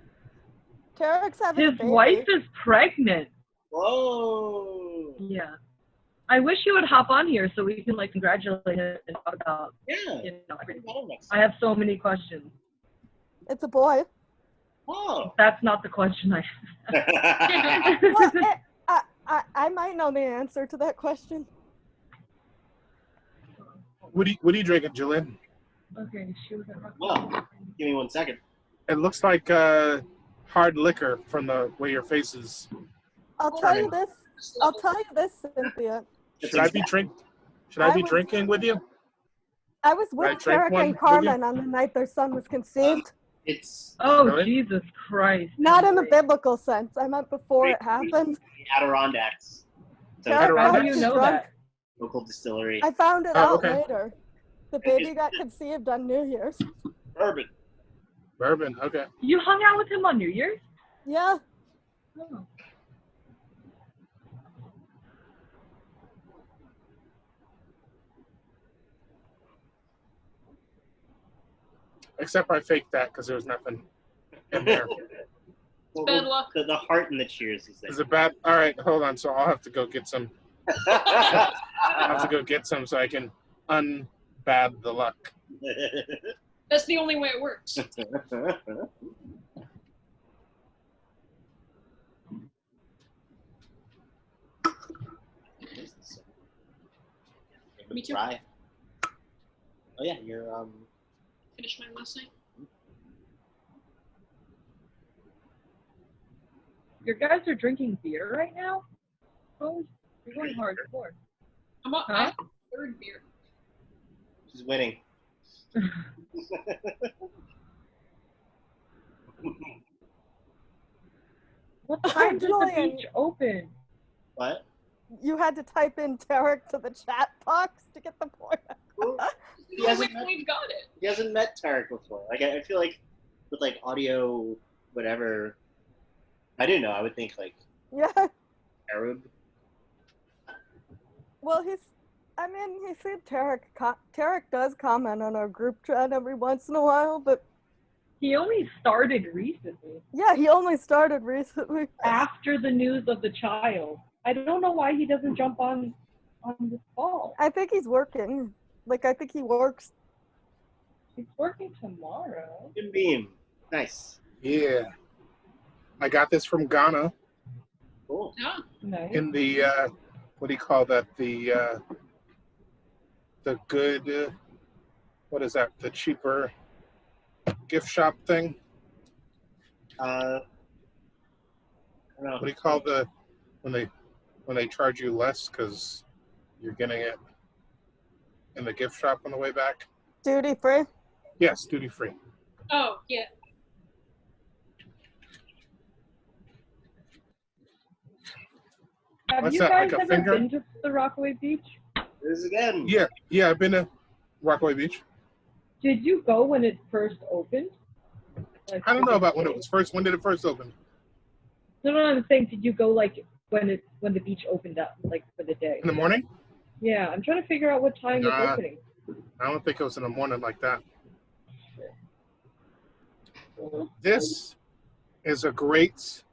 S4: Tarek's having a
S1: His
S4: baby.
S1: wife is pregnant.
S2: Whoa.
S1: Yeah. I wish he would hop on here so we can like congratulate him and talk about
S2: Yeah.
S1: everything.
S2: Got him next
S1: I have so many questions.
S4: It's a boy.
S2: Oh.
S1: That's not the question I have.
S4: Well, I might know the answer to that question.
S3: What are you drinking, Julian?
S1: Okay, she was at Rock.
S2: Well, give me 1 second.
S3: It looks like hard liquor from the way your face is.
S4: I'll tell you
S3: Turning.
S4: this. I'll tell you this, Cynthia.
S3: Should I be
S4: I was-
S3: drinking with you?
S4: I was
S3: I
S4: with
S3: drank
S4: Tarek
S3: one
S4: and
S3: with
S4: Carmen on the night their son was conceived.
S2: It's
S1: Oh,
S3: Really?
S1: Jesus Christ.
S4: Not in the
S1: Wait.
S4: biblical sense. I meant before it happened.
S2: the Adirondacks. So
S4: Tarek
S3: Adirondacks?
S1: How
S4: got
S1: do you
S4: too
S1: know
S4: drunk.
S1: that?
S2: local distillery.
S4: I found it
S3: Oh,
S4: out
S3: okay.
S4: later. The baby got conceived on New Year's.
S2: Bourbon.
S3: Bourbon. Okay.
S1: You hung out with him on New Year's?
S4: Yeah.
S1: Oh.
S3: Except I faked that because there was nothing in there.
S2: Well,
S5: Bad luck.
S2: The heart and the cheers is
S3: Is
S2: there.
S3: it bad? All right, hold on. So I'll have to go get some. I'll have to go get some so I can unbad the luck.
S5: That's the only way it works. Me too.
S2: Try. Oh yeah, you're
S5: Finished mine last night.
S1: Your guys are drinking beer right now? Oh, you're going hardcore.
S5: I'm on
S1: Huh?
S5: my 3rd beer.
S2: she's winning.
S1: What time does the
S4: Julian.
S1: beach open?
S2: What?
S4: You had to type in Tarek to the chat box to get the point.
S5: The
S2: He
S5: only
S2: hasn't
S5: way
S2: met-
S5: we've got it.
S2: He hasn't met Tarek before. Like I feel like with like audio whatever, I didn't know. I would think like
S4: Yeah.
S2: Arab.
S4: Well, he said Tarek does comment on our group chat every once in a while, but
S1: He only started recently,
S4: yeah, he only started recently.
S1: after the news of the child. I don't know why he doesn't jump on this call.
S4: I think he's working. Like, I think he works.
S1: He's working tomorrow.
S2: Jim Beam. Nice.
S3: Yeah. I got this from Ghana
S2: Cool.
S5: Yeah.
S1: Nice.
S3: in the what do you call that? The good what is that? The cheaper gift shop thing?
S2: I don't know.
S3: What do you call the when they charge you less because you're getting it in the gift shop on the way back?
S4: Duty free.
S3: Yes, duty free.
S5: Oh, yeah.
S1: Have
S3: What's
S1: you
S3: that,
S1: guys
S3: like a
S1: ever
S3: finger?
S1: been to the Rockaway Beach?
S2: There's again.
S3: Yeah, I've been to Rockaway Beach.
S1: Did you go when it first opened? Like,
S3: I don't know about when it was first. When did it first open?
S1: No, I'm saying, did you go like when the beach opened up, like for the day?
S3: In the morning?
S1: Yeah, I'm trying to figure out what time it's
S3: Nah.
S1: opening.
S3: I don't think it was in the morning like that. This is a great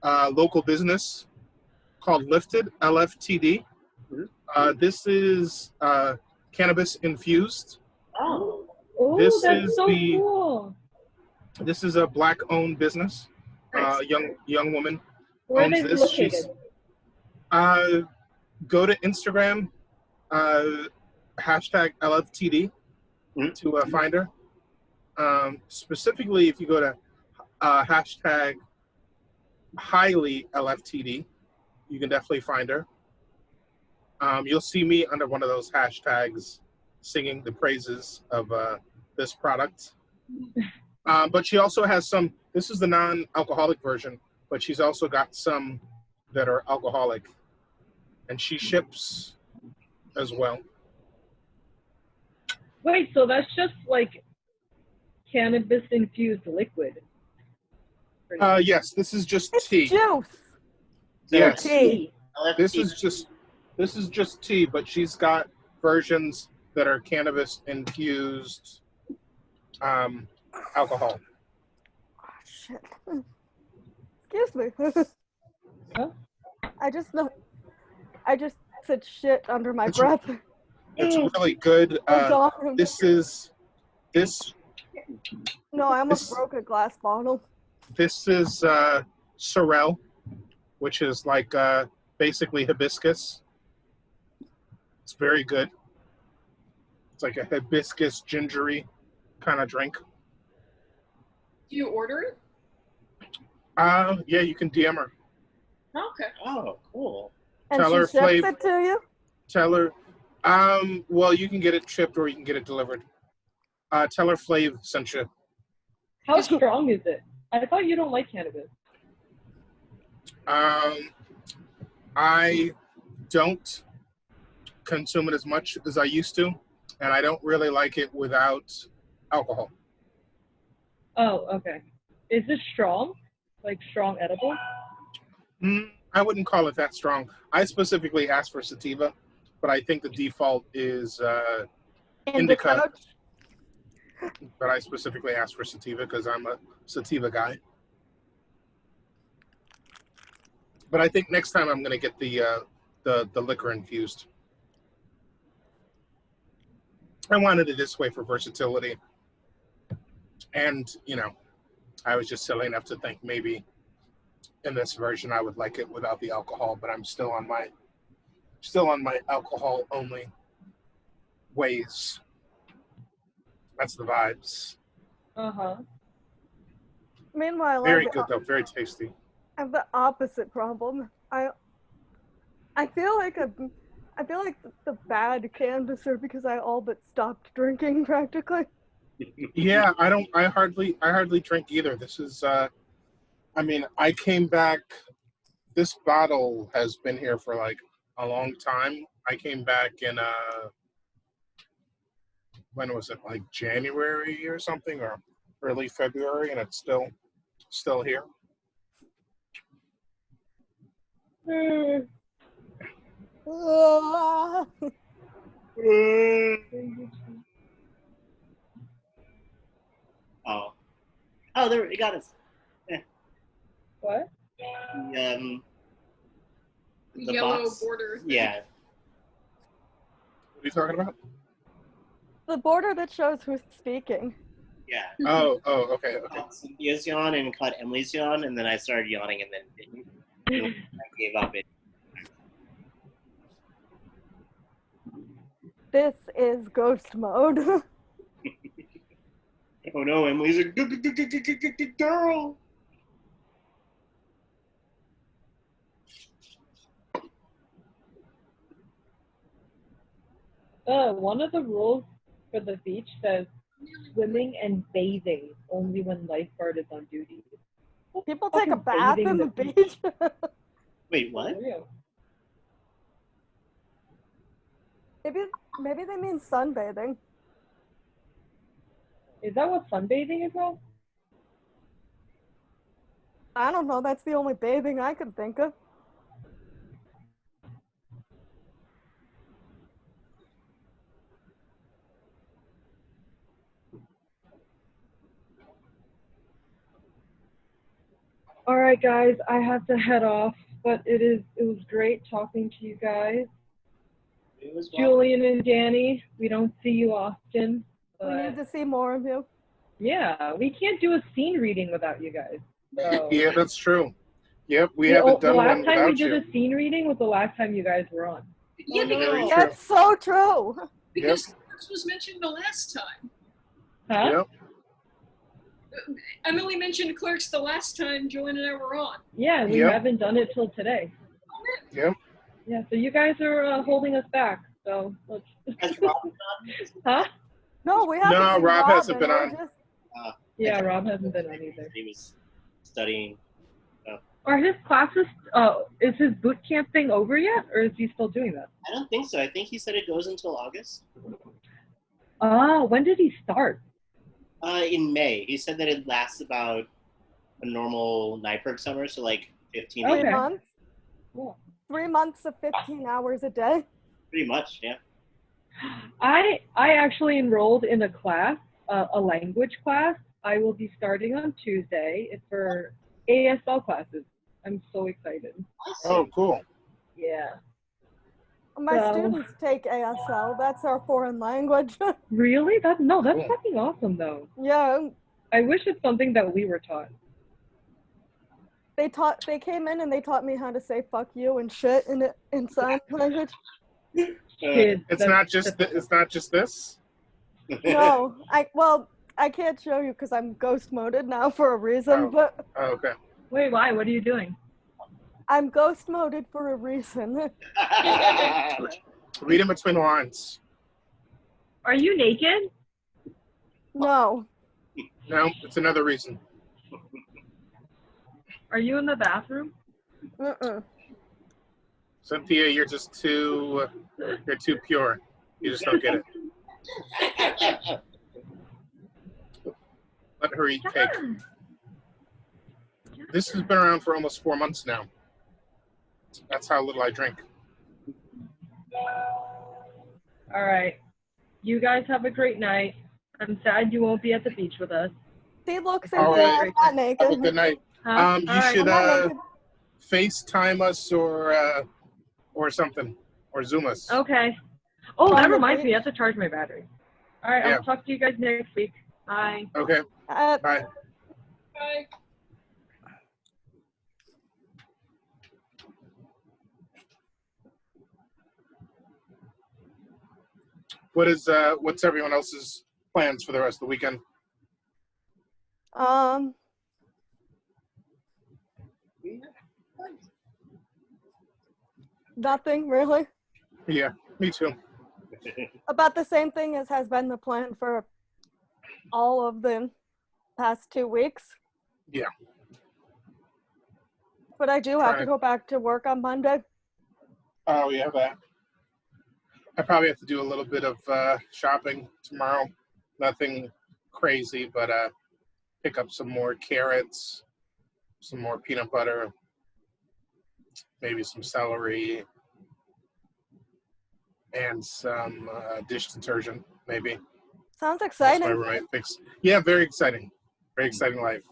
S3: local business called Lifted, LFTD. This is cannabis infused.
S2: Oh,
S1: Oh,
S3: This
S1: that's
S3: is
S1: so
S3: the-
S1: cool.
S3: This is a black-owned business.
S2: nice.
S3: Young woman
S1: Where are
S3: owns
S1: they
S3: this.
S1: located?
S3: Go to Instagram, hashtag LFTD to find her. Specifically, if you go to hashtag highly LFTD, you can definitely find her. You'll see me under one of those hashtags singing the praises of this product. But she also has some, this is the non-alcoholic version, but she's also got some that are alcoholic. And she ships as well.
S1: Wait, so that's just like cannabis infused liquid?
S3: Yes, this is just
S4: It's
S3: tea.
S4: juice.
S3: Yes.
S4: Tea.
S3: This
S2: LFT.
S3: is just tea, but she's got versions that are cannabis infused alcohol.
S4: Oh, shit. Excuse me.
S1: Huh?
S4: I just said shit under my
S3: It's-
S4: breath.
S3: It's really good.
S4: Oh, darn.
S3: This
S4: No, I almost
S3: this-
S4: broke a glass bottle.
S3: is sorrel, which is like basically hibiscus. It's very good. It's like a hibiscus gingery kind of drink.
S5: Do you order it?
S3: Yeah, you can DM her.
S5: Okay.
S2: Oh, cool.
S4: And
S3: Tell
S4: she
S3: her
S4: ships
S3: Flav-
S4: it to you?
S3: Tell her, well, you can get it shipped or you can get it delivered. Tell her Flav sent you.
S1: How strong is it? I thought you don't like cannabis.
S3: I don't consume it as much as I used to, and I don't really like it without alcohol.
S1: Oh, okay. Is it strong? Like strong edible?
S3: I wouldn't call it that strong. I specifically asked for sativa, but I think the default is indica. But I specifically asked for sativa because I'm a sativa guy. But I think next time I'm going to get the liquor infused. I wanted it this way for versatility. And, I was just silly enough to think maybe in this version I would like it without the alcohol, but I'm still on my alcohol only ways. That's the vibes.
S1: Uh-huh.
S4: Meanwhile,
S3: Very good though, very tasty.
S4: I have the opposite problem. I feel like the bad canvasser because I all but stopped drinking practically.
S3: Yeah, I hardly drink either. This is I came back, this bottle has been here for like a long time. I came back in when was it, like January or something, or early February, and it's still here.
S2: Oh, there, you got us.
S1: What?
S2: The,
S5: The yellow
S2: box?
S5: border.
S2: Yeah.
S3: What are you talking about?
S4: The border that shows who's speaking.
S2: Yeah.
S3: Oh, okay.
S2: Caught Cynthia's yawn and caught Emily's yawn, and then I started yawning, and then I gave up. It.
S4: This is ghost mode.
S2: Oh no, Emily's a good girl.
S1: One of the rules for the beach says swimming and bathing only when lifeguard is on duty.
S4: People take a
S1: Fucking
S4: bath
S1: bathing
S4: in the
S1: the
S4: beach.
S2: Wait, what?
S1: For real.
S4: Maybe they mean sunbathing.
S1: Is that what sunbathing is called?
S4: I don't know. That's the only bathing I could think of.
S1: All right, guys, I have to head off, but it was great talking to you guys.
S2: It was well.
S1: Julian and Danny, we don't see you often,
S4: We need
S1: but
S4: to see more of you.
S1: yeah, we can't do a scene reading without you guys. So,
S3: Yeah, that's true. Yep, we
S1: the
S3: haven't
S1: the
S3: done
S1: last
S3: one
S1: time we
S3: without
S1: did
S3: you.
S1: a scene reading was the last time you guys were on.
S5: Yeah,
S1: Oh,
S5: because,
S3: Very
S1: no.
S3: true.
S4: That's so true.
S5: because Clerks was mentioned the last time.
S1: Huh?
S3: Yep.
S5: Emily mentioned Clerks the last time Julian and I were on.
S1: Yeah, we
S3: Yep.
S1: haven't done it till today.
S3: Yep.
S1: Yeah, so you guys are holding us back. So let's.
S2: Has Rob
S1: Huh?
S4: No, we haven't
S3: No,
S4: seen
S3: Rob
S4: Robin.
S3: hasn't been
S4: We're
S3: on.
S4: just-
S1: Yeah, Rob hasn't been on either.
S2: He was studying.
S1: Are his classes? Is his boot camp thing over yet, or is he still doing that?
S2: I don't think so. I think he said it goes until August.
S1: When did he start?
S2: In May. He said that it lasts about a normal NIPERG summer, so like 15
S1: Okay.
S4: 3 months.
S1: Cool.
S4: 3 months of 15 hours a day.
S2: Pretty much, yeah.
S1: I actually enrolled in a class, a language class. I will be starting on Tuesday. It's for ASL classes. I'm so excited.
S3: Oh, cool.
S1: Yeah.
S4: My
S1: So-
S4: students take ASL. That's our foreign language.
S1: Really? That's
S3: Cool.
S1: fucking awesome though.
S4: Yeah,
S1: I wish it's something that we were taught.
S4: they came in and they taught me how to say "fuck you" and shit in sign language.
S1: Kids.
S3: It's
S1: that's-
S3: not just it's not just this.
S4: No, I can't show you because I'm ghost moded now for a reason.
S3: Oh.
S4: But
S3: Oh, okay.
S1: Wait, why? What are you doing?
S4: I'm ghost moded for a reason.
S3: Read in between the lines.
S1: Are you naked?
S4: No,
S3: No, it's another reason.
S1: Are you in the bathroom?
S4: mm-mm.
S3: Cynthia, you're too pure. You just don't get it. Let her eat cake. This has been around for almost 4 months now. That's how little I drink.
S1: All right. You guys have a great night. I'm sad you won't be at the beach with us.
S4: See, look,
S3: All
S4: Cynthia,
S3: right.
S4: I'm not
S3: Have a
S4: naked.
S3: good night.
S1: Huh?
S3: You
S1: All right.
S3: should
S4: I'm not naked.
S3: FaceTime us or something, or Zoom us.
S1: Okay. Oh,
S4: On
S1: that
S4: the
S1: reminds me. I
S4: beach?
S1: have to charge my battery. All right.
S3: Yeah.
S1: I'll talk to you guys next week. Bye.
S3: Okay.
S4: Uh,
S3: Bye.
S5: Bye.
S3: What's everyone else's plans for the rest of the weekend?
S4: Nothing really.
S3: Yeah, me too.
S4: About the same thing as has been the plan for all of the past 2 weeks.
S3: Yeah.
S4: But I do have to
S3: Right.
S4: go back to work on Monday.
S3: Oh yeah, that. I probably have to do a little bit of shopping tomorrow. Nothing crazy, but pick up some more carrots, some more peanut butter, maybe some celery, and some dish detergent, maybe.
S4: Sounds
S3: That's my
S4: exciting.
S3: roommate thinks. Yeah, very exciting. Very exciting life.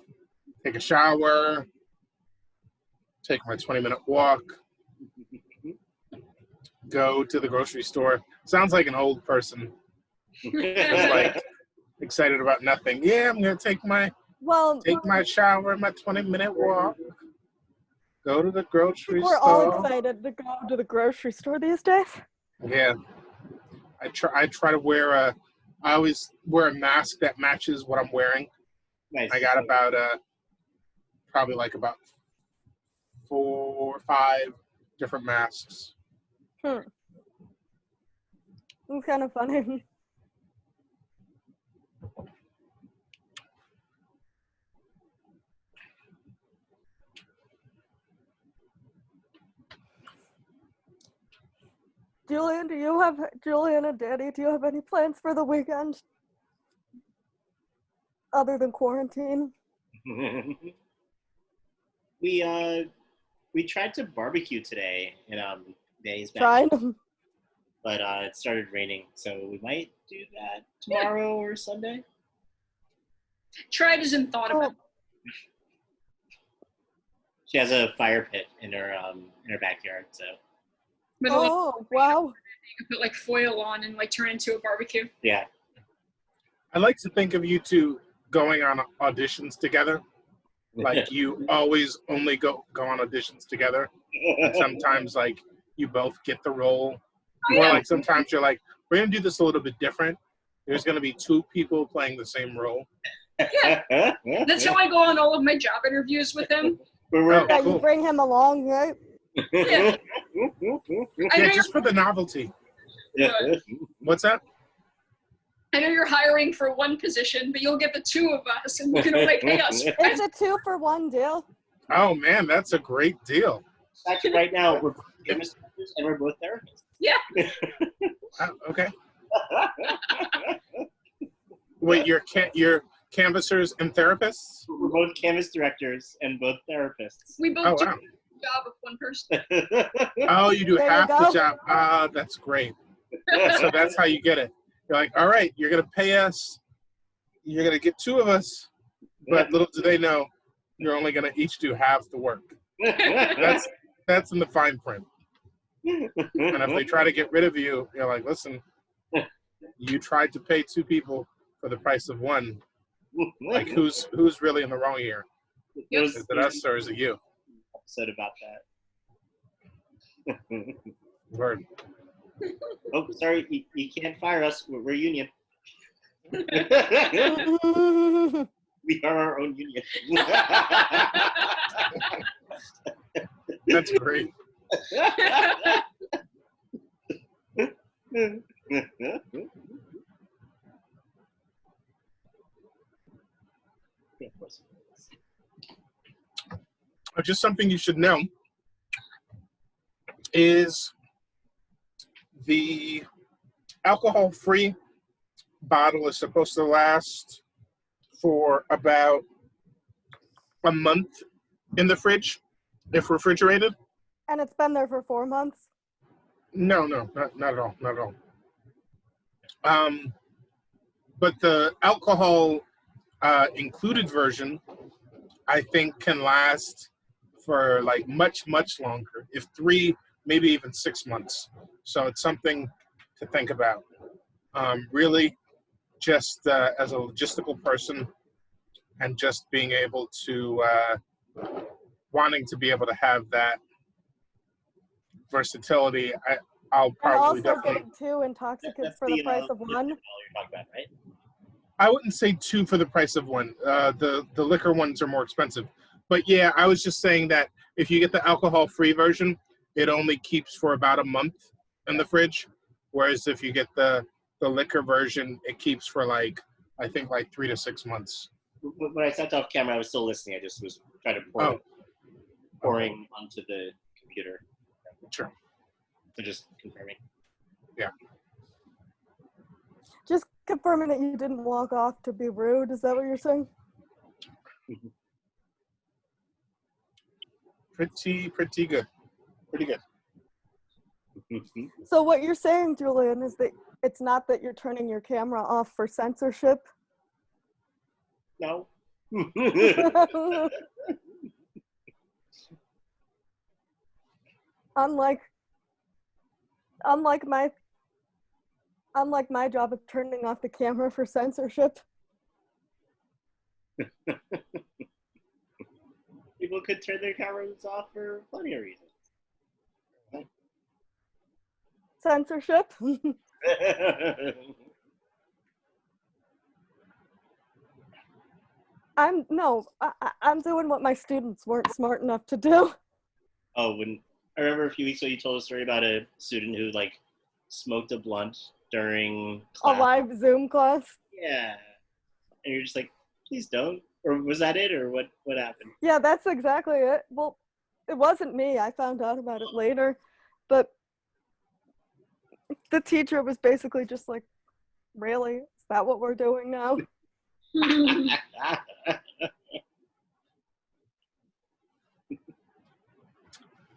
S3: Take a shower, take my 20-minute walk, go to the grocery store. Sounds like an old person. Just like excited about nothing. Yeah, I'm gonna take my
S4: Well,
S3: shower, my 20-minute walk, go to the grocery
S4: we're all
S3: store.
S4: excited to go to the grocery store these days.
S3: Yeah, I try to wear I always wear a mask that matches what I'm wearing.
S2: Nice.
S3: I got about probably like about 4 or 5 different masks.
S4: It's kind of funny. Julian and Danny, do you have any plans for the weekend? Other than quarantine?
S2: We tried to barbecue today in days back,
S4: Tried?
S2: but it started raining, so we might do that tomorrow or Sunday.
S5: Tried as in thought about.
S2: She has a fire pit in her backyard. So
S5: With a little,
S4: Oh, wow.
S5: you can put like foil on and like turn into a barbecue.
S2: yeah.
S3: I like to think of you two going on auditions together. Like you always only go on auditions together. And sometimes like you both get the role. Or like sometimes you're like, we're gonna do this a little bit different. There's gonna be two people playing the same role.
S5: That's how I go on all of my job interviews with him.
S3: Oh,
S4: Yeah, you
S3: cool.
S4: bring him along, right?
S5: Yeah. I know
S3: Yeah, just for the novelty. What's that?
S5: I know you're hiring for one position, but you'll get the two of us, and you can only pay us.
S4: It's a 2-for-1 deal.
S3: Oh man, that's a great deal.
S2: Actually, right now we're both chemistry and we're both therapists.
S5: Yeah.
S3: Okay. Wait, you're canvassers and therapists?
S2: We're both canvas directors and both therapists.
S5: We both
S3: Oh
S5: do
S3: wow.
S5: the job of one person.
S3: Oh, you do
S4: There you
S3: half the
S4: go.
S3: job. Ah, that's great. So that's how you get it. You're like, all right, you're gonna pay us. You're gonna get two of us, but little do they know, you're only gonna each do half the work. That's in the fine print. And if they try to get rid of you, you're like, listen, you tried to pay two people for the price of one. Like, who's really in the wrong here? Is it us or is it you?
S2: Episode about that.
S3: Word.
S2: Oh, sorry, you can't fire us. We're union. We are our own union.
S3: That's great. Just something you should know is the alcohol-free bottle is supposed to last for about a month in the fridge, if refrigerated.
S4: And it's been there for 4 months.
S3: No, not at all, not at all. But the alcohol included version, I think, can last for like much longer, if 3, maybe even 6 months. So it's something to think about. Really, just as a logistical person, and just being able to wanting to be able to have that versatility, I'll
S4: And
S3: probably
S4: also
S3: definitely.
S4: getting 2 intoxicants
S2: That's
S4: for the price of
S2: you're
S4: 1.
S2: talking about, right?
S3: I wouldn't say 2 for the price of 1. The liquor ones are more expensive. But yeah, I was just saying that if you get the alcohol-free version, it only keeps for about a month in the fridge. Whereas if you get the liquor version, it keeps for I think 3 to 6 months.
S2: When I stepped off camera, I was still listening. I just was trying to pouring onto the computer.
S3: Sure.
S2: So just confirming.
S4: Just confirming that you didn't walk off to be rude. Is that what you're saying?
S3: Pretty good. Pretty good.
S4: So what you're saying, Julian, is that it's not that you're turning your camera off for censorship?
S2: No.
S4: Unlike my job of turning off the camera for censorship.
S2: People could turn their cameras off for plenty of reasons.
S4: Censorship? I'm doing what my students weren't smart enough to do.
S2: Oh, I remember a few weeks ago you told a story about a student who smoked a blunt during
S4: A
S2: class.
S4: live Zoom class.
S2: Yeah. And you're just like, please don't. Or was that it, or what happened?
S4: Yeah, that's exactly it. Well, it wasn't me. I found out about it later. But the teacher was basically just like, really? Is that what we're doing now?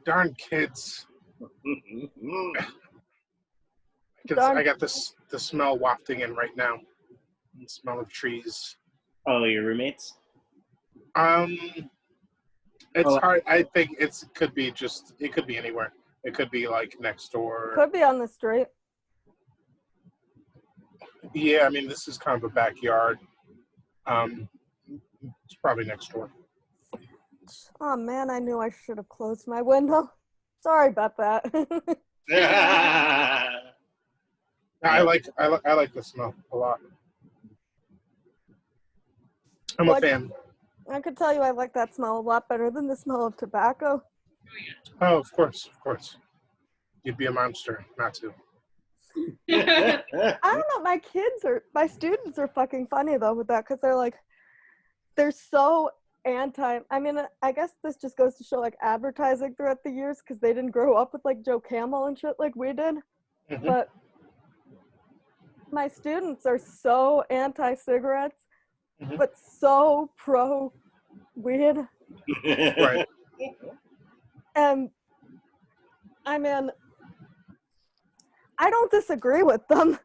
S3: Darn kids.
S4: Darn.
S3: I got the smell wafting in right now. The smell of trees.
S2: Oh, your roommates?
S3: It's
S2: Oh.
S3: hard. I think it could be anywhere. It could be like next door.
S4: Could be on the street.
S3: Yeah, I mean, this is kind of a backyard. It's probably next door.
S4: Oh man, I knew I should have closed my window. Sorry about that.
S3: I like the smell a lot. I'm
S4: What?
S3: a fan.
S4: I could tell you I like that smell a lot better than the smell of tobacco.
S3: Oh, of course. You'd be a monster not to.
S4: I don't know, my students are fucking funny though with that, because they're so anti. I mean, I guess this just goes to show like advertising throughout the years, because they didn't grow up with like Joe Camel and shit like we did.
S3: Mhm.
S4: But my students are so anti-cigarettes,
S3: Mhm.
S4: but so pro-weed.
S3: Right.
S4: And I mean, I don't disagree with them.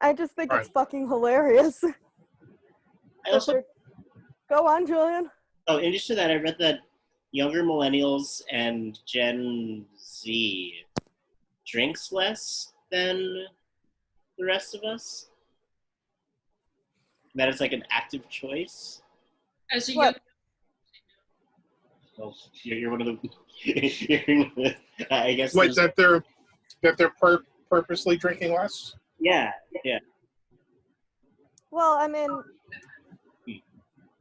S4: I just think it's fucking hilarious.
S2: I also,
S4: Go on, Julian.
S2: in addition to that, I read that younger millennials and Gen Z drinks less than the rest of us. That it's like an active choice.
S5: As a
S4: What?
S5: young,
S2: Well, you're one of the. I guess.
S3: Wait,
S2: there's-
S3: that they're purposely drinking less?
S2: Yeah.
S4: Well, I mean,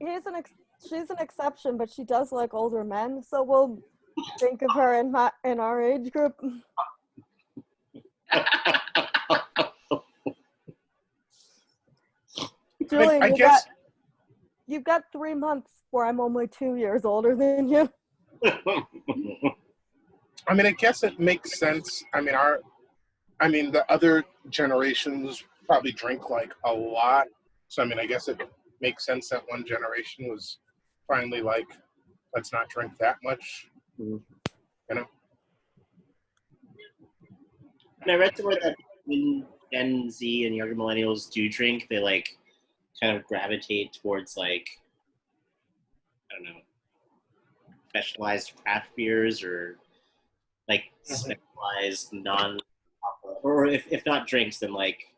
S4: she's an exception, but she does like older men, so we'll think of her in our age group. Julian,
S3: I guess.
S4: you've got 3 months where I'm only 2 years older than you.
S3: I mean, I guess it makes sense. I mean, the other generations probably drink like a lot. So, I mean, I guess it makes sense that one generation was finally like, let's not drink that much.
S2: Mhm.
S3: You know?
S2: And I read somewhere that when Gen Z and younger millennials do drink, they like kind of gravitate towards like, I don't know, specialized craft beers or like specialized or if not drinks, then like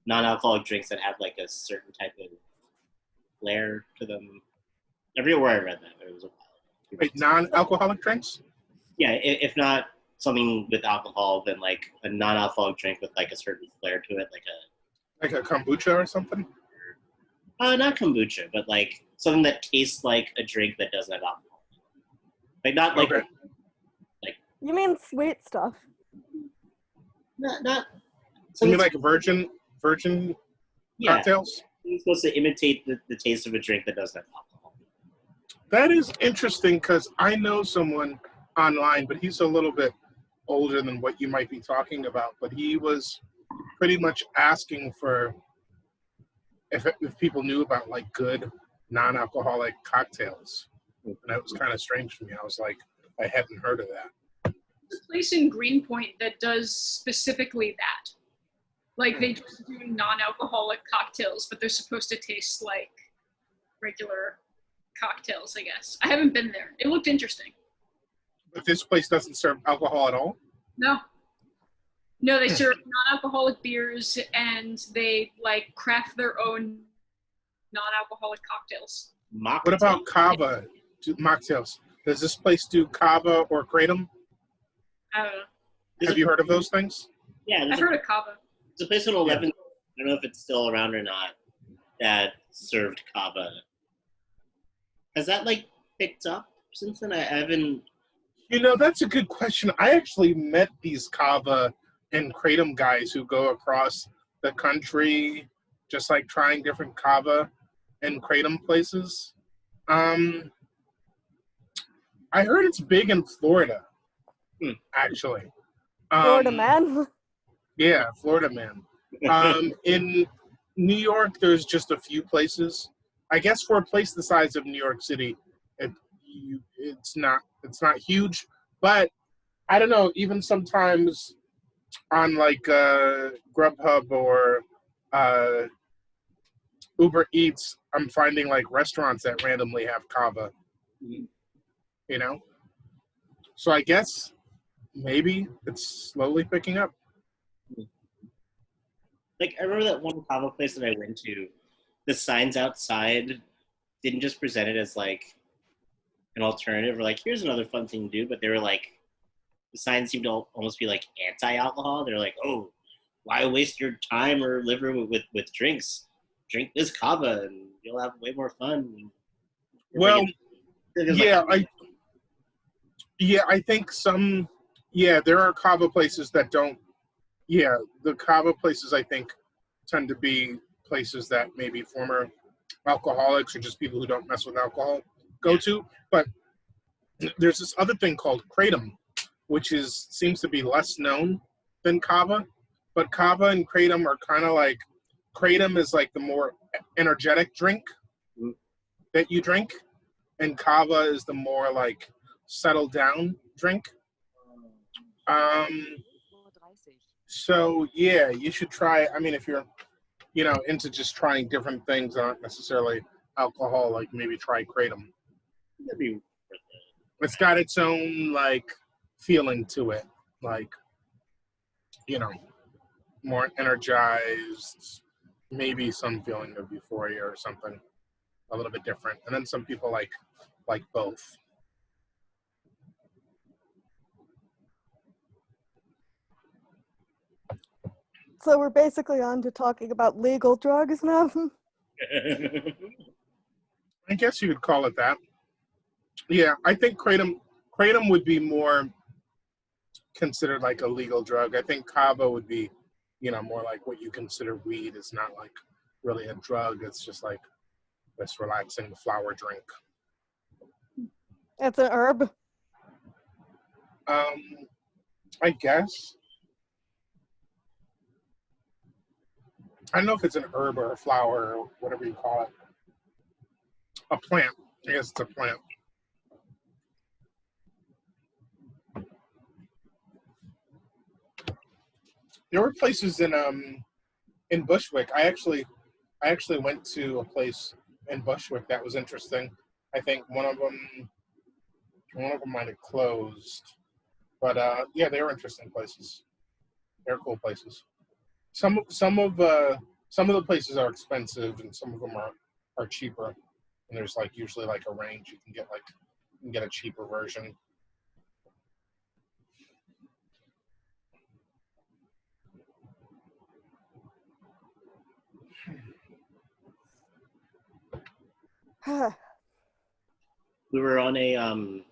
S2: non-alcoholic drinks that have like a certain type of flair to them. Everywhere I read that, it was a while.
S3: Wait, non-alcoholic drinks?
S2: Yeah, if not something with alcohol, then like a non-alcoholic drink with like a certain flair to it, like
S3: Like a kombucha or something?
S2: not kombucha, but like something that tastes like a drink that doesn't have alcohol. Like not like
S3: Okay.
S4: You mean sweet stuff?
S2: not.
S3: You mean like virgin
S2: Yeah,
S3: cocktails?
S2: it's supposed to imitate the taste of a drink that doesn't have alcohol.
S3: That is interesting because I know someone online, but he's a little bit older than what you might be talking about. But he was pretty much asking for if people knew about like good non-alcoholic cocktails, and that was kind of strange to me. I was like, I hadn't heard of that.
S5: there's a place in Greenpoint that does specifically that. Like they just do non-alcoholic cocktails, but they're supposed to taste like regular cocktails, I guess. I haven't been there. It looked interesting.
S3: But this place doesn't serve alcohol at all?
S5: No, they serve non-alcoholic beers and they like craft their own non-alcoholic cocktails.
S3: What about kava mocktails? Does this place do kava or kratom?
S5: I don't know.
S3: Have you heard of those things?
S2: Yeah,
S5: I've heard of kava.
S2: there's a place on 11. I don't know if it's still around or not. That served kava. Has that like picked up since then? I haven't.
S3: You know, that's a good question. I actually met these kava and kratom guys who go across the country, just like trying different kava and kratom places. I heard it's big in Florida, actually.
S4: Florida man.
S3: Yeah, Florida man. In New York, there's just a few places. I guess for a place the size of New York City, it's not huge. But I don't know. Even sometimes on like Grubhub or Uber Eats, I'm finding like restaurants that randomly have kava. You you know? So I guess maybe it's slowly picking up.
S2: Like, I remember that one kava place that I went to, the signs outside didn't just present it as like an alternative or like, here's another fun thing to do, but they were like, the signs seemed to almost be like anti-alcohol. They're like, oh, why waste your time or liver with drinks? Drink this kava and you'll have way more fun.
S3: Well,
S2: Like,
S3: I think there are kava places that don't. Yeah, the kava places I think tend to be places that maybe former alcoholics or just people who don't mess with alcohol go to. But there's this other thing called kratom, which seems to be less known than kava. But kava and kratom are kind of like, kratom is like the more energetic drink that you drink, and kava is the more like settled down drink. So yeah, you should try. I mean, if you're, into just trying different things, not necessarily alcohol, like maybe try kratom.
S2: that'd be worth it.
S3: It's got its own like feeling to it, like, more energized, maybe some feeling of euphoria or something a little bit different. And then some people like both.
S4: So we're basically on to talking about legal drugs now.
S3: I guess you could call it that. Yeah, I think kratom would be more considered like a legal drug. I think kava would be, more like what you consider weed. Is not like really a drug. It's just like this relaxing flower drink.
S4: It's an herb.
S3: I guess. I don't know if it's an herb or a flower or whatever you call it. A plant. I guess it's a plant. There were places in Bushwick. I actually went to a place in Bushwick that was interesting. I think one of them might have closed, but yeah, they were interesting places. They're cool places. Some of the places are expensive, and some of them are cheaper. And there's like usually like a range. You can get a cheaper version.
S2: We were on a and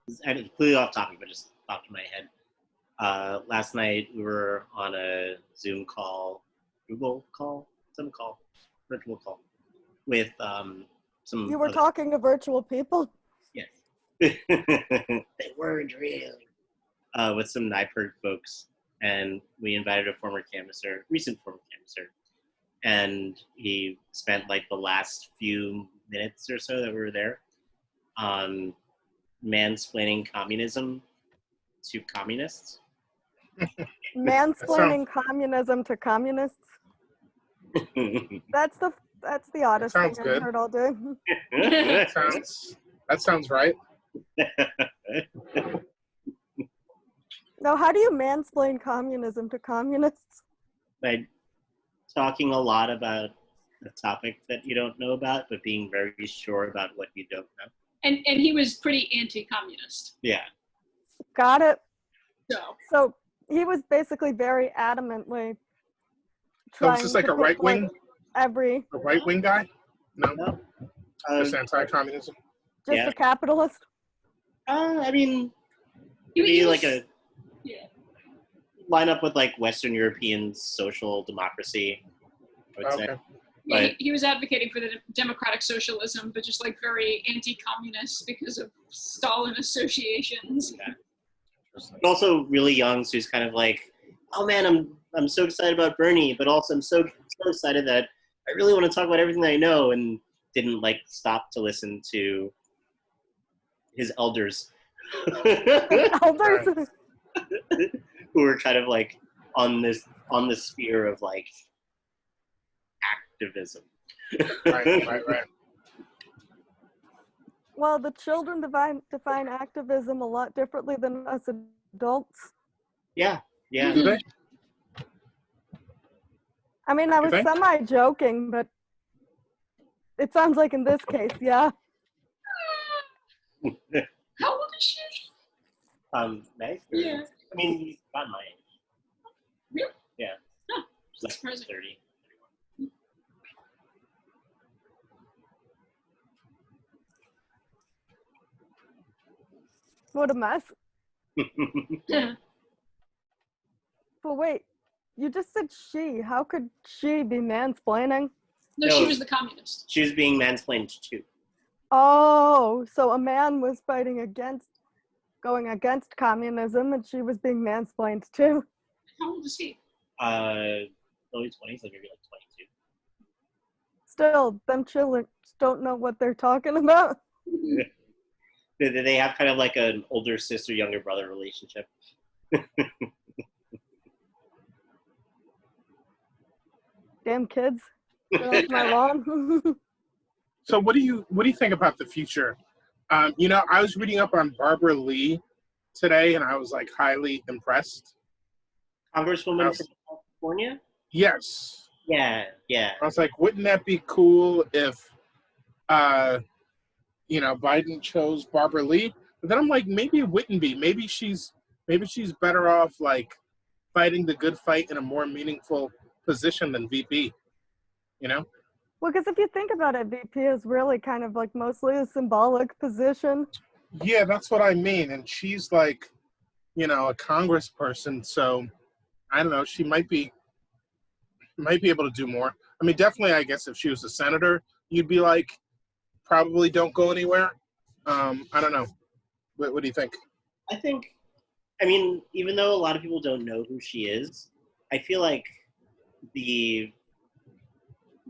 S2: it's completely off topic, but just popped in my head. Last night we were on a Zoom call, virtual call with some.
S4: You were talking to virtual people?
S2: Yes. They weren't real. With some NIPERG folks, and we invited a recent former canvasser, and he spent like the last few minutes or so that we were there on mansplaining communism to communists.
S4: Mansplaining communism to communists? That's the oddest thing I've heard all day.
S3: That sounds right.
S4: Now, how do you mansplain communism to communists?
S2: By talking a lot about a topic that you don't know about, but being very sure about what you don't know.
S5: And he was pretty anti-communist.
S2: Yeah.
S4: Got it.
S5: So
S4: he was basically very adamantly
S3: So
S4: trying
S3: is this like
S4: to
S3: a right wing?
S4: a
S3: right wing guy? No. Just anti-communism.
S4: Just a capitalist.
S2: I mean, maybe like a line up with like Western European social democracy, I would say.
S5: Yeah, he was advocating for the democratic socialism, but just like very anti-communist because of Stalin associations.
S2: Yeah. But also really young, so he's kind of like, oh man, I'm so excited about Bernie, but also I'm so excited that I really want to talk about everything I know, and didn't like stop to listen to his elders.
S4: Elders.
S2: Who were kind of like on the sphere of like activism.
S3: Right.
S4: Well, the children define activism a lot differently than us adults.
S2: Yeah.
S3: Do they?
S4: I mean, I
S3: You
S4: was
S3: think?
S4: semi-joking, but it sounds like in this case, yeah.
S5: How old is she?
S2: Nice.
S5: Yeah.
S2: I mean, he's about my age.
S5: Really?
S2: Yeah.
S5: Huh.
S2: She's like
S5: Surprising.
S2: 30.
S4: What a mess.
S5: Yeah.
S4: But wait, you just said she. How could she be mansplaining?
S5: No,
S2: No.
S5: she was the communist.
S2: She was being mansplained too.
S4: Oh, so a man was going against communism, and she was being mansplained too.
S5: How old is he?
S2: Early 20s, like maybe like 22.
S4: Still, them children don't know what they're talking about.
S2: They have kind of like an older sister, younger brother relationship.
S4: Damn kids. Get off my lawn.
S3: So what do you think about the future? I was reading up on Barbara Lee today, and I was like highly impressed.
S2: Congresswoman from California?
S3: Yes.
S2: Yeah.
S3: I was like, wouldn't that be cool if, Biden chose Barbara Lee? But then I'm like, maybe it wouldn't be. Maybe she's better off like fighting the good fight in a more meaningful position than VP. You know?
S4: Well, because if you think about it, VP is really kind of like mostly a symbolic position.
S3: Yeah, that's what I mean. And she's like, a congressperson, so I don't know. She might be able to do more. I mean, definitely, I guess if she was a senator, you'd be like, probably don't go anywhere. I don't know. What do you think?
S2: I mean, even though a lot of people don't know who she is, I feel like the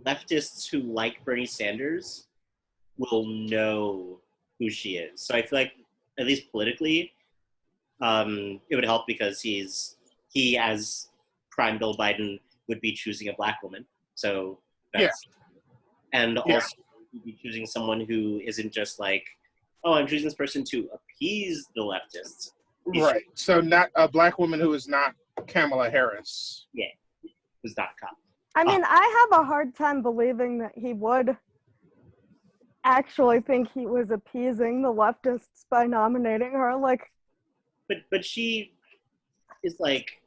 S2: leftists who like Bernie Sanders will know who she is. So I feel like, at least politically, it would help because he as prime Bill Biden would be choosing a black woman. So that's and also he'd be choosing someone who isn't just like, oh, I'm choosing this person to appease the leftists.
S3: Right. So not a black woman who is not Kamala Harris.
S2: Yeah, who's not a cop.
S4: I mean, I have a hard time believing that he would actually think he was appeasing the leftists by nominating her. Like,
S2: but she is like,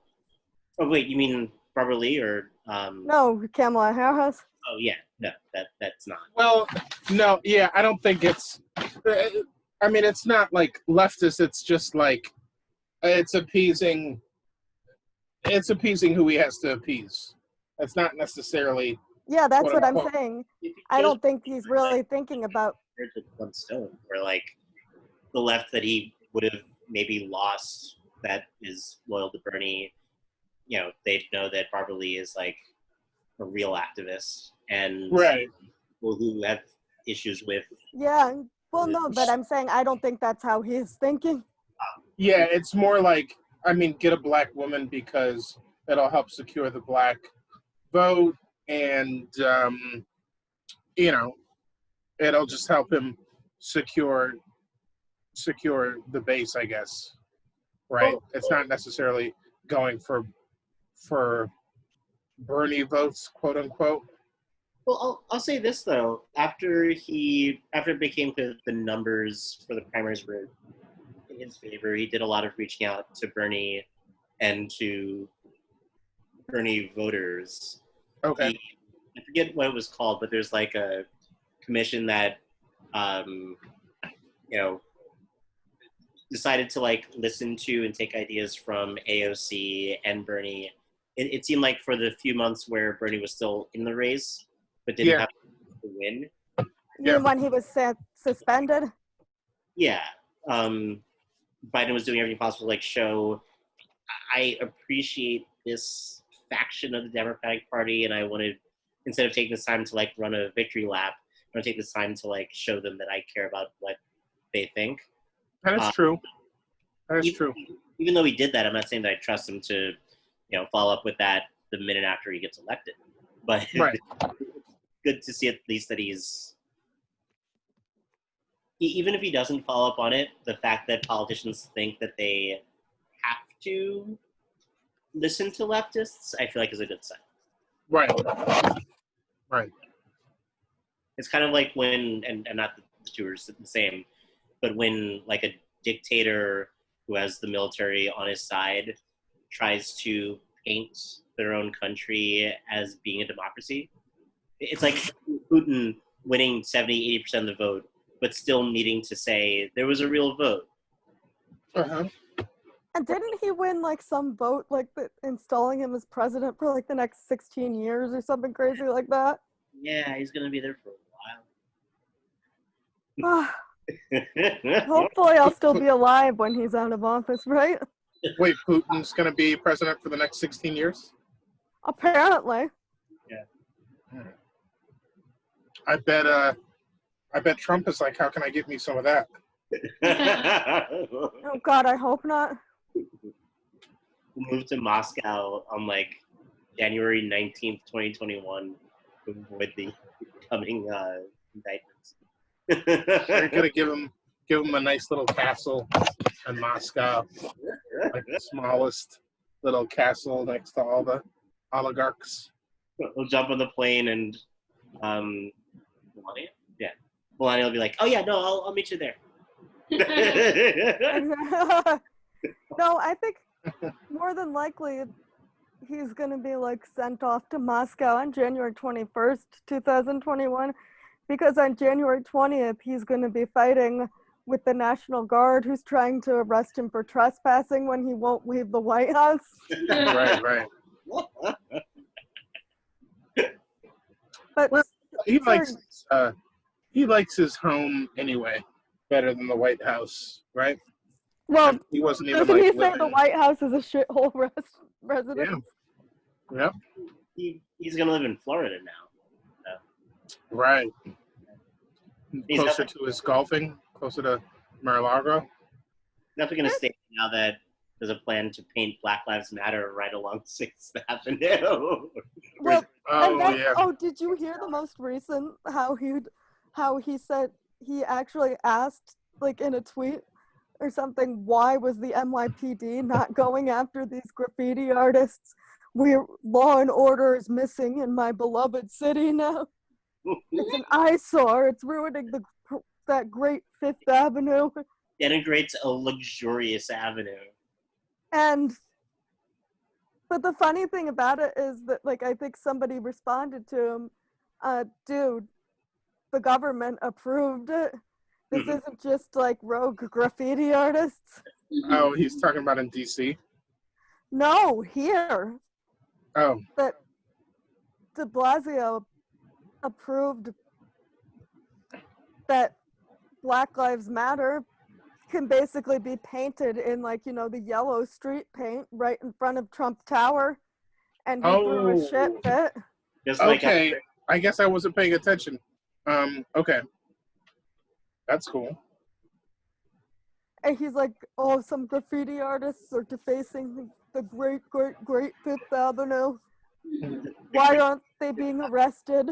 S2: oh wait, you mean Barbara Lee or
S4: no, Kamala Harris.
S2: Oh yeah, no, that's not.
S3: Well, no, yeah, I don't think it's. I mean, it's not like leftist. It's just like it's appeasing who he has to appease. It's not necessarily.
S4: Yeah, that's what I'm
S3: quote,
S4: saying. I don't think he's really thinking about.
S2: To one stone, or like the left that he would have maybe lost that is loyal to Bernie. They know that Barbara Lee is like a real activist, and
S3: right.
S2: People who have issues with.
S4: Yeah, well, no, but I'm saying I don't think that's how he's thinking.
S3: Yeah, it's more like, I mean, get a black woman because it'll help secure the black vote, and it'll just help him secure the base, I guess. Right?
S2: Well,
S3: it's not necessarily going for Bernie votes, quote unquote.
S2: Well, I'll say this though. After it became the numbers for the primaries were in his favor, he did a lot of reaching out to Bernie and to Bernie voters.
S3: Okay.
S2: I forget what it was called, but there's like a commission that, decided to like listen to and take ideas from AOC and Bernie. It seemed like for the few months where Bernie was still in the race, but didn't have to win.
S4: You mean when he was suspended?
S2: Yeah. Biden was doing everything possible to like show, I appreciate this faction of the Democratic Party, and I wanted, instead of taking this time to like run a victory lap, I want to take this time to like show them that I care about what they think.
S3: That is true. That is true.
S2: Even though he did that, I'm not saying that I trust him to, follow up with that the minute after he gets elected. But
S3: right.
S2: Good to see at least that he's even if he doesn't follow up on it, the fact that politicians think that they have to listen to leftists, I feel like is a good sign.
S3: Right. Right.
S2: It's kind of like when, and not the two are the same, but when like a dictator who has the military on his side tries to paint their own country as being a democracy. It's like Putin winning 70, 80% of the vote, but still needing to say there was a real vote.
S3: Uh-huh.
S4: And didn't he win like some vote, like installing him as president for like the next 16 years or something crazy like that?
S2: Yeah, he's going to be there for a
S4: Hopefully I'll still be alive when he's out of office, right?
S3: Wait, Putin's going to be president for the next 16 years?
S4: Apparently.
S3: I bet Trump is like, how can I get me some of that?
S4: Oh God, I hope not.
S2: We'll move to Moscow on like January 19th, 2021 to avoid the coming indictments.
S3: They're going to give him a nice little castle in Moscow, like the smallest little castle next to all the oligarchs.
S2: We'll jump on the plane and Melania? Yeah. Melania will be like, oh yeah, no, I'll meet you there.
S4: No, I think more than likely he's going to be like sent off to Moscow on January 21st, 2021, because on January 20th, he's going to be fighting with the National Guard who's trying to arrest him for trespassing when he won't leave the White House.
S3: Right.
S4: But
S3: Well, he likes his home anyway better than the White House, right?
S4: well,
S3: He wasn't even
S4: doesn't
S3: like
S4: he say
S3: living.
S4: the White House is a shithole residence?
S3: Yep.
S2: He's going to live in Florida now.
S3: Right.
S2: He's
S3: Closer
S2: definitely-
S3: to his golfing, closer to Mar-a-Lago.
S2: Definitely going to stay now that there's a plan to paint Black Lives Matter right along 6th Avenue.
S4: Well, and then,
S3: Yeah.
S4: did you hear the most recent how he said he actually asked like in a tweet or something, why was the NYPD not going after these graffiti artists? Law and order is missing in my beloved city now. It's an eyesore. It's ruining that great Fifth Avenue.
S2: Denigrates a luxurious avenue.
S4: But the funny thing about it is that, like, I think somebody responded to him, dude, the government approved it. This isn't just like rogue graffiti artists.
S3: Oh, he's talking about in D.C.?
S4: No, here.
S3: Oh.
S4: That de Blasio approved that Black Lives Matter can basically be painted in, like, the yellow street paint right in front of Trump Tower, and he threw a shit fit.
S2: Just like
S3: Okay, I guess I wasn't paying attention. Okay. That's cool.
S4: And he's like, oh, some graffiti artists are defacing the great, great, great Fifth Avenue. Why aren't they being arrested?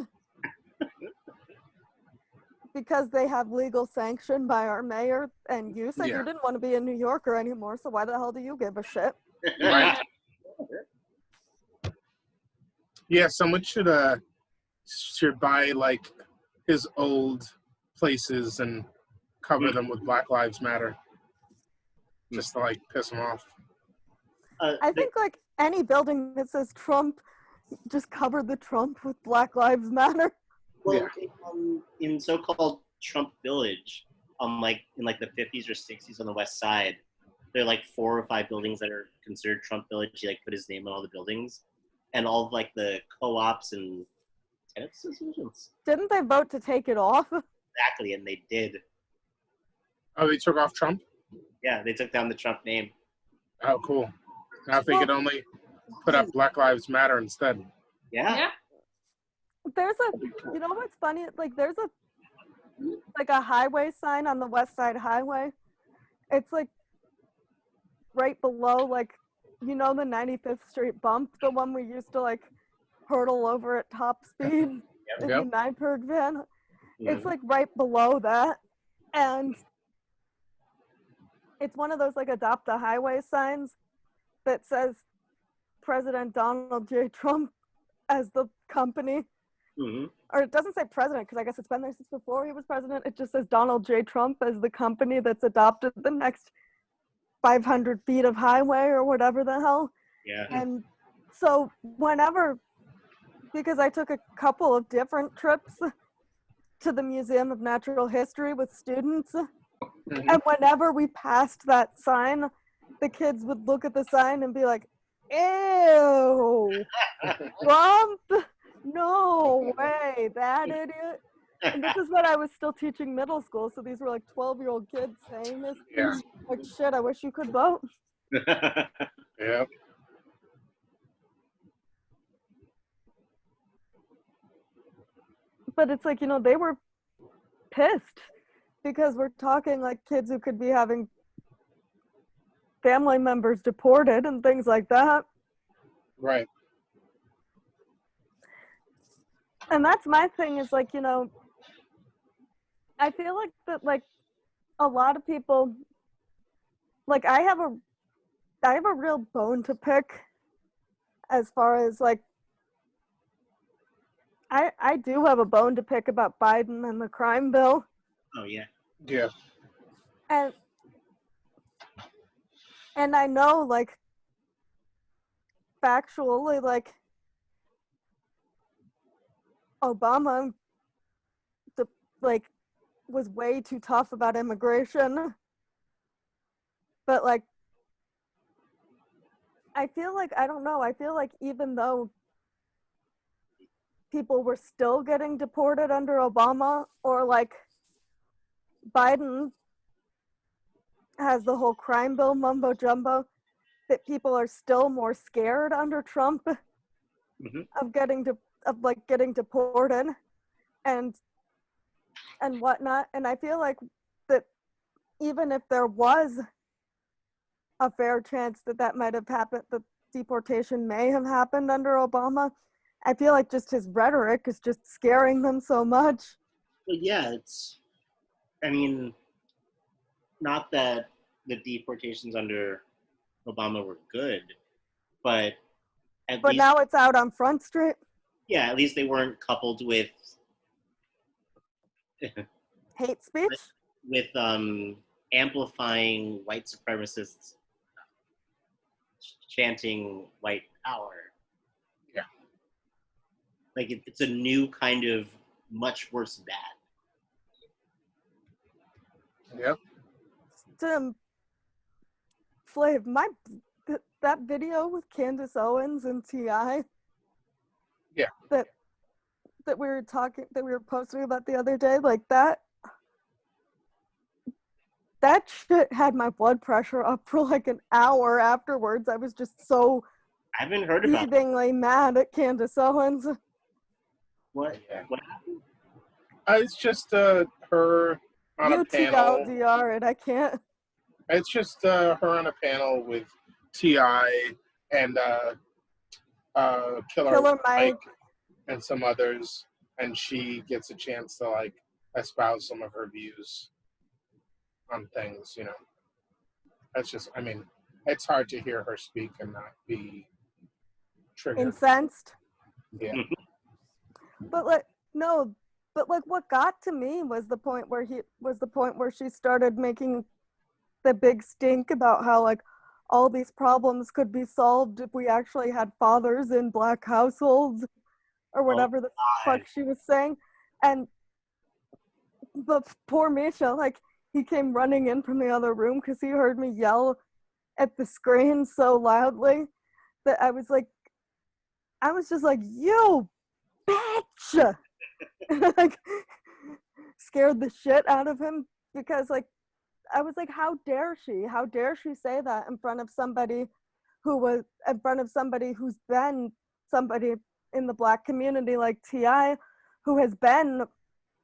S4: Because they have legal sanction by our mayor, and you said you didn't want to be a New Yorker anymore, so why the hell do you give a shit?
S3: Right. Yeah, someone should buy like his old places and cover them with Black Lives Matter, just to like piss him off.
S4: I think like any building that says Trump, just cover the Trump with Black Lives Matter.
S2: Well, in so-called Trump Village, in the 50s or 60s on the West Side, there are like 4 or 5 buildings that are considered Trump Village. He like put his name on all the buildings, and all of like the co-ops and tenant associations.
S4: Didn't they vote to take it off?
S2: Exactly, and they did.
S3: Oh, they took off Trump?
S2: Yeah, they took down the Trump name.
S3: Oh, cool. Now if they could only put up Black Lives Matter instead.
S2: Yeah.
S4: There's what's funny? Like there's a highway sign on the West Side Highway. It's like right below like, the 95th Street bump, the one we used to like hurtle over at top speed in the Nyberg van. It's like right below that. And it's one of those like adopt a highway signs that says President Donald J. Trump as the company.
S2: Hmm.
S4: Or it doesn't say president because I guess it's been there since before he was president. It just says Donald J. Trump as the company that's adopted the next 500 feet of highway or whatever the hell.
S2: Yeah.
S4: And so whenever, because I took a couple of different trips to the Museum of Natural History with students, and whenever we passed that sign, the kids would look at the sign and be like, ew, Trump? No way, that idiot. And this is when I was still teaching middle school, so these were like 12-year-old kids saying this.
S3: Yeah.
S4: Like, shit, I wish you could vote.
S3: Yeah.
S4: But it's like, you know, they were pissed because we're talking like kids who could be having family members deported and things like that.
S3: Right.
S4: And that's my thing is like, you know, I feel like that like a lot of people, like I have a real bone to pick as far as like I do have a bone to pick about Biden and the crime bill.
S2: Oh yeah.
S3: Yeah.
S4: And I know like factually like Obama like was way too tough about immigration. But like I feel like I don't know, I feel like even though people were still getting deported under Obama, or like Biden has the whole crime bill mumbo jumbo, that people are still more scared under Trump of getting deported and whatnot. And I feel like that even if there was a fair chance that might have happened, the deportation may have happened under Obama, I feel like just his rhetoric is just scaring them so much.
S2: But yeah, I mean, not that the deportations under Obama were good, but at least
S4: now it's out on Front Street.
S2: Yeah, at least they weren't coupled with
S4: Hate speech?
S2: with amplifying white supremacists chanting white power.
S3: Yeah.
S2: Like it's a new kind of much worse bad.
S3: Yep.
S4: Flav, that video with Candace Owens and T.I.
S3: Yeah.
S4: That we were posting about the other day, like that shit had my blood pressure up for like an hour afterwards. I was just so
S2: I haven't heard about
S4: seethingly mad at Candace Owens.
S2: What
S3: Yeah.
S2: what happened?
S3: It's just her on a panel.
S4: UTLDR, and I can't.
S3: It's just her on a panel with T.I. and Killer Mike and some others, and she gets a chance to like espouse some of her views on things, you know. That's just, I mean, it's hard to hear her speak and not be triggered.
S4: Incensed.
S3: Yeah.
S4: But like what got to me was the point where she started making the big stink about how like all these problems could be solved if we actually had fathers in black households or whatever the fuck she was saying. And but poor Misha, like he came running in from the other room because he heard me yell at the screen so loudly that I was just like, you bitch. Like scared the shit out of him because like I was like, how dare she say that in front of somebody who's been somebody in the black community like T.I., who has been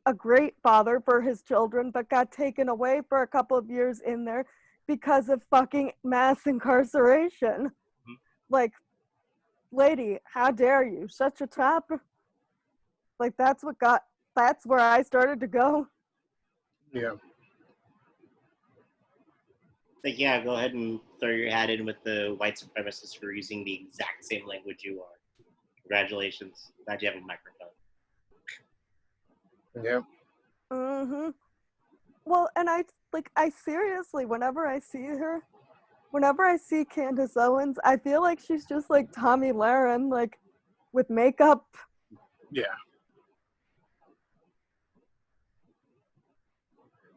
S4: a great father for his children but got taken away for a couple of years in there because of fucking mass incarceration. Mm-hmm. Like, lady, how dare you? Such a trap. Like that's where I started to go.
S3: Yeah.
S2: Like, yeah, go ahead and throw your hat in with the white supremacists who are using the exact same language you are. Congratulations. Glad you have a microphone.
S3: Yeah.
S4: Mm-hmm. Well, and I seriously, whenever I see Candace Owens, I feel like she's just like Tommy Lahren, like with makeup.
S3: Yeah.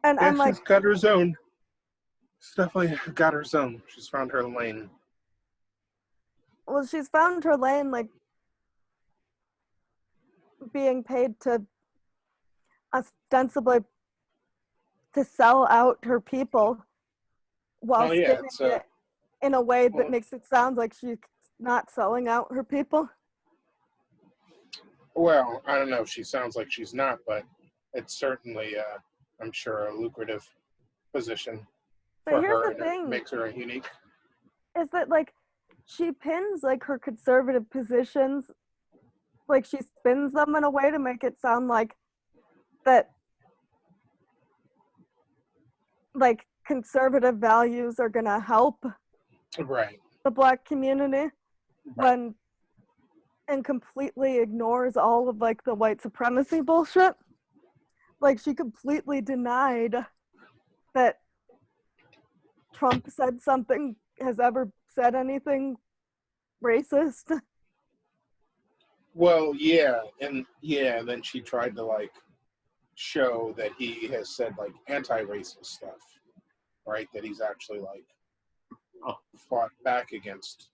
S4: And
S3: Yeah,
S4: I'm like,
S3: she's got her zone. She's definitely got her zone. She's found her lane.
S4: well, she's found her lane, like being paid to ostensibly to sell out her people while
S3: Oh yeah,
S4: spinning
S3: it's
S4: it in a way that
S3: well,
S4: makes it sound like she's not selling out her people.
S3: well, I don't know if she sounds like she's not, but it's certainly, I'm sure, a lucrative position
S4: But
S3: for
S4: here's
S3: her,
S4: the
S3: and it
S4: thing,
S3: makes her unique.
S4: is that like she pins like her conservative positions, like she spins them in a way to make it sound like that like conservative values are gonna help
S3: Right.
S4: the Black community
S3: Right.
S4: when and completely ignores all of like the white supremacy bullshit. Like she completely denied that Trump has ever said anything racist.
S3: Well, yeah, and then she tried to like show that he has said like anti-racist stuff, right? That he's actually like fought back against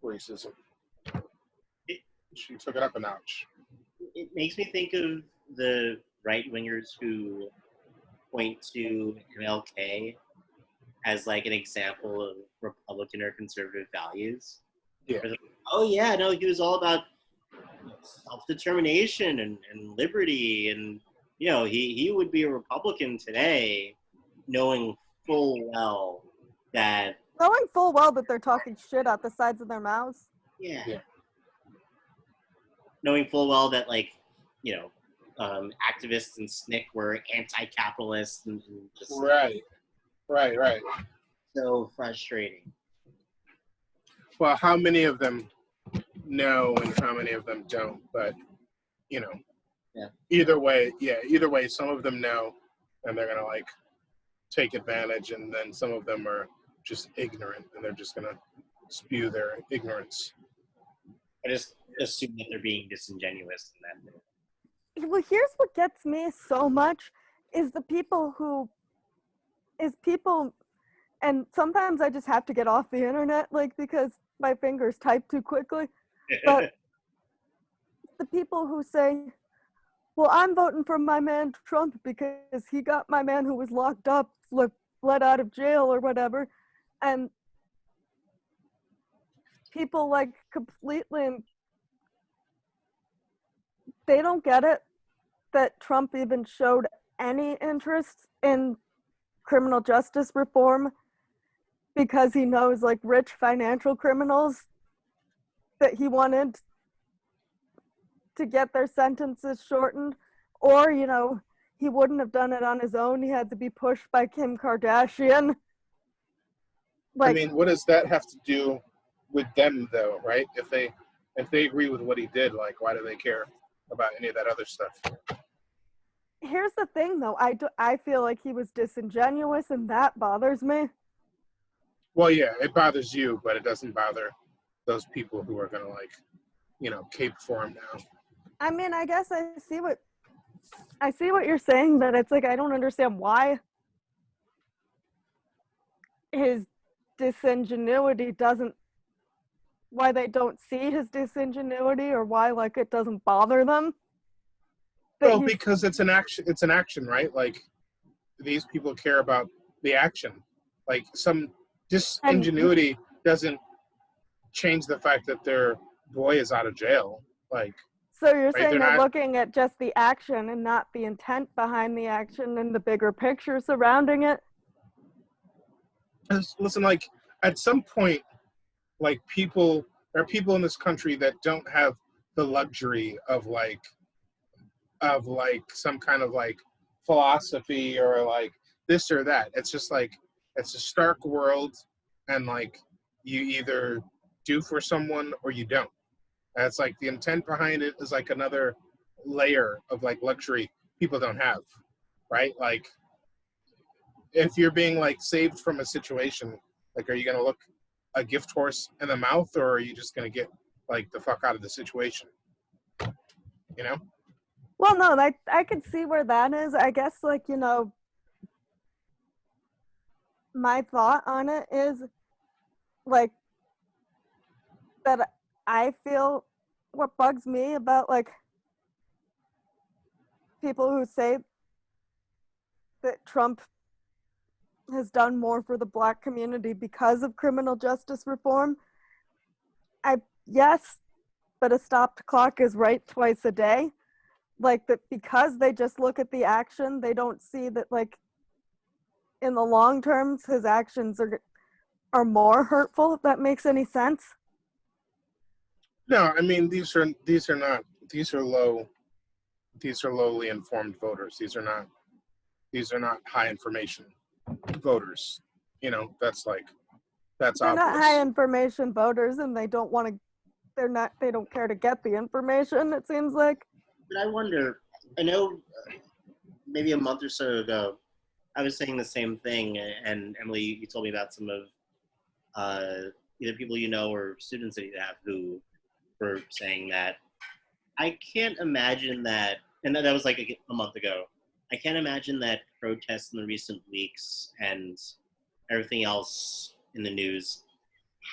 S3: racism. She took it up a notch.
S2: It makes me think of the right-wingers who point to MLK as like an example of Republican or conservative values.
S3: Yeah.
S2: Like, oh yeah, no, he was all about self-determination and liberty, and he would be a Republican today, knowing full well that
S4: They're talking shit out the sides of their mouths.
S2: yeah.
S3: Yeah.
S2: Knowing full well that activists and SNCC were anti-capitalist and just
S3: Right.
S2: so frustrating.
S3: Well, how many of them know and how many of them don't? But
S2: Yeah.
S3: either way, some of them know, and they're gonna like take advantage, and then some of them are just ignorant, and they're just gonna spew their ignorance.
S2: I just assume that they're being disingenuous in that.
S4: Well, here's what gets me so much is people, and sometimes I just have to get off the internet, like, because my fingers type too quickly. But the people who say, well, I'm voting for my man Trump because he got my man who was locked up, let out of jail or whatever. And people like completely, they don't get it that Trump even showed any interest in criminal justice reform because he knows like rich financial criminals that he wanted to get their sentences shortened, or he wouldn't have done it on his own. He had to be pushed by Kim Kardashian.
S3: I mean, what does that have to do with them though, right? If they agree with what he did, like why do they care about any of that other stuff?
S4: Here's the thing though, I feel like he was disingenuous and that bothers me.
S3: Well, yeah, it bothers you, but it doesn't bother those people who are gonna like, cape for him now.
S4: I mean, I guess I see what you're saying, but it's like I don't understand why his disingenuity why they don't see his disingenuity, or why like it doesn't bother them.
S3: Well, because it's an action, right? Like these people care about the action. Like some disingenuity doesn't change the fact that their boy is out of jail. Like,
S4: so you're saying
S3: they're
S4: they're
S3: not
S4: looking at just the action and not the intent behind the action and the bigger picture surrounding it?
S3: Listen, like at some point, like there are people in this country that don't have the luxury of some kind of like philosophy or like this or that. It's just like It's a stark world, and like you either do for someone or you don't. And it's like the intent behind it is like another layer of like luxury people don't have, right? Like if you're being like saved from a situation, like are you gonna look a gift horse in the mouth, or are you just gonna get like the fuck out of the situation? You know?
S4: Well, no, I could see where that is. I guess, like, you know, my thought on it is like that I feel what bugs me about like people who say that Trump has done more for the Black community because of criminal justice reform. Yes, but a stopped clock is right twice a day. Like that, because they just look at the action, they don't see that like in the long terms his actions are more hurtful, if that makes any sense.
S3: No, I mean these are lowly informed voters. These are not high information voters. You know, that's
S4: They're not
S3: obvious.
S4: high information voters, and they don't want to, they don't care to get the information, it seems like.
S2: But I wonder, I know maybe a month or so ago, I was saying the same thing, and Emily, you told me about some of either people you know or students that you have who were saying that. I can't imagine that, and that was like a month ago. I can't imagine that protests in the recent weeks and everything else in the news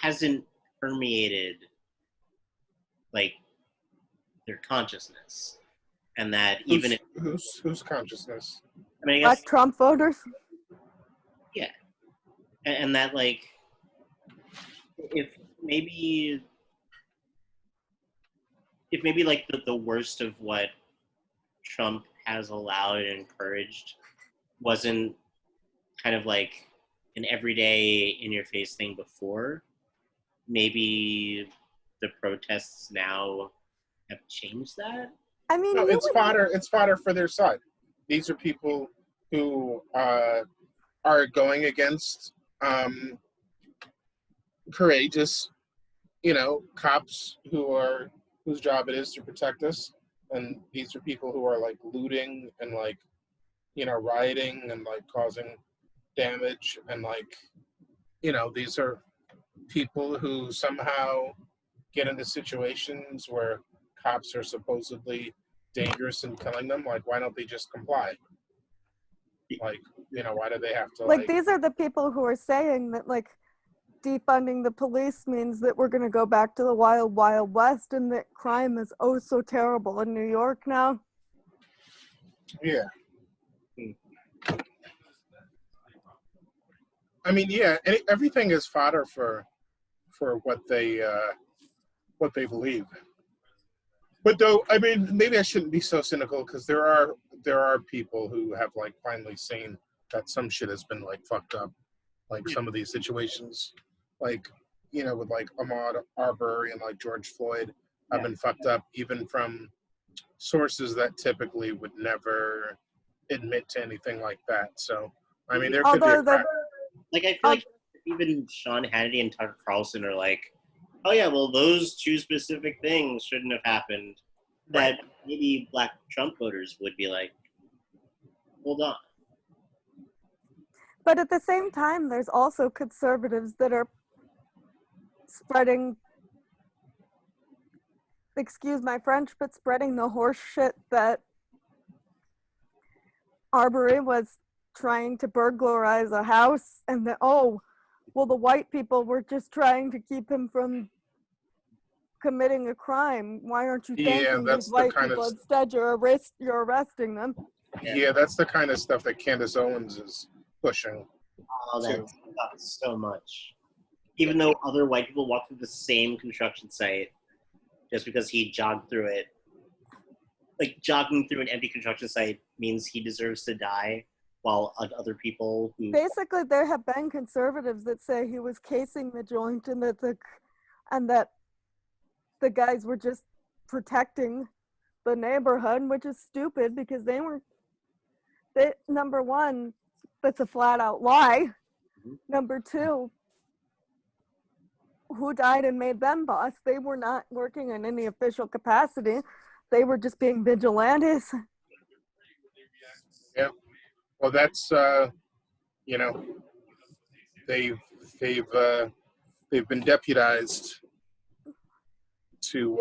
S2: hasn't permeated like their consciousness, and that even if,
S3: Whose consciousness?
S2: I mean, I
S4: Black
S2: guess,
S4: Trump voters.
S2: yeah, and that like if maybe like the worst of what Trump has allowed and encouraged wasn't kind of like an everyday in your face thing before, maybe the protests now have changed that.
S4: I mean,
S3: No,
S4: you
S3: it's
S4: would,
S3: fodder. It's fodder for their side. These are people who are going against courageous, cops whose job it is to protect us, and these are people who are like looting and like rioting and like causing damage, and like these are people who somehow get into situations where cops are supposedly dangerous and killing them. Like, why don't they just comply? Like, why do they have to
S4: like, these are the people who are saying that like defunding the police means that we're going to go back to the wild, wild west, and that crime is oh so terrible in New York now.
S3: Yeah. I mean, yeah, everything is fodder for what they believe. But though, I mean, maybe I shouldn't be so cynical, because there are people who have like finally seen that some shit has been like fucked up, like some of these situations, like with like Ahmaud Arbery and like George Floyd have been fucked up, even from sources that typically would never admit to anything like that. So I mean, there could be a crack.
S2: Like I feel like even Sean Hannity and Tucker Carlson are like, oh yeah, well those two specific things shouldn't have happened. That maybe Black Trump voters would be like, hold on.
S4: But at the same time, there's also conservatives that are spreading, excuse my French, but spreading the horse shit that Arbery was trying to burglarize a house, and that, oh, well, the white people were just trying to keep him from committing a crime. Why aren't you thanking these white people? Instead, you're arresting them.
S3: Yeah, that's the kind of stuff that Candace Owens is pushing.
S2: Oh, that's so much. Even though other white people walk through the same construction site, just because he jogged through it, like jogging through an empty construction site means he deserves to die, while other people who
S4: basically, there have been conservatives that say he was casing the joint, and that the guys were just protecting the neighborhood, which is stupid because number one, that's a flat out lie. Number two, who died and made them boss? They were not working in any official capacity. They were just being vigilantes.
S3: Yeah. Well, that's you know, they've they've they've been deputized to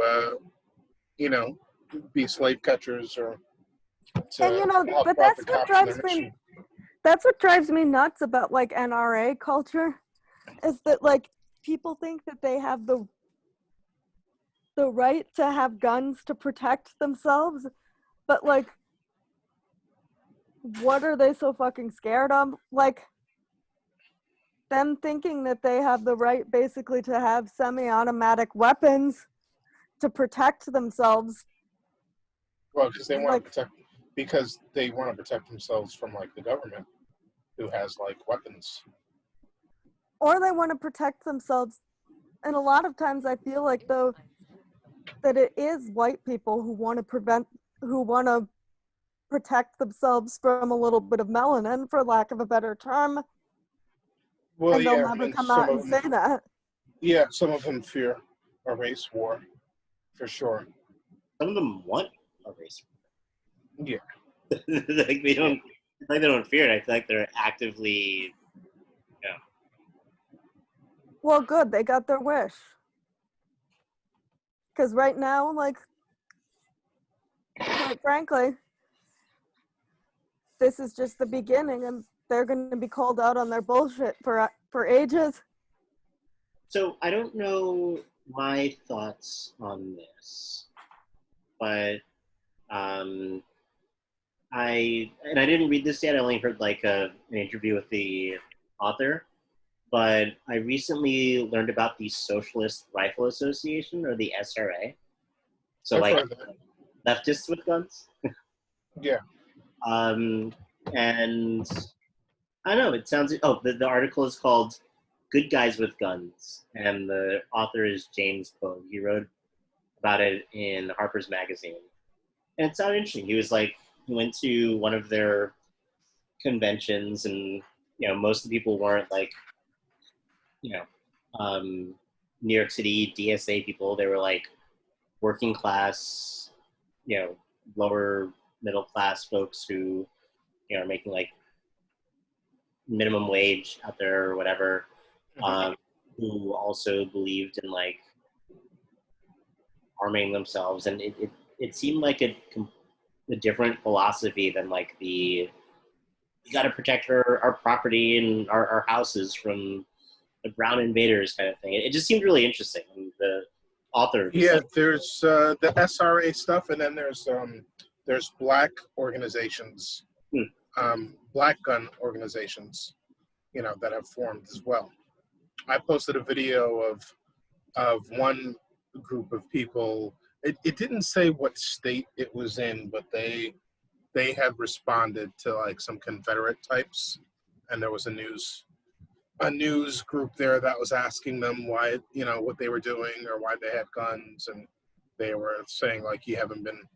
S3: you know, be slave catchers or to
S4: And
S3: help
S4: but
S3: out
S4: that's
S3: the
S4: what
S3: cops in their
S4: drives me
S3: mission.
S4: that's what drives me nuts about like NRA culture, is that like people think that they have the right to have guns to protect themselves, but like what are they so fucking scared of? Like them thinking that they have the right basically to have semi-automatic weapons to protect themselves.
S3: Well, because
S4: Like,
S3: they want to protect themselves from like the government, who has like weapons.
S4: or they want to protect themselves. And a lot of times I feel like though that it is white people who want to protect themselves from a little bit of melanin, for lack of a better term.
S3: Well,
S4: And they'll
S3: yeah,
S4: never
S3: and
S4: come out and say that.
S3: some of them fear a race war, for sure.
S2: Some of them want a race.
S3: Yeah.
S2: Like they don't. It's like they don't fear it. I feel like they're actively.
S4: Well, good, they got their wish. Because right now, like, quite frankly, this is just the beginning, and they're going to be called out on their bullshit for ages.
S2: So I don't know my thoughts on this, but I didn't read this yet. I only heard like an interview with the author, but I recently learned about the Socialist Rifle Association, or the SRA. So
S3: I've
S2: like
S3: heard that.
S2: leftists with guns.
S3: Yeah.
S2: And I don't know. It sounds. Oh, the article is called "Good Guys with Guns," and the author is James Pogue. He wrote about it in Harper's Magazine, and it sounded interesting. He went to one of their conventions, and most of the people weren't like, you know, New York City DSA people. They were like working class, lower middle class folks who, are making like minimum wage out there or whatever, who also believed in like arming themselves, and it seemed like a different philosophy than like we got to protect our property and our houses from the brown invaders kind of thing. It just seemed really interesting. And the author,
S3: yeah, there's the SRA stuff, and then there's black organizations, black gun organizations, that have formed as well. I posted a video of one group of people. It didn't say what state it was in, but they had responded to like some Confederate types, and there was a news group there that was asking them why, what they were doing or why they had guns, and they were saying like, you haven't been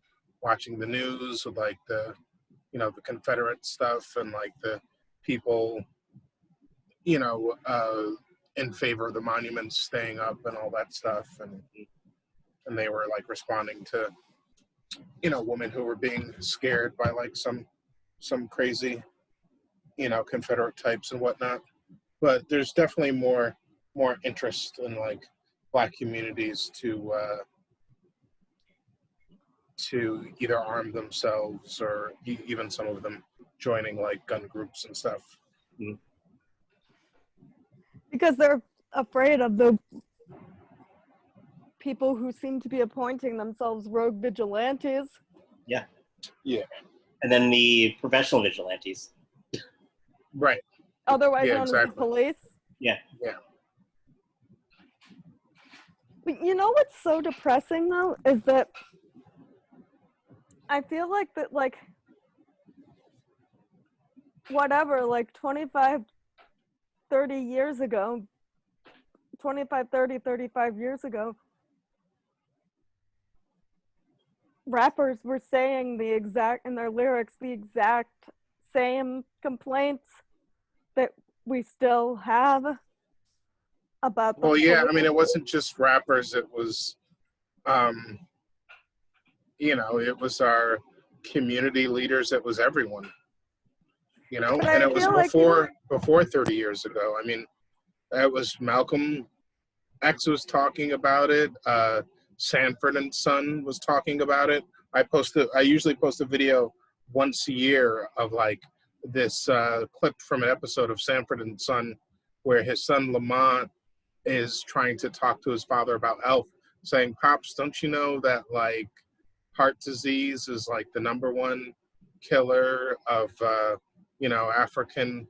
S3: watching the news with like the the Confederate stuff and like the people in favor of the monuments staying up and all that stuff, and they were like responding to women who were being scared by like some crazy Confederate types and whatnot. But there's definitely more interest in like black communities to either arm themselves or even some of them joining like gun groups and stuff.
S4: Because they're afraid of the people who seem to be appointing themselves rogue vigilantes.
S2: Yeah.
S3: Yeah.
S2: And then the professional vigilantes.
S3: Right.
S4: Otherwise known as the police.
S2: Yeah.
S3: Yeah.
S4: But you know what's so depressing though is that I feel like that like whatever, like 25, 30 years ago, 25, 30, 35 years ago, rappers were saying in their lyrics, the exact same complaints that we still have about the
S3: Well, yeah, I mean,
S4: police.
S3: it wasn't just rappers. It was, um, it was our community leaders. It was everyone,
S4: But
S3: and
S4: I
S3: it was
S4: feel like
S3: before 30 years ago. I mean, it was Malcolm X was talking about it. Sanford and Son was talking about it. I usually post a video once a year of like this clip from an episode of Sanford and Son where his son Lamont is trying to talk to his father about health, saying, "Pops, don't you know that like heart disease is like the number one killer of African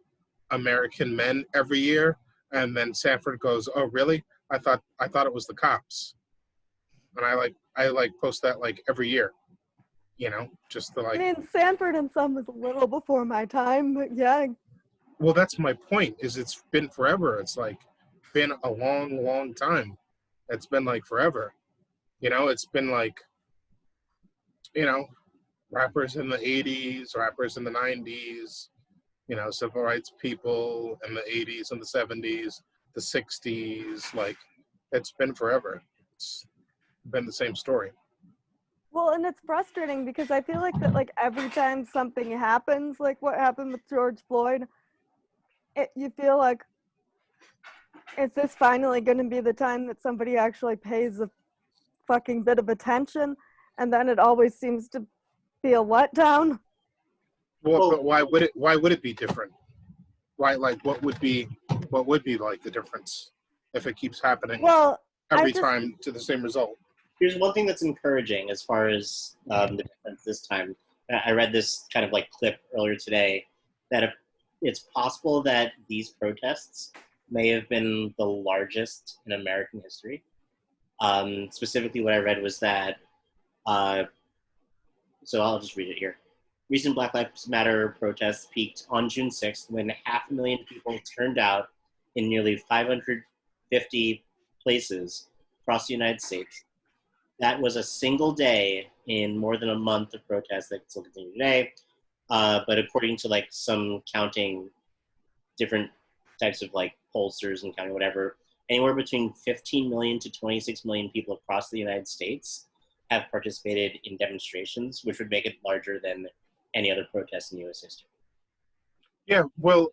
S3: American men every year?" And then Sanford goes, "Oh, really? I thought it was the cops." And I post that like every year, just to
S4: I
S3: like.
S4: mean, Sanford and Son was a little before my time, but yeah.
S3: Well, that's my point. Is it's been forever. It's like been a long, long time. It's been like forever. It's been like you know rappers in the 80s, rappers in the 90s, civil rights people in the 80s and the 70s, the 60s. Like, it's been forever. It's been the same story.
S4: Well, and it's frustrating because I feel like that, like every time something happens, like what happened with George Floyd, you feel like, is this finally going to be the time that somebody actually pays a fucking bit of attention? And then it always seems to be a letdown.
S3: Well, but why would it be different? Why, like, what would be like the difference if it keeps happening
S4: Well,
S3: every time to the same result?
S2: Here's one thing that's encouraging as far as the difference this time. I read this kind of like clip earlier today that it's possible that these protests may have been the largest in American history. Specifically, what I read was that, so I'll just read it here. Recent Black Lives Matter protests peaked on June 6th when 500,000 people turned out in nearly 550 places across the United States. That was a single day in more than a month of protests that still continue today. But according to like some counting, different types of like pollsters and counting whatever, anywhere between 15 million to 26 million people across the United States have participated in demonstrations, which would make it larger than any other protest in U.S. history.
S3: Yeah, well,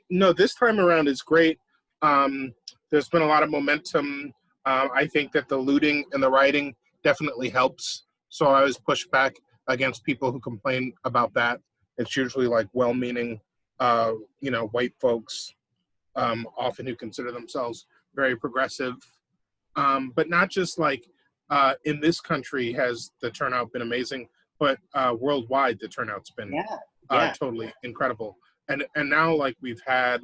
S3: no, this time around is great. There's been a lot of momentum. I think that the looting and the rioting definitely helps. So I always push back against people who complain about that. It's usually like well-meaning, white folks, often who consider themselves very progressive. But not just like in this country has the turnout been amazing, but worldwide the turnout's been totally incredible. And now like we've had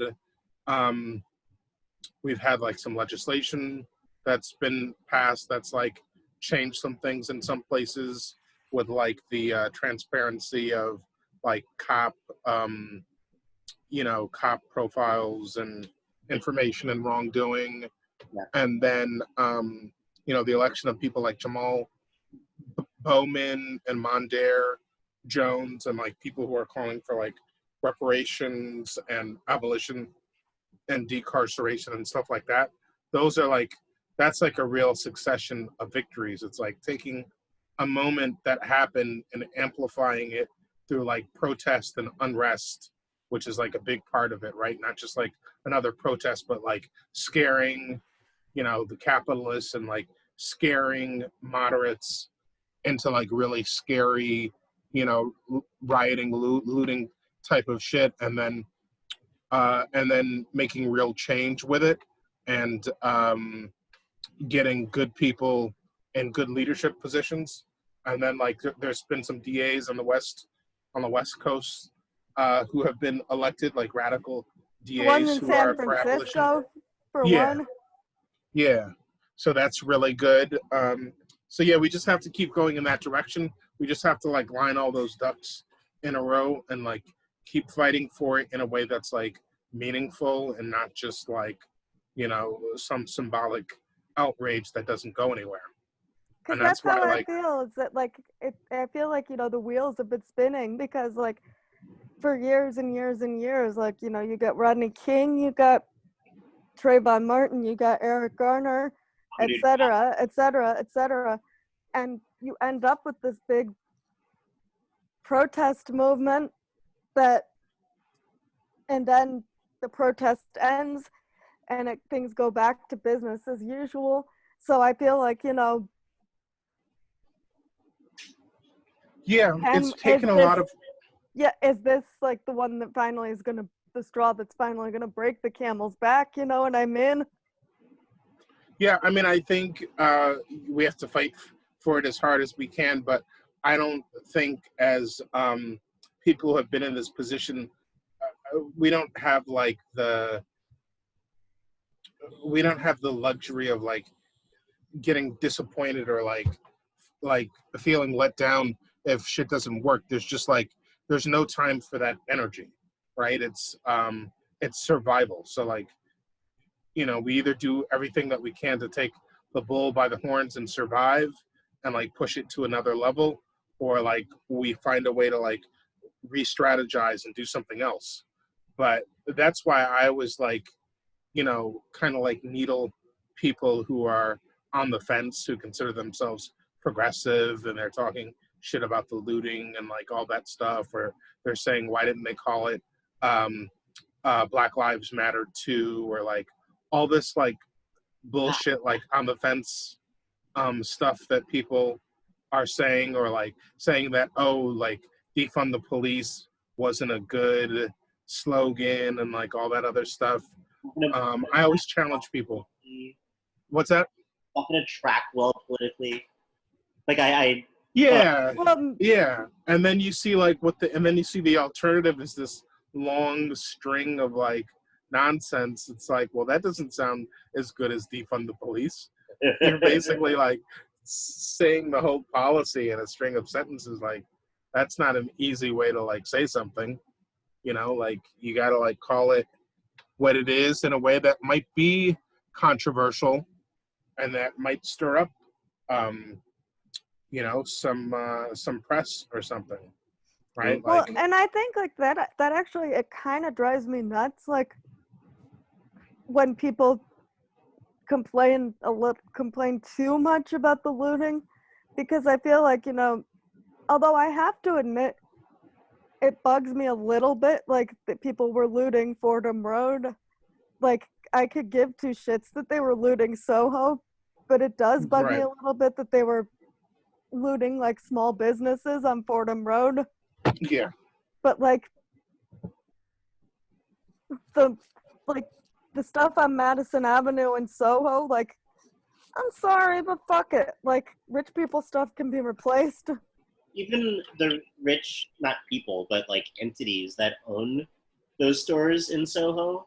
S3: like some legislation that's been passed that's like changed some things in some places with like the transparency of like cop profiles and information and wrongdoing. And then the election of people like Jamal Bowman and Mondaire Jones and like people who are calling for like reparations and abolition and decarceration and stuff like that. Those are like, that's like a real succession of victories. It's like taking a moment that happened and amplifying it through like protest and unrest, which is like a big part of it, right? Not just like another protest, but like scaring, the capitalists and like scaring moderates into like really scary, rioting, looting type of shit, and then making real change with it, and getting good people in good leadership positions. And then like there's been some DAs on the West Coast who have been elected, like radical DAs
S4: one in
S3: who
S4: San
S3: are for abolition.
S4: Francisco, for
S3: Yeah.
S4: one.
S3: Yeah, so that's really good. So yeah, we just have to keep going in that direction. We just have to like line all those ducks in a row and like keep fighting for it in a way that's like meaningful and not just like, some symbolic outrage that doesn't go anywhere.
S4: Because
S3: And that's
S4: how
S3: why,
S4: I
S3: like,
S4: feel. Is that like I feel like the wheels have been spinning because like for years and years and years. Like, you know, you got Rodney King, you got Trayvon Martin, you got Eric Garner, et cetera, et cetera, et cetera. And you end up with this big protest movement and then the protest ends and things go back to business as usual. So I feel like, you know,
S3: Yeah, it's taken a lot of.
S4: Yeah, is this like the one that finally is gonna, the straw that's finally gonna break the camel's back? You know what I mean?
S3: Yeah, I mean, I think we have to fight for it as hard as we can, but I don't think as people who have been in this position, we don't have like we don't have the luxury of like getting disappointed or like feeling let down if shit doesn't work. There's just like there's no time for that energy, right? It's survival. So like, you know, we either do everything that we can to take the bull by the horns and survive and like push it to another level, or like we find a way to like re-strategize and do something else. But that's why I was like, you know, kind of like needle people who are on the fence, who consider themselves progressive, and they're talking shit about the looting and like all that stuff, or they're saying, why didn't they call it Black Lives Matter too, or like all this like bullshit, like on the fence stuff that people are saying, or like saying that, oh, like defund the police wasn't a good slogan and like all that other stuff. I always challenge people. What's that?
S2: Not gonna track well politically. Like I
S3: Yeah,
S4: Well,
S3: yeah. And then you see like and then you see the alternative is this long string of like nonsense. It's like, well, that doesn't sound as good as defund the police. You're basically like saying the whole policy in a string of sentences. Like, that's not an easy way to like say something. You know, like you got to like call it what it is in a way that might be controversial and that might stir up, you know, some press or something, right?
S4: well,
S3: Like,
S4: and I think like that actually, it kind of drives me nuts. Like when people complain too much about the looting, because I feel like, you know, although I have to admit, it bugs me a little bit, like that people were looting Fordham Road. Like I could give two shits that they were looting Soho, but it does bug me
S3: Right.
S4: a little bit that they were looting like small businesses on Fordham Road.
S3: yeah,
S4: But like the stuff on Madison Avenue in Soho, like, I'm sorry, but fuck it. Like rich people stuff can be replaced.
S2: even the rich, not people, but like entities that own those stores in Soho,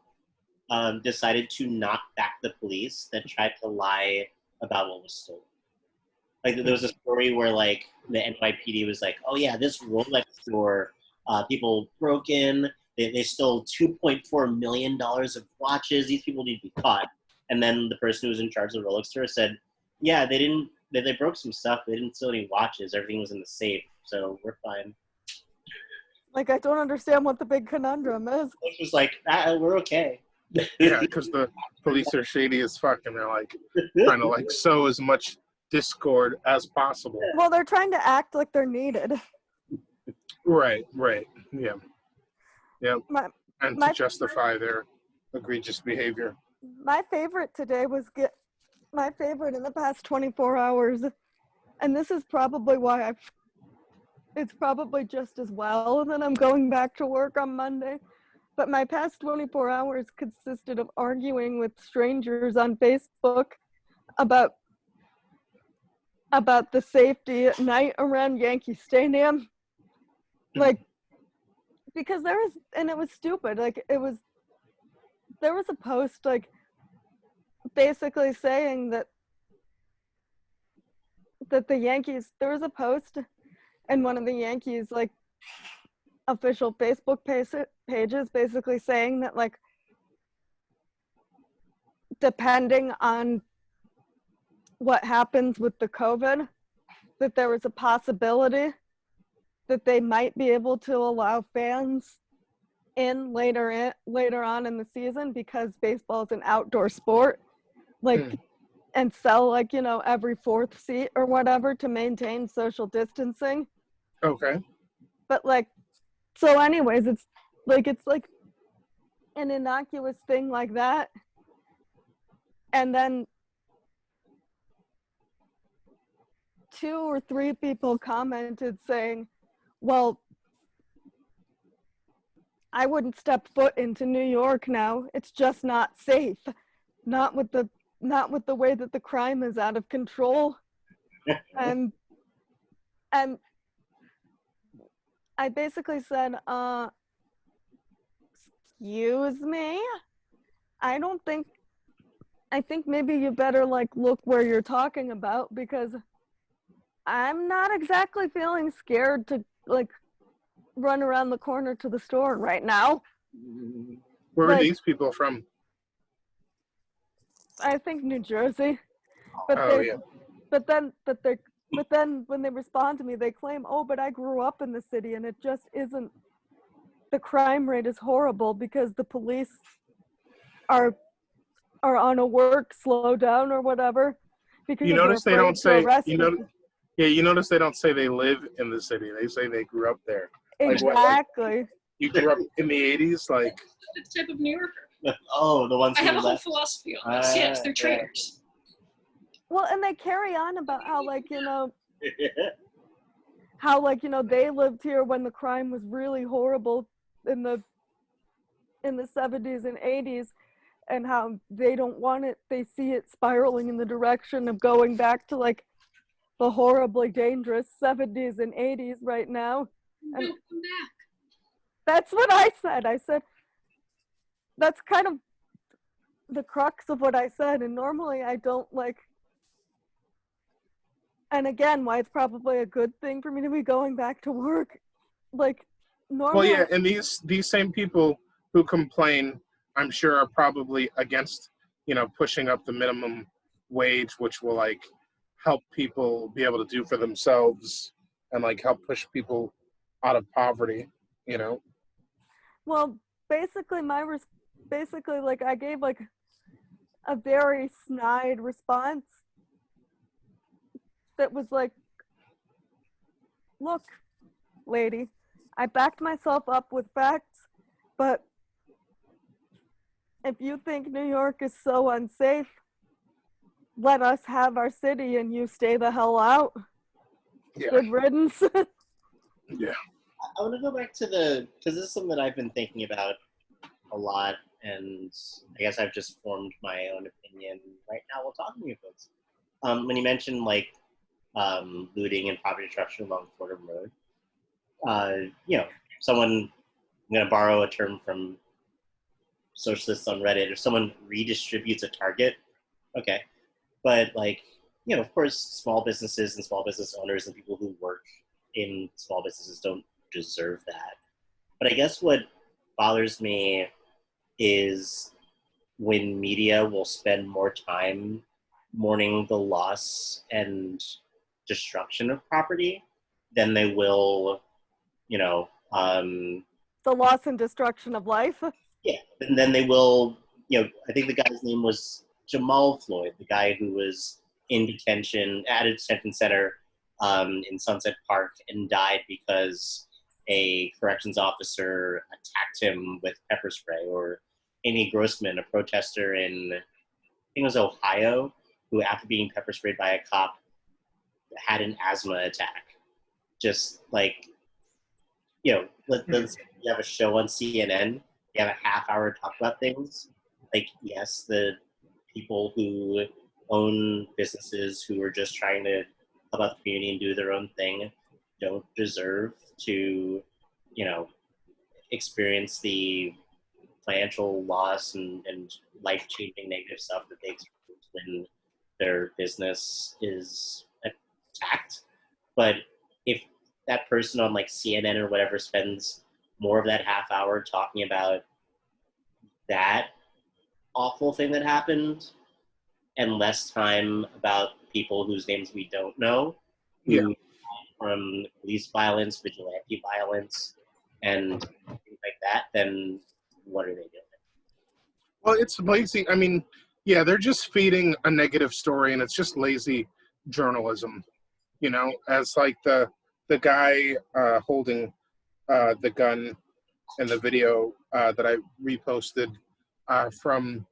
S2: decided to knock back the police that tried to lie about what was stolen. Like there was a story where like the NYPD was like, oh yeah, this Rolex store, people broke in, they stole $2.4 million of watches. These people need to be caught. And then the person who was in charge of the Rolex store said, yeah, they broke some stuff. They didn't steal any watches. Everything was in the safe. So we're fine.
S4: Like, I don't understand what the big conundrum is.
S2: It was like, we're okay.
S3: yeah, because the police are shady as fuck, and they're like trying to like sow as much discord as possible.
S4: Well, they're trying to act like they're needed.
S3: Right, yeah, and
S4: my
S3: to justify their egregious behavior.
S4: My favorite today was my favorite in the past 24 hours, and this is probably why it's probably just as well that I'm going back to work on Monday. But my past 24 hours consisted of arguing with strangers on Facebook about the safety at night around Yankee Stadium. Like, because it was stupid. Like, there was a post, like, basically saying that the Yankees, there was a post in one of the Yankees, like, official Facebook pages basically saying that, like, depending on what happens with the COVID, that there was a possibility that they might be able to allow fans later on in the season because baseball is an outdoor sport, like, and sell like, you know, every fourth seat or whatever to maintain social distancing.
S3: Okay.
S4: But like, so anyways, it's like an innocuous thing like that. And then 2 or 3 people commented saying, well, I wouldn't step foot into New York now. It's just not safe. Not with the way that the crime is out of control. and I basically said, excuse me? I think maybe you better like look where you're talking about, because I'm not exactly feeling scared to like run around the corner to the store right now.
S3: Where are
S4: Like,
S3: these people from?
S4: I think New Jersey. But
S3: Oh, yeah.
S4: but then when they respond to me, they claim, oh, but I grew up in the city and it just isn't, the crime rate is horrible because the police are on a work slowdown or whatever, because
S3: You
S4: they're
S3: notice they
S4: afraid
S3: don't
S4: to
S3: say,
S4: arrest
S3: you know,
S4: people.
S3: yeah, you notice they don't say they live in the city. They say they grew up there. Like what, like
S4: Exactly.
S3: you grew up in the 80s? Like,
S5: The type of New Yorker.
S2: Oh, the ones
S5: I
S2: who
S5: have a whole
S2: left.
S5: philosophy on this. Yes, they're
S2: Yeah.
S5: traitors.
S4: Well, and they carry on about how like, you know, how like, you know, they lived here when the crime was really horrible in the 70s and 80s, and how they don't want it, they see it spiraling in the direction of going back to like the horribly dangerous 70s and 80s right now. And
S5: They'll come back.
S4: that's what I said. I said, that's kind of the crux of what I said. And normally I don't like, and again, why it's probably a good thing for me to be going back to work. Like, normally.
S3: well, yeah, and these same people who complain, I'm sure, are probably against, you know, pushing up the minimum wage, which will like help people be able to do for themselves and like help push people out of poverty, you know.
S4: Well, basically, basically, like, I gave like a very snide response that was like, look, lady, I backed myself up with facts, but if you think New York is so unsafe, let us have our city and you stay the hell out.
S3: Yeah.
S4: Good riddance.
S3: Yeah.
S2: I want to go back to because this is something that I've been thinking about a lot, and I guess I've just formed my own opinion right now while talking to you folks. When you mentioned like looting and property destruction along Fordham Road, you know, I'm going to borrow a term from socialists on Reddit, if someone redistributes a target, okay. But like, you know, of course, small businesses and small business owners and people who work in small businesses don't deserve that. But I guess what bothers me is when media will spend more time mourning the loss and destruction of property than they will, you know,
S4: The loss and destruction of life.
S2: yeah, and then they will, you know, I think the guy's name was Jamal Floyd, the guy who was in detention, at a detention center in Sunset Park and died because a corrections officer attacked him with pepper spray. Or Amy Grossman, a protester in, I think it was Ohio, who after being pepper sprayed by a cop had an asthma attack. Just like, you know, let's you have a show on CNN, you have a half hour to talk about things. Like, yes, the people who own businesses who are just trying to help out the community and do their own thing don't deserve to, you know, experience the financial loss and life-changing negative stuff that they experience when their business is attacked. But if that person on like CNN or whatever spends more of that half hour talking about that awful thing that happened and less time about people whose names we don't know, who died from police violence, vigilante violence, and like that, then what are they doing?
S3: Well, it's lazy. I mean, yeah, they're just feeding a negative story, and it's just lazy journalism. You know, as like the guy holding the gun in the video that I reposted from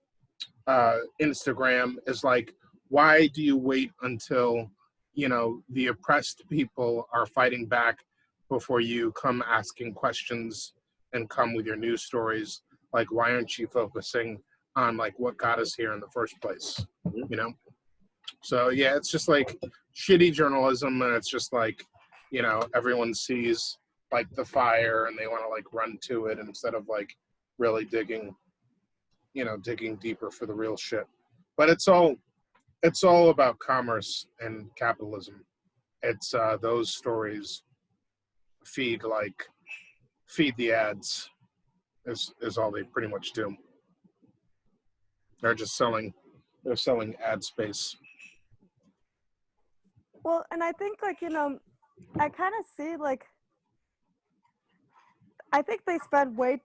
S3: Instagram is like, why do you wait until, you know, the oppressed people are fighting back before you come asking questions and come with your news stories? Like, why aren't you focusing on like what got us here in the first place? You know? So yeah, it's just like shitty journalism, and it's just like, you know, everyone sees like the fire and they want to like run to it instead of like really digging deeper for the real shit. But it's all about commerce and capitalism. It's those stories feed the ads is all they pretty much do. They're selling ad space.
S4: Well, and I think like, you know, I kind of see like, I think they spend way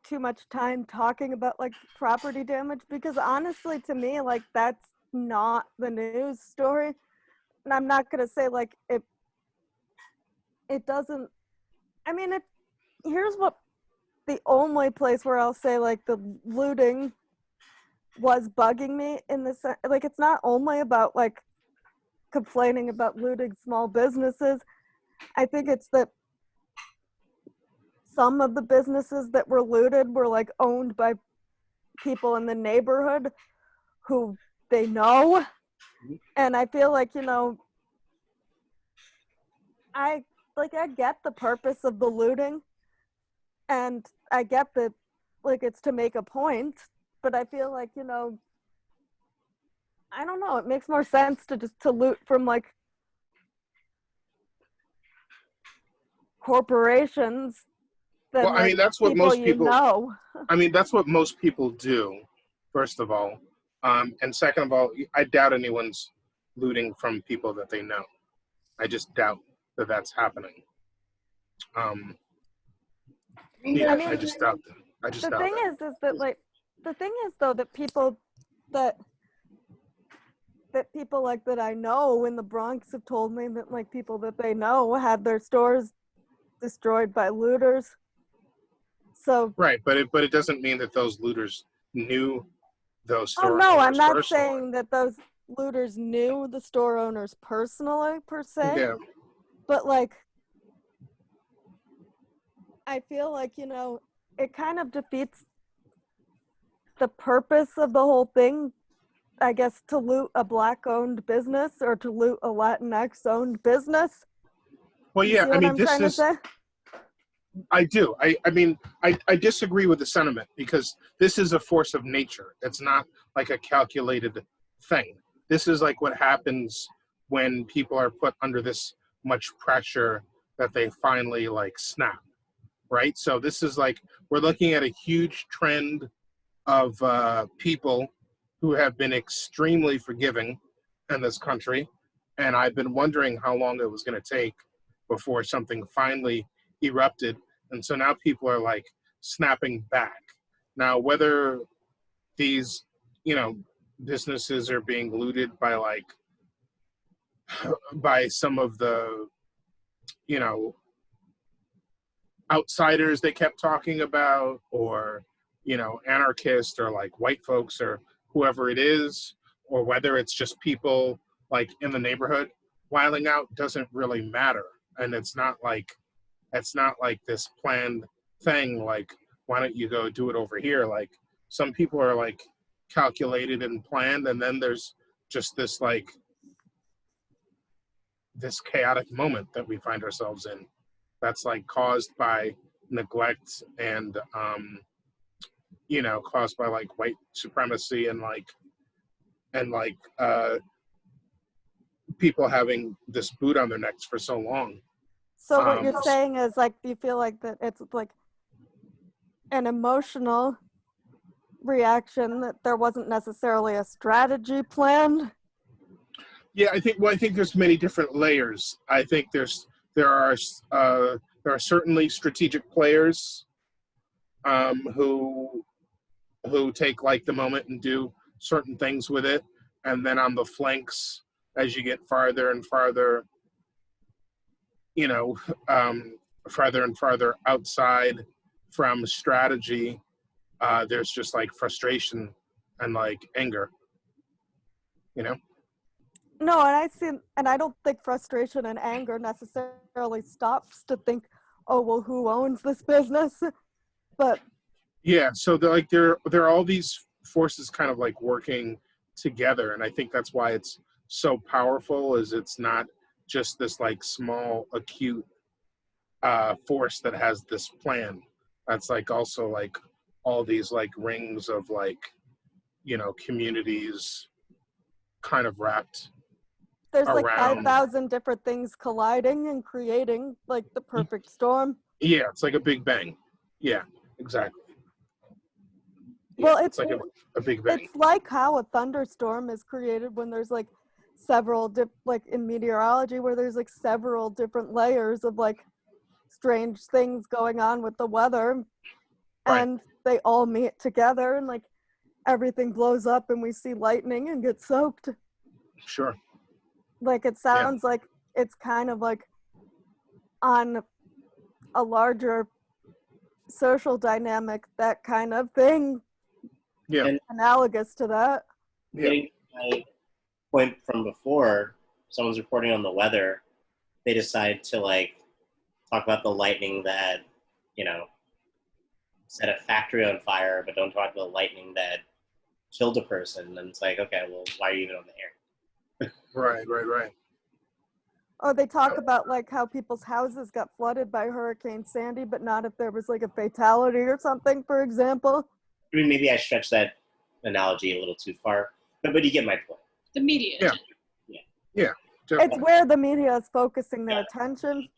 S4: too much time talking about like property damage, because honestly to me like that's not the news story. And I'm not going to say like it doesn't, I mean, here's what the only place where I'll say like the looting was bugging me in the sense, like it's not only about like complaining about looting small businesses. I think it's that some of the businesses that were looted were like owned by people in the neighborhood who they know. And I feel like, you know, I get the purpose of the looting, and I get that like it's to make a point, but I feel like, you know, I don't know, it makes more sense to just to loot from like corporations than
S3: Well, I mean,
S4: like
S3: that's what
S4: people
S3: most
S4: you
S3: people.
S4: know.
S3: I mean, that's what most people do. First of all, and second of all, I doubt anyone's looting from people that they know. I just doubt that that's happening. Yeah,
S4: I mean,
S3: I just doubt that. I just
S4: the
S3: doubt
S4: thing
S3: that.
S4: is that like the thing is though that people that people like that I know in the Bronx have told me that like people that they know had their stores destroyed by looters. So
S3: Right, but it doesn't mean that those looters knew those
S4: oh
S3: store
S4: no, I'm
S3: owners
S4: not
S3: personally.
S4: saying that those looters knew the store owners personally per se,
S3: Yeah.
S4: but like I feel like, you know, it kind of defeats the purpose of the whole thing, I guess, to loot a black owned business or to loot a Latinx owned business.
S3: Well,
S4: You
S3: yeah.
S4: see
S3: I
S4: what
S3: mean,
S4: I'm
S3: this
S4: trying to
S3: is.
S4: say?
S3: I do. I mean, I disagree with the sentiment because this is a force of nature. It's not like a calculated thing. This is like what happens when people are put under this much pressure that they finally like snap, right? So this is like, we're looking at a huge trend of people who have been extremely forgiving in this country. And I've been wondering how long it was going to take before something finally erupted. And so now people are like snapping back. Now, whether these, you know, businesses are being looted by like, by some of the, you know, outsiders they kept talking about, or, you know, anarchists or like white folks or whoever it is, or whether it's just people like in the neighborhood whiling out, doesn't really matter. And it's not like this planned thing, like, why don't you go do it over here? Like, some people are like calculated and planned, and then there's just this like this chaotic moment that we find ourselves in that's like caused by neglect and you know, caused by like white supremacy and people having this boot on their necks for so long.
S4: So what you're saying is like, do you feel like that it's like an emotional reaction, that there wasn't necessarily a strategy planned?
S3: Yeah, I think there's many different layers. I think there are certainly strategic players who take like the moment and do certain things with it, and then on the flanks, as you get farther and farther, you know, farther and farther outside from strategy, there's just like frustration and like anger, you know.
S4: No, and I don't think frustration and anger necessarily stops to think, oh, well, who owns this business? But
S3: Yeah, so there are all these forces kind of like working together, and I think that's why it's so powerful. Is it's not just this like small acute force that has this plan. That's like also like all these like rings of like, you know, communities kind of wrapped
S4: there's like
S3: around.
S4: 5,000 different things colliding and creating like the perfect storm.
S3: Yeah, it's like a big bang. Yeah, exactly. Yeah,
S4: Well,
S3: it's like a big bang.
S4: it's like how a thunderstorm is created when there's like several like in meteorology where there's like several different layers of like strange things going on with the weather,
S3: Right.
S4: and they all meet together and like everything blows up and we see lightning and get soaked.
S3: Sure.
S4: Like it sounds like it's kind of like on a larger social dynamic, that kind of thing.
S3: Yeah.
S2: And
S4: Analogous to that.
S3: Yeah.
S2: getting to my point from before, someone's reporting on the weather, they decide to like talk about the lightning that, you know, set a factory on fire, but don't talk about the lightning that killed a person. And it's like, okay, well, why are you even on the air?
S3: Right.
S4: Or they talk about like how people's houses got flooded by Hurricane Sandy, but not if there was like a fatality or something, for example.
S2: I mean, maybe I stretched that analogy a little too far, but you get my point.
S5: The media.
S3: Yeah.
S5: agenda.
S4: It's where the media is focusing their attention.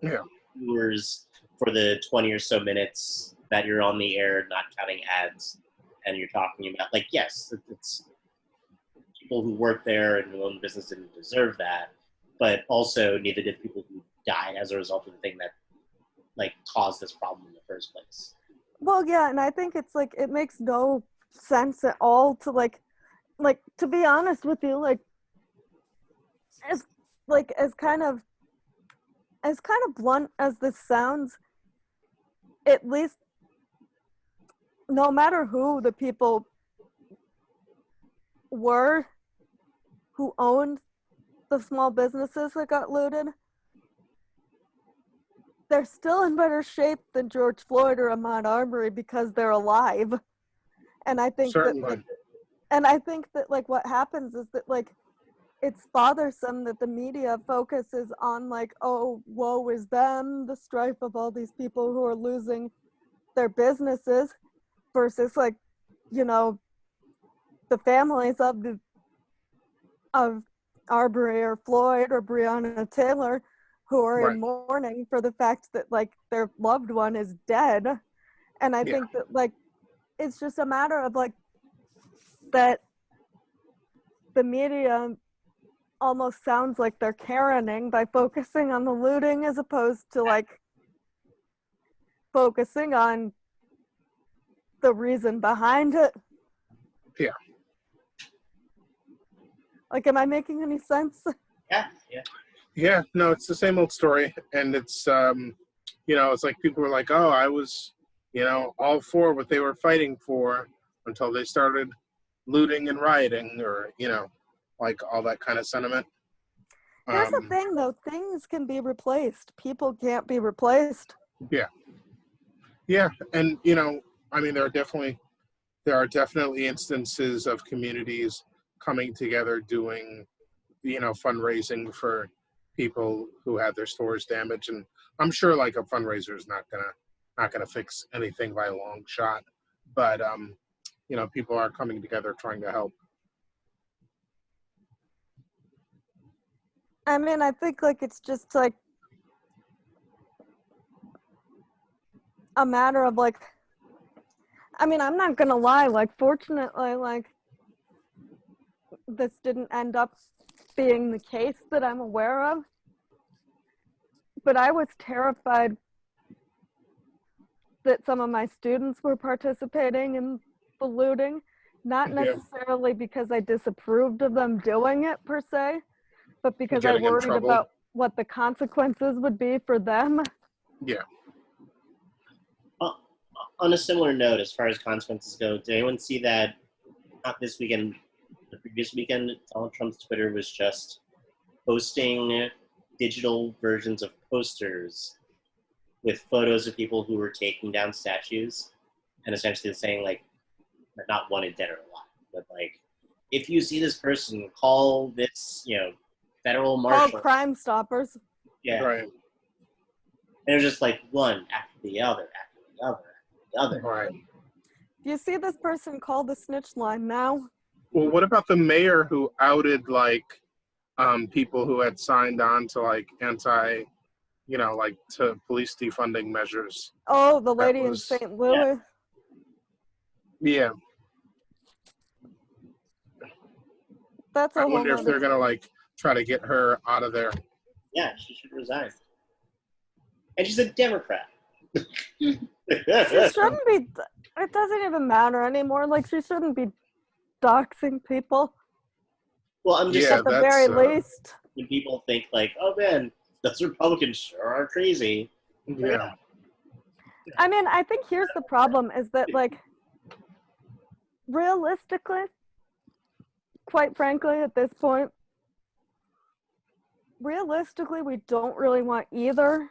S3: Yeah.
S2: Viewers for the 20 or so minutes that you're on the air, not counting ads, and you're talking about, like, yes, it's people who work there and who own the business didn't deserve that, but also neither did people who died as a result of the thing that, like, caused this problem in the first place.
S4: Well, yeah, and I think it's like it makes no sense at all to like to be honest with you, as kind of blunt as this sounds, at least no matter who the people were who owned the small businesses that got looted, they're still in better shape than George Floyd or Ahmaud Arbery because they're alive. And I think
S3: Certainly.
S4: that like what happens is that like it's bothersome that the media focuses on like, oh, woe is them, the strife of all these people who are losing their businesses, versus like, you know, the families of Arbery or Floyd or Breonna Taylor who are in mourning for the fact that like their loved one is dead. And I think that like it's just a matter of like that the media almost sounds like they're Karening by focusing on the looting as opposed to like focusing on the reason behind it.
S3: Yeah.
S4: Like, am I making any sense?
S3: Yeah, no, it's the same old story. And it's, you know, it's like people were like, oh, I was, you know, all for what they were fighting for until they started looting and rioting, or, you know, like all that kind of sentiment.
S4: Here's the thing, though. Things can be replaced. People can't be replaced.
S3: Yeah. And, you know, I mean, there are definitely instances of communities coming together doing, you know, fundraising for people who had their stores damaged. And I'm sure like a fundraiser is not gonna fix anything by a long shot, but you know, people are coming together trying to help.
S4: I mean, I think like it's just like a matter of like, I mean, I'm not gonna lie, like fortunately, like this didn't end up being the case that I'm aware of, but I was terrified that some of my students were participating in the looting, not
S3: Yeah.
S4: necessarily because I disapproved of them doing it per se, but because I
S3: Getting in
S4: worried
S3: trouble.
S4: about what the consequences would be for them.
S3: Yeah.
S2: On a similar note, as far as consequences go, did anyone see that, not this weekend, the previous weekend, Donald Trump's Twitter was just posting digital versions of posters with photos of people who were taking down statues and essentially saying, like, they're not wanted dead or alive, but like, if you see this person, call this, federal
S4: All
S2: marshal.
S4: Crime Stoppers.
S2: Yeah.
S3: Right.
S2: And it was just like one after the other, after the other, after the other.
S3: Right.
S4: Do you see this person call the snitch line now?
S3: Well, what about the mayor who outed like people who had signed on to like anti, like to police defunding measures?
S4: Oh, the
S3: That
S4: lady in
S3: was-
S4: St. Louis.
S3: Yeah.
S4: That's a
S3: I
S4: whole
S3: wonder if
S4: nother.
S3: they're gonna like try to get her out of there.
S2: Yeah, she should resign. And she's a Democrat.
S4: She shouldn't be. It doesn't even matter anymore. Like, she shouldn't be doxing people
S2: Well, I'm just
S3: Yeah,
S4: at the
S3: that's,
S4: very least.
S2: when people think like, oh man, those Republicans sure are crazy.
S3: Yeah.
S4: I mean, I think here's the problem is that, like, realistically, quite frankly, at this point, realistically, we don't really want either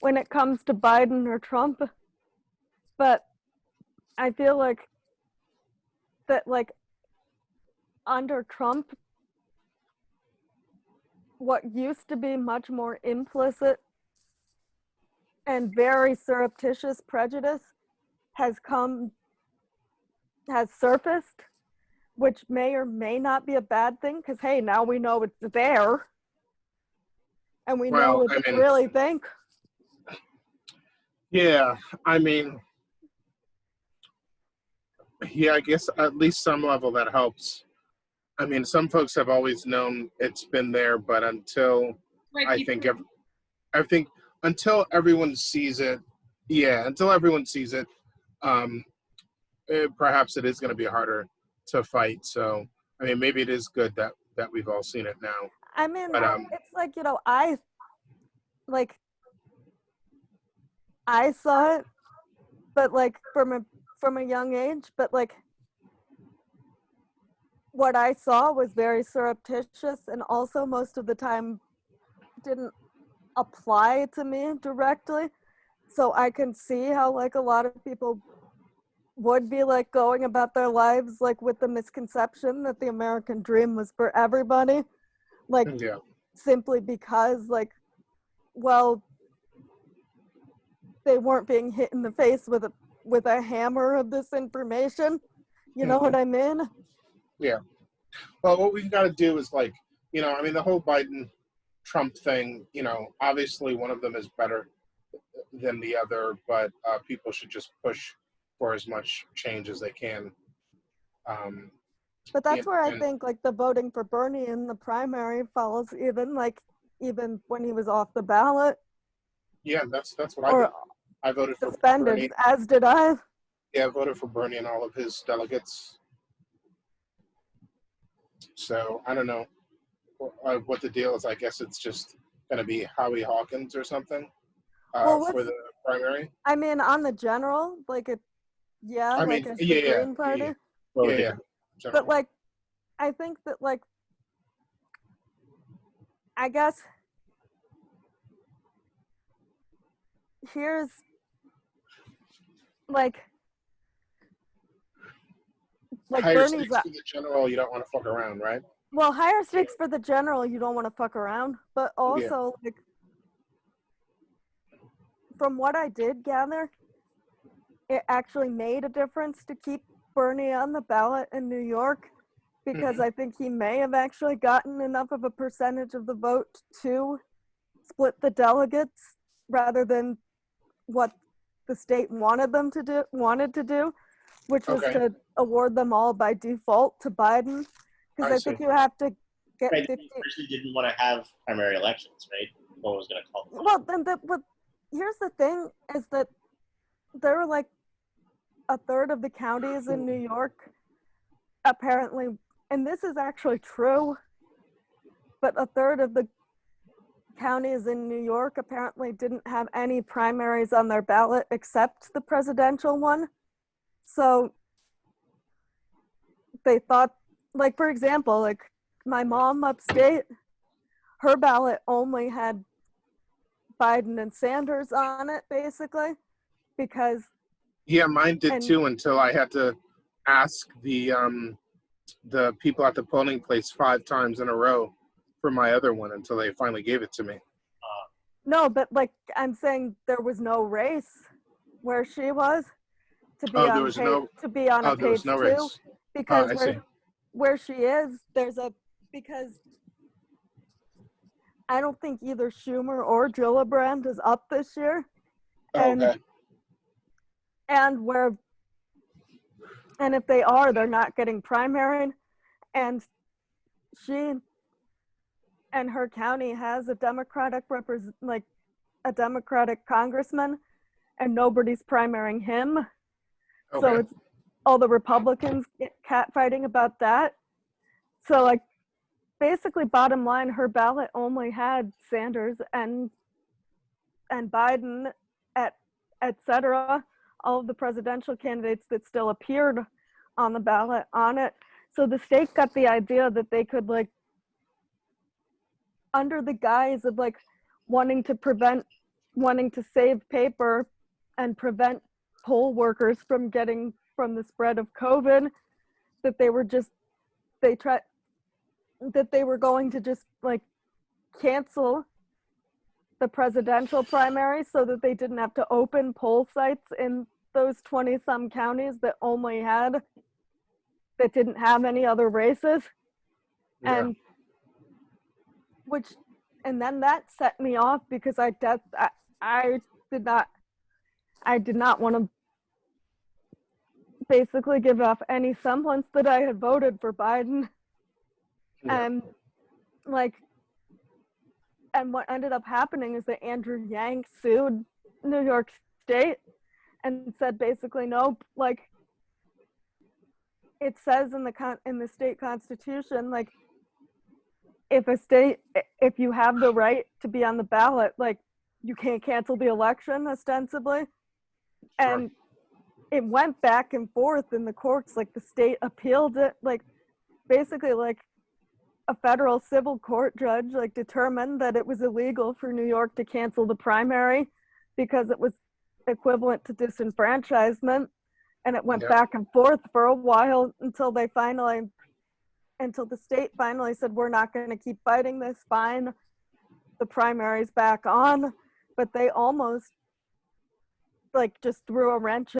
S4: when it comes to Biden or Trump. But I feel like that, like, under Trump, what used to be much more implicit and very surreptitious prejudice has surfaced, which may or may not be a bad thing, because hey, now we know it's there and we know
S3: Well,
S4: what
S3: I
S4: they
S3: mean-
S4: really think.
S3: Yeah. I mean, yeah, I guess at least some level that helps. I mean, some folks have always known it's been there, but until
S5: Right,
S3: I
S5: people-
S3: think I think until everyone sees it, until everyone sees it, perhaps it is going to be harder to fight. So, I mean, maybe it is good that we've all seen it now.
S4: I mean,
S3: But,
S4: it's like, I saw it, but like from a young age, but like what I saw was very surreptitious and also most of the time didn't apply to me directly. So I can see how like a lot of people would be like going about their lives like with the misconception that the American dream was for everybody. Like
S3: Yeah.
S4: simply because like, well, they weren't being hit in the face with a hammer of this information. You know what I mean?
S3: Well, what we've got to do is like, I mean, the whole Biden Trump thing, obviously one of them is better than the other, but people should just push for as much change as they can.
S4: But that's
S3: Yeah,
S4: where I
S3: and-
S4: think like the voting for Bernie in the primary follows even when he was off the ballot
S3: Yeah, that's what I
S4: or
S3: did. I voted for
S4: suspended,
S3: Bernie.
S4: as did I.
S3: Yeah, I voted for Bernie and all of his delegates. So I don't know what the deal is. I guess it's just going to be Howie Hawkins or something
S4: Well,
S3: for the primary.
S4: I mean, on the general, like it, yeah,
S3: I
S4: like
S3: mean,
S4: as the
S3: yeah,
S4: Green Party.
S3: yeah.
S2: Well,
S3: Yeah,
S4: But like, I think that like, I guess here's like
S3: higher
S4: Bernie's
S3: stakes for the general, you don't want to fuck around, right?
S4: well, higher stakes for the general, you don't want to fuck around, but also like from what I did gather, it actually made a difference to keep Bernie on the ballot in New York because I think he may have actually gotten enough of a percentage of the vote to split the delegates rather than what the state wanted to do, which was
S3: Okay.
S4: to award them all by default to Biden. Because
S3: I
S4: I think
S3: see.
S4: you have to get
S2: right,
S4: 50.
S2: they actually didn't want to have primary elections, right? No one was going to call them.
S4: Well, then here's the thing is that there were like a third of the counties in New York apparently, and this is actually true, but a third of the counties in New York apparently didn't have any primaries on their ballot except the presidential one. So they thought, like, for example, like my mom upstate, her ballot only had Biden and Sanders on it, basically, because
S3: Yeah, mine did
S4: and
S3: too until I had to ask the people at the polling place 5 times in a row for my other one until they finally gave it to me.
S4: no, but like I'm saying, there was no race where she was to be
S3: Oh, there
S4: on
S3: was
S4: page
S3: no.
S4: to be on a
S3: Oh, there
S4: page
S3: was no
S4: two,
S3: race.
S4: because
S3: I see.
S4: where she is, there's a because I don't think either Schumer or Gillibrand is up this year,
S3: Oh,
S4: and
S3: okay.
S4: and where and if they are, they're not getting primaried, and she and her county has a Democratic congressman, and nobody's primarying him. So
S3: Okay.
S4: it's all the Republicans catfighting about that. So like basically bottom line, her ballot only had Sanders and Biden, etc. All of the presidential candidates that still appeared on the ballot on it. So the state got the idea that they could, like, under the guise of like wanting to save paper and prevent poll workers from the spread of COVID, that they were going to just like cancel the presidential primary so that they didn't have to open poll sites in those 20 some counties that didn't have any other races.
S3: Yeah.
S4: And then that set me off because I did not want to basically give off any semblance that I had voted for Biden.
S3: Yeah.
S4: And like, and what ended up happening is that Andrew Yang sued New York State and said basically, nope, like it says in the state constitution, like if you have the right to be on the ballot, like you can't cancel the election ostensibly. And it went back and forth in the courts, like the state appealed it, like basically like a federal civil court judge like determined that it was illegal for New York to cancel the primary because it was equivalent to disenfranchisement. And it went back and forth for a while until the state finally said, we're not going to keep fighting this, fine, the primary's back on. But they almost like just threw a wrench